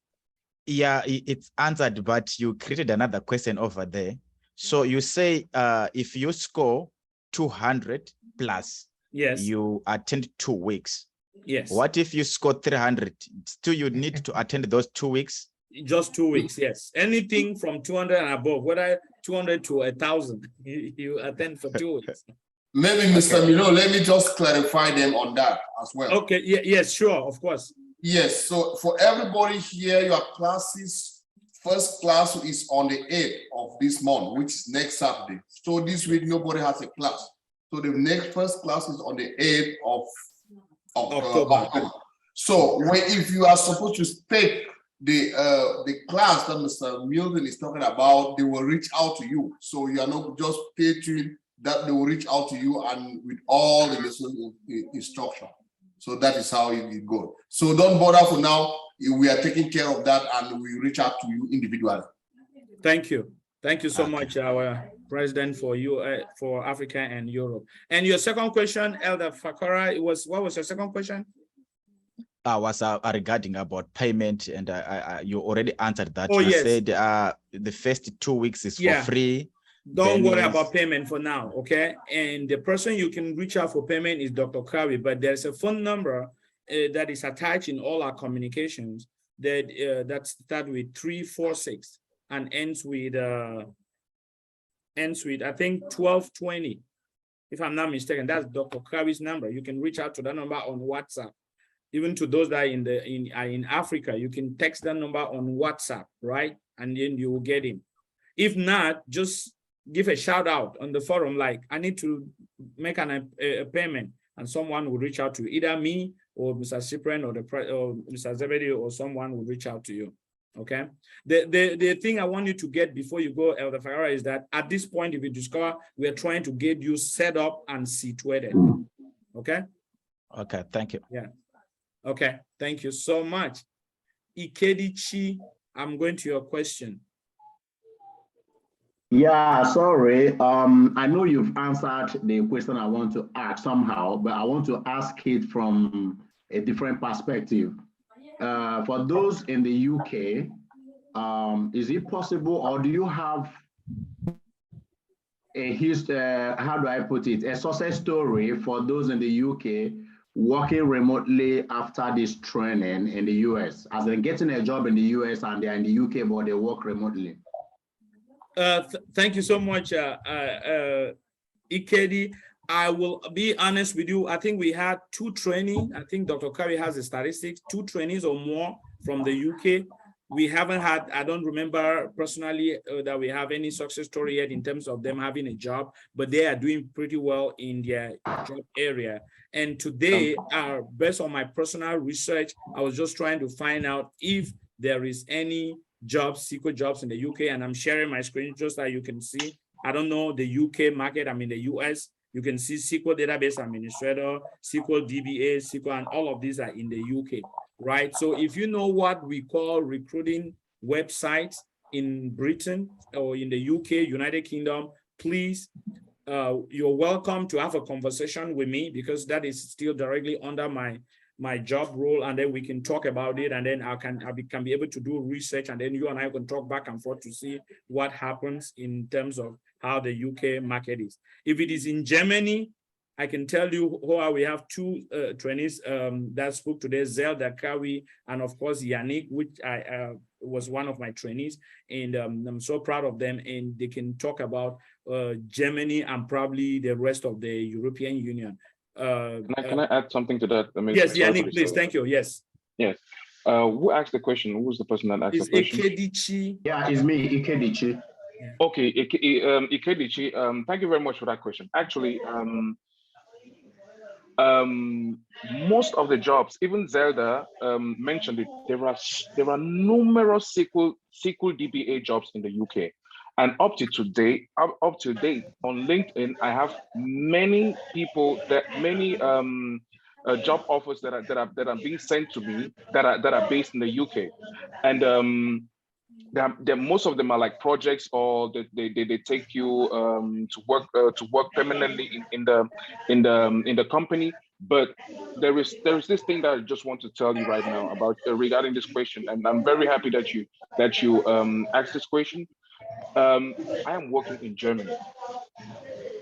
Yeah, it's answered, but you created another question over there. So you say if you score 200 plus, yes, you attend 2 weeks. Yes. What if you score 300? Still, you need to attend those 2 weeks? Just 2 weeks, yes. Anything from 200 and above, whether 200 to 1,000, you attend for 2 weeks. Maybe, Mr. Milo, let me just clarify them on that as well. Okay, yes, sure, of course. Yes, so for everybody here, your classes, first class is on the 8th of this month, which is next Saturday. So this week, nobody has a class. So the next first class is on the 8th of October. So if you are supposed to take the class that Mr. Milton is talking about, they will reach out to you. So you are not just stay tuned, that they will reach out to you and with all the lesson instruction. So that is how it goes. So don't bother for now. We are taking care of that and we reach out to you individually. Thank you. Thank you so much, our president for Africa and Europe. And your second question, Elder Fakara, what was your second question? Was regarding about payment, and you already answered that. Oh, you yes. said the first 2 weeks is for free. Don't worry about payment for now, okay? And the person you can reach out for payment is Dr. Kawi, but there's a phone number that is attached in all our communications. that start with 346 and ends with I think 1220. If I'm not mistaken, that's Dr. Kawi's number. You can reach out to that number on WhatsApp. Even to those that are in Africa, you can text that number on WhatsApp, right? And then you will get him. If not, just give a shout out on the forum, like, I need to make a payment, and someone will reach out to you, either me or Mr. Cyprian or Mr. Zebedee, or someone will reach out to you. Okay. The thing I want you to get before you go, Elder Ferreira, is that at this point, if you discover, we are trying to get you set up and situated. Okay. Okay. Thank you. Yeah. Okay. Thank you so much. Ikedichi, I'm going to your question. Yeah, sorry. I know you've answered the question I want to ask somehow, but I want to ask it from a different perspective. For those in the UK, is it possible, or do you have a history, how do I put it, a success story for those in the UK working remotely after this training in the US, as in getting a job in the US and they're in the UK, but they work remotely? Thank you so much, Ikedi. I will be honest with you. I think we had 2 trainees. I think Dr. Curry has the statistics, 2 trainees or more from the UK. We haven't had, I don't remember personally that we have any success story yet in terms of them having a job, but they are doing pretty well in their job area. And today, based on my personal research, I was just trying to find out if there is any jobs, SQL jobs in the UK, and I'm sharing my screen just so you can see. I don't know the UK market, I'm in the US. You can see SQL Database Administrator, SQL DBA, SQL, and all of these are in the UK, right? So if you know what we call recruiting websites in Britain or in the UK, United Kingdom, please, you're welcome to have a conversation with me, because that is still directly under my job role, and then we can talk about it, and then I can be able to do research, and then you and I can talk back and forth to see what happens in terms of how the UK market is. If it is in Germany, I can tell you how we have 2 trainees that spoke today, Zelda Kawi, and of course Yannick, which I was one of my trainees, and I'm so proud of them, and they can talk about Germany and probably the rest of the European Union. Can I add something to that? Yes, Yannick, please. Thank you. Yes. Yes. Who asked the question? Who was the person that asked the question? Ikedichi. Yeah, it's me, Ikedichi. Yeah. Okay, Ikedichi, thank you very much for that question. Actually, most of the jobs, even Zelda mentioned it, there are numerous SQL DBA jobs in the UK. And up to date on LinkedIn, I have many people job offers that are being sent to me that are based in the UK, and most of them are like projects, or they take you to work permanently in the company. But there is this thing that I just want to tell you right now about regarding this question, and I'm very happy that you asked this question. I am working in Germany.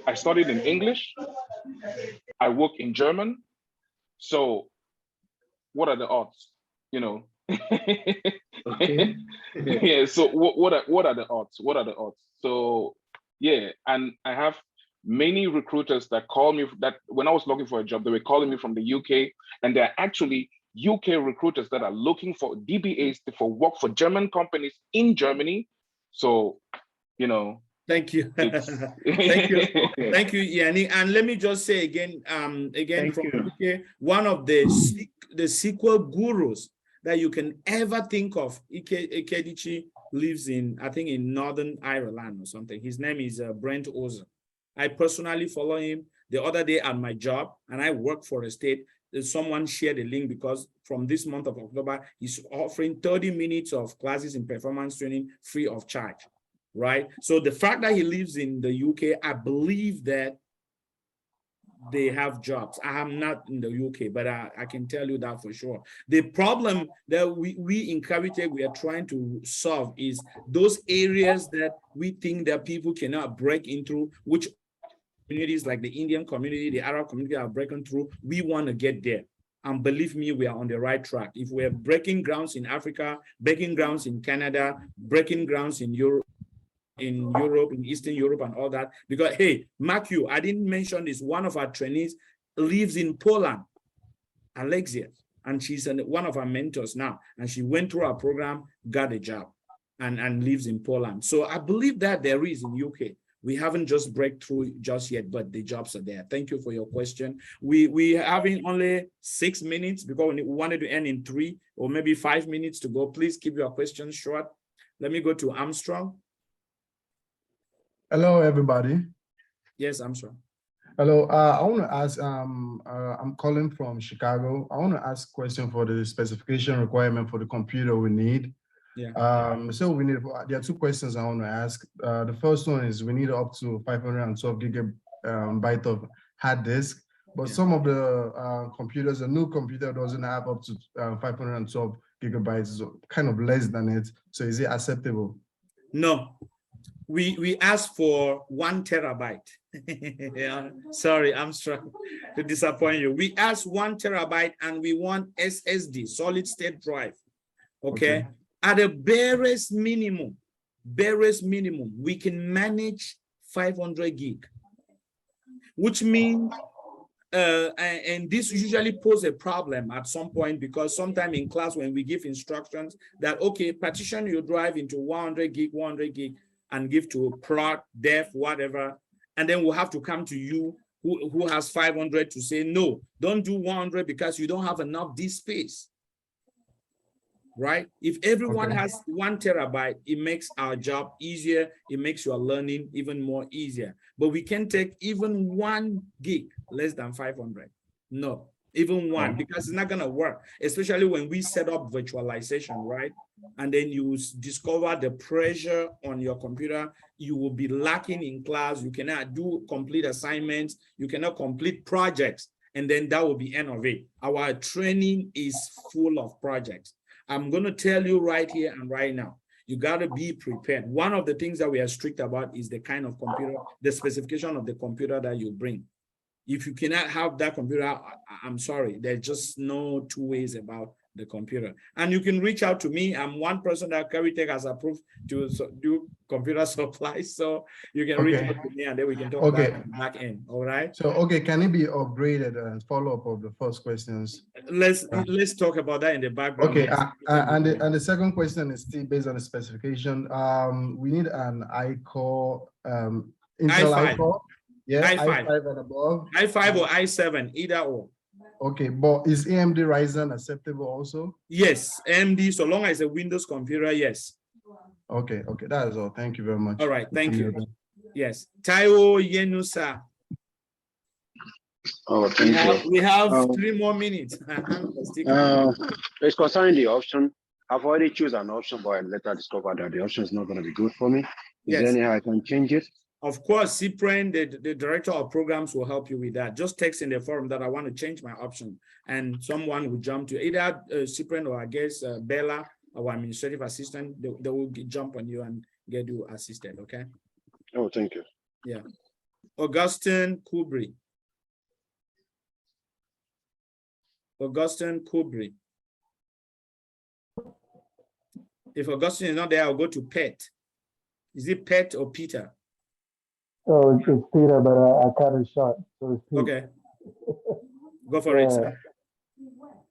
I studied in English. I work in German. So what are the odds? You know? Okay. Yeah. So what are the odds? What are the odds? So yeah, and I have many recruiters that call me, that when I was looking for a job, they were calling me from the UK, and they're actually UK recruiters that are looking for DBAs for work for German companies in Germany. So, you know. Thank you. Thank you. Thank you, Yanni. And let me just say again, from UK, one of the SQL gurus that you can ever think of, Ikedichi, lives in, I think, in Northern Ireland or something. His name is Brent Ozer. I personally follow him. The other day at my job, and I work for a state, someone shared a link, because from this month of October, he's offering 30 minutes of classes in performance training free of charge, right? So the fact that he lives in the UK, I believe that they have jobs. I am not in the UK, but I can tell you that for sure. The problem that we in Cavitec, we are trying to solve is those areas that we think that people cannot break into, which communities like the Indian community, the Arab community are breaking through. We want to get there. And believe me, we are on the right track. If we're breaking grounds in Africa, breaking grounds in Canada, breaking grounds in Europe, in Eastern Europe and all that, because, hey, mark you, I didn't mention this, one of our trainees lives in Poland, Alexia, and she's one of our mentors now, and she went through our program, got a job, and lives in Poland. So I believe that there is in UK. We haven't just break through just yet, but the jobs are there. Thank you for your question. We having only 6 minutes because we wanted to end in 3 or maybe 5 minutes to go. Please keep your questions short. Let me go to Armstrong. Hello, everybody. Yes, Armstrong. Hello, I want to ask, I'm calling from Chicago. I want to ask a question for the specification requirement for the computer we need. Yeah. So we need, there are 2 questions I want to ask. The first one is we need up to 512 gigabyte of hard disk, but some of the computers, a new computer doesn't have up to 512 gigabytes, so kind of less than it. So is it acceptable? No, we asked for 1 terabyte. Yeah, sorry, I'm struggling to disappoint you. We asked 1 terabyte and we want SSD, solid state drive. Okay. At the barest minimum, we can manage 500 gig, which means, and this usually poses a problem at some point, because sometime in class when we give instructions that, okay, partition your drive into 100 gig, and give to prod, def, whatever, and then we'll have to come to you who has 500 to say, no, don't do 100 because you don't have enough disk space. Right? If everyone has 1 terabyte, it makes our job easier. It makes your learning even more easier. But we can take even 1 gig less than 500. No, even 1, because it's not going to work, especially when we set up virtualization, right? And then you discover the pressure on your computer. You will be lacking in class. You cannot do complete assignments. You cannot complete projects. And then that will be end of it. Our training is full of projects. I'm going to tell you right here and right now, you got to be prepared. One of the things that we are strict about is the kind of computer, the specification of the computer that you bring. If you cannot have that computer, I'm sorry, there's just no 2 ways about the computer. And you can reach out to me. I'm one person that Cavitech has approved to do computer supplies. So you can reach out to me and then we can talk about back end. All right. So, can it be upgraded and follow up of the first questions? Let's talk about that in the background. Okay. And the second question is still based on the specification. We need an i-Core, Intel i-Core. Yeah, i5 and above. i5 or i7, either or. Okay, but is AMD Ryzen acceptable also? Yes, AMD, so long as a Windows computer, yes. Okay, that is all. Thank you very much. All right, thank you. Yes, Taiwo Yenusa. Oh, thank you. We have 3 more minutes. It's concerning the option. I've already chosen an option, but I later discovered that the option is not going to be good for me. Is there any how I can change it? Of course, Cyprian, the director of programs, will help you with that. Just text in the forum that I want to change my option, and someone will jump to either Cyprian or I guess Bella, our administrative assistant. They will jump on you and get you assisted. Okay. Oh, thank you. Yeah. Augustine Kubri. If Augustine is not there, I'll go to Pet. Is it Pet or Peter? Oh, it's Peter, but I cut it short. So it's Peter. Okay. Go for it, sir.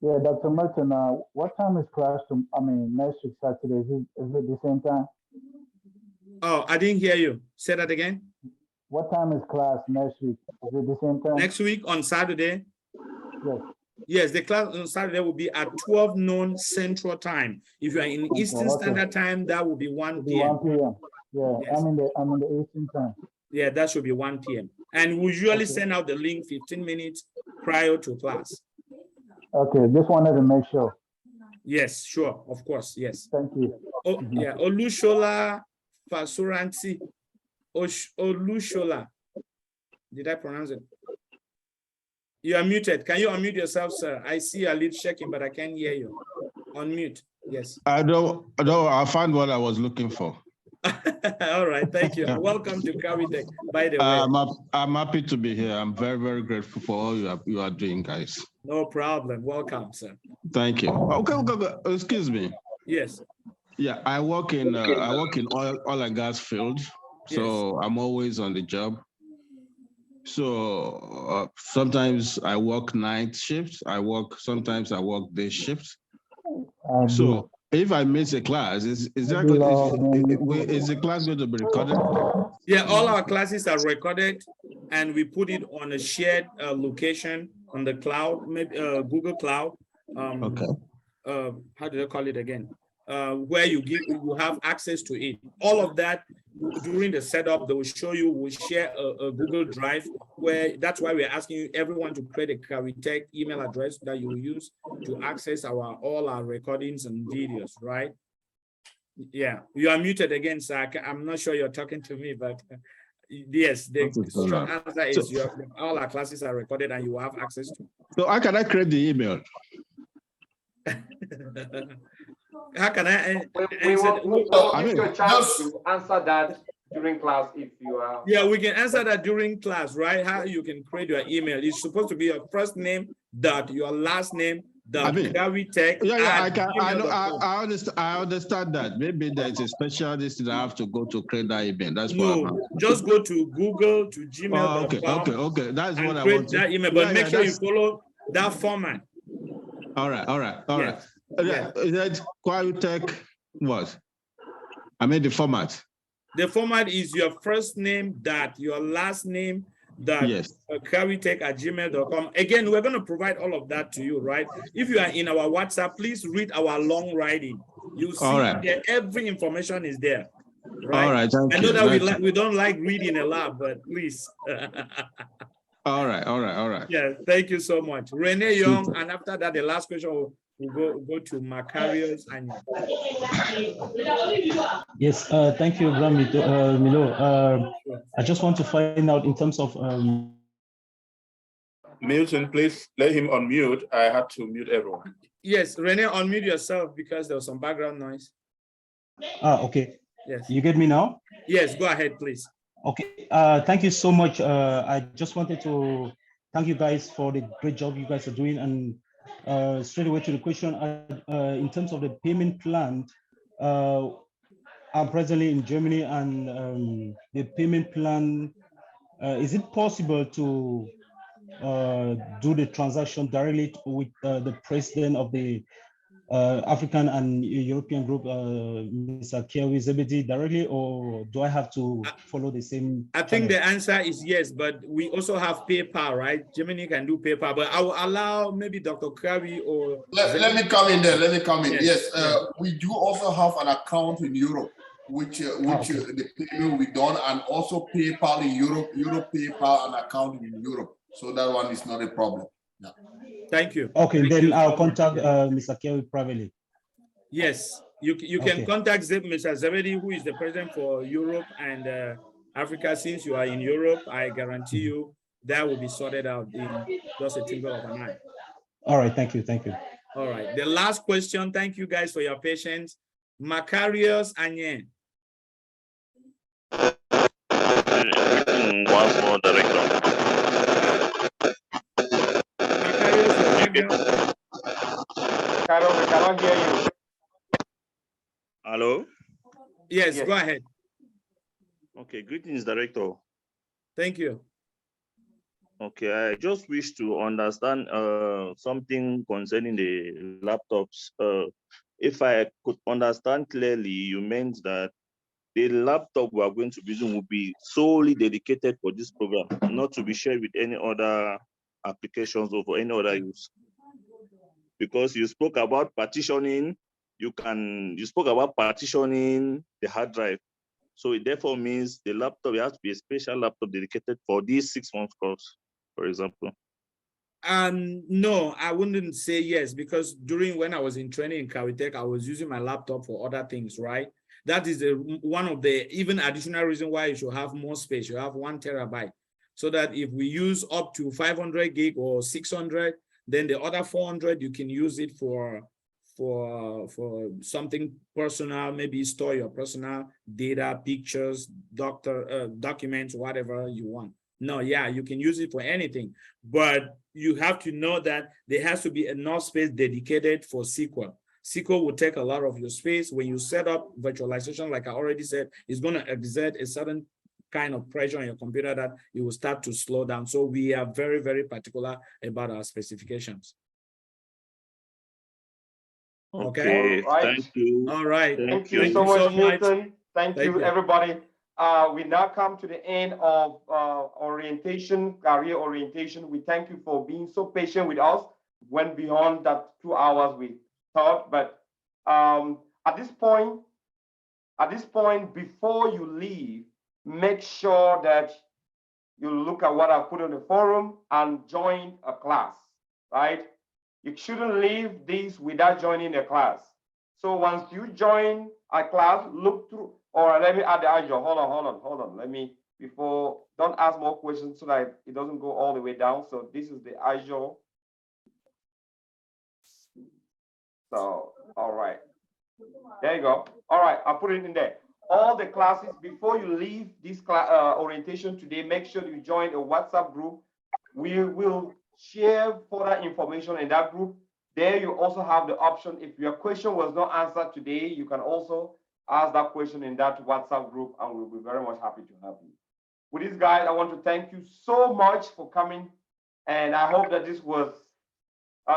Yeah, Dr. Merton, what time is class next week Saturday? Is it the same time? Oh, I didn't hear you. Say that again. What time is class next week? Is it the same time? Next week on Saturday? Yes. Yes, the class on Saturday will be at 12 noon Central Time. If you are in Eastern Standard Time, that will be 1 p.m. 1 p.m. Yeah, yes. I'm in the Eastern Time. Yeah, that should be 1 p.m. And we usually send out the link 15 minutes prior to class. Okay, just wanted to make sure. Yes, sure, of course, yes. Thank you. Oh, yeah, Olushola Fasuranti. Olushola. Did I pronounce it? You are muted. Can you unmute yourself, sir? I see your lid shaking, but I can't hear you. Unmute, yes. I found what I was looking for. All right, thank you. Welcome to Cavitech, by the way. I'm happy to be here. I'm very, very grateful for all you are doing, guys. No problem. Welcome, sir. Thank you. Okay. Excuse me. Yes. Yeah, I work in oil and gas field, so I'm always on the job. So sometimes I work night shifts. Sometimes I work day shifts. So if I miss a class, is the class going to be recorded? Yeah, all our classes are recorded, and we put it on a shared location on the cloud, maybe Google Cloud. Okay. How do they call it again? Where you have access to it. All of that during the setup, they will show you. We'll share a Google Drive where that's why we're asking everyone to create a Cavitech email address that you will use to access all our recordings and videos, right? Yeah, you are muted again, sir. I'm not sure you're talking to me, but yes, the short answer is all our classes are recorded and you have access to. So how can I create the email? How can I we will give you a chance to answer that during class if you are. Yeah, we can answer that during class, right? How you can create your email. It's supposed to be your first name dot your last name dot Cavitech. I understand that. Maybe there's a specialist that I have to go to create that email. That's just go to Google to gmail.com. Okay. That's what I want. That email, but make sure you follow that format. All right. Is that Cavitech what? I mean the format. The format is your first name dot your last name dot Cavitech@gmail.com. Again, we're going to provide all of that to you, right? If you are in our WhatsApp, please read our long writing. You see there, every information is there. Right? All right. I know that we don't like reading a lot, but please. All right. Yeah, thank you so much. Renee Young, and after that, the last question we'll go to Macarius and yes, thank you, Milo. I just want to find out in terms of Milton, please let him unmute. I had to mute everyone. Yes, Renee, unmute yourself because there was some background noise. Okay. Yes. You get me now? Yes, go ahead, please. Okay, thank you so much. I just wanted to thank you guys for the great job you guys are doing. And straight away to the question, in terms of the payment plan, I'm presently in Germany, and the payment plan, is it possible to do the transaction directly with the president of the African and European group, Mr. Kiawi Zebedi, directly, or do I have to follow the same? I think the answer is yes, but we also have PayPal, right? Germany can do PayPal, but I will allow maybe Dr. Kiawi or... Let me come in there. Yes, we do also have an account in Europe, which the payment we done, and also PayPal in Europe, PayPal an account in Europe. So that one is not a problem. Yeah. Thank you. Okay, then I'll contact Mr. Kelly privately. Yes, you can contact Mr. Zebedi, who is the president for Europe and Africa. Since you are in Europe, I guarantee you that will be sorted out in just a twinkle of an eye. All right, thank you. All right, the last question. Thank you guys for your patience. Macarius Anye. Once more, Director. Carol, we cannot hear you. Hello? Yes, go ahead. Okay, greetings, Director. Thank you. Okay, I just wish to understand something concerning the laptops. If I could understand clearly, you meant that the laptop we are going to be using will be solely dedicated for this program, not to be shared with any other applications or for any other use. Because you spoke about partitioning, you spoke about partitioning the hard drive. So it therefore means the laptop, it has to be a special laptop dedicated for these 6 months course, for example. No, I wouldn't say yes, because when I was in training in Cavitech, I was using my laptop for other things, right? That is one of the even additional reason why you should have more space. You have 1 terabyte, so that if we use up to 500 gig or 600, then the other 400 you can use it for for something personal, maybe store your personal data, pictures, documents, whatever you want. No, yeah, you can use it for anything, but you have to know that there has to be enough space dedicated for SQL. SQL will take a lot of your space. When you set up virtualization, like I already said, it's going to exert a certain kind of pressure on your computer that it will start to slow down. So we are very, very particular about our specifications. Okay, All right. thank you. All right. Thank you so much, Milton. Thank you, everybody. We now come to the end of orientation, career orientation. We thank you for being so patient with us. Went beyond that 2 hours we thought, but at this point, before you leave, make sure that you look at what I put on the forum and join a class, right? You shouldn't leave this without joining a class. So once you join a class, look through, or let me add the Azure. Hold on. Let me, don't ask more questions so that it doesn't go all the way down. So this is the Azure. So, all right. There you go. All right, I'll put it in there. All the classes, before you leave this orientation today, make sure you join a WhatsApp group. We will share further information in that group. There you also have the option, if your question was not answered today, you can also ask that question in that WhatsApp group, and we'll be very much happy to help you. With this, guys, I want to thank you so much for coming, and I hope that this was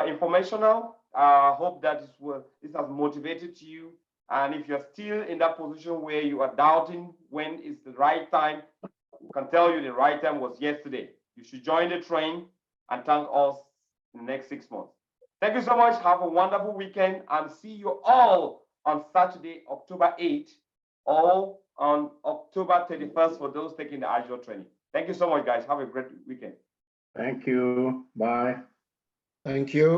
informational. I hope that this has motivated you. And if you're still in that position where you are doubting when is the right time, we can tell you the right time was yesterday. You should join the train and thank us in the next 6 months. Thank you so much. Have a wonderful weekend, and see you all on Saturday, October 8th, or on October 31st for those taking the Azure training. Thank you so much, guys. Have a great weekend. Thank you. Bye. Thank you.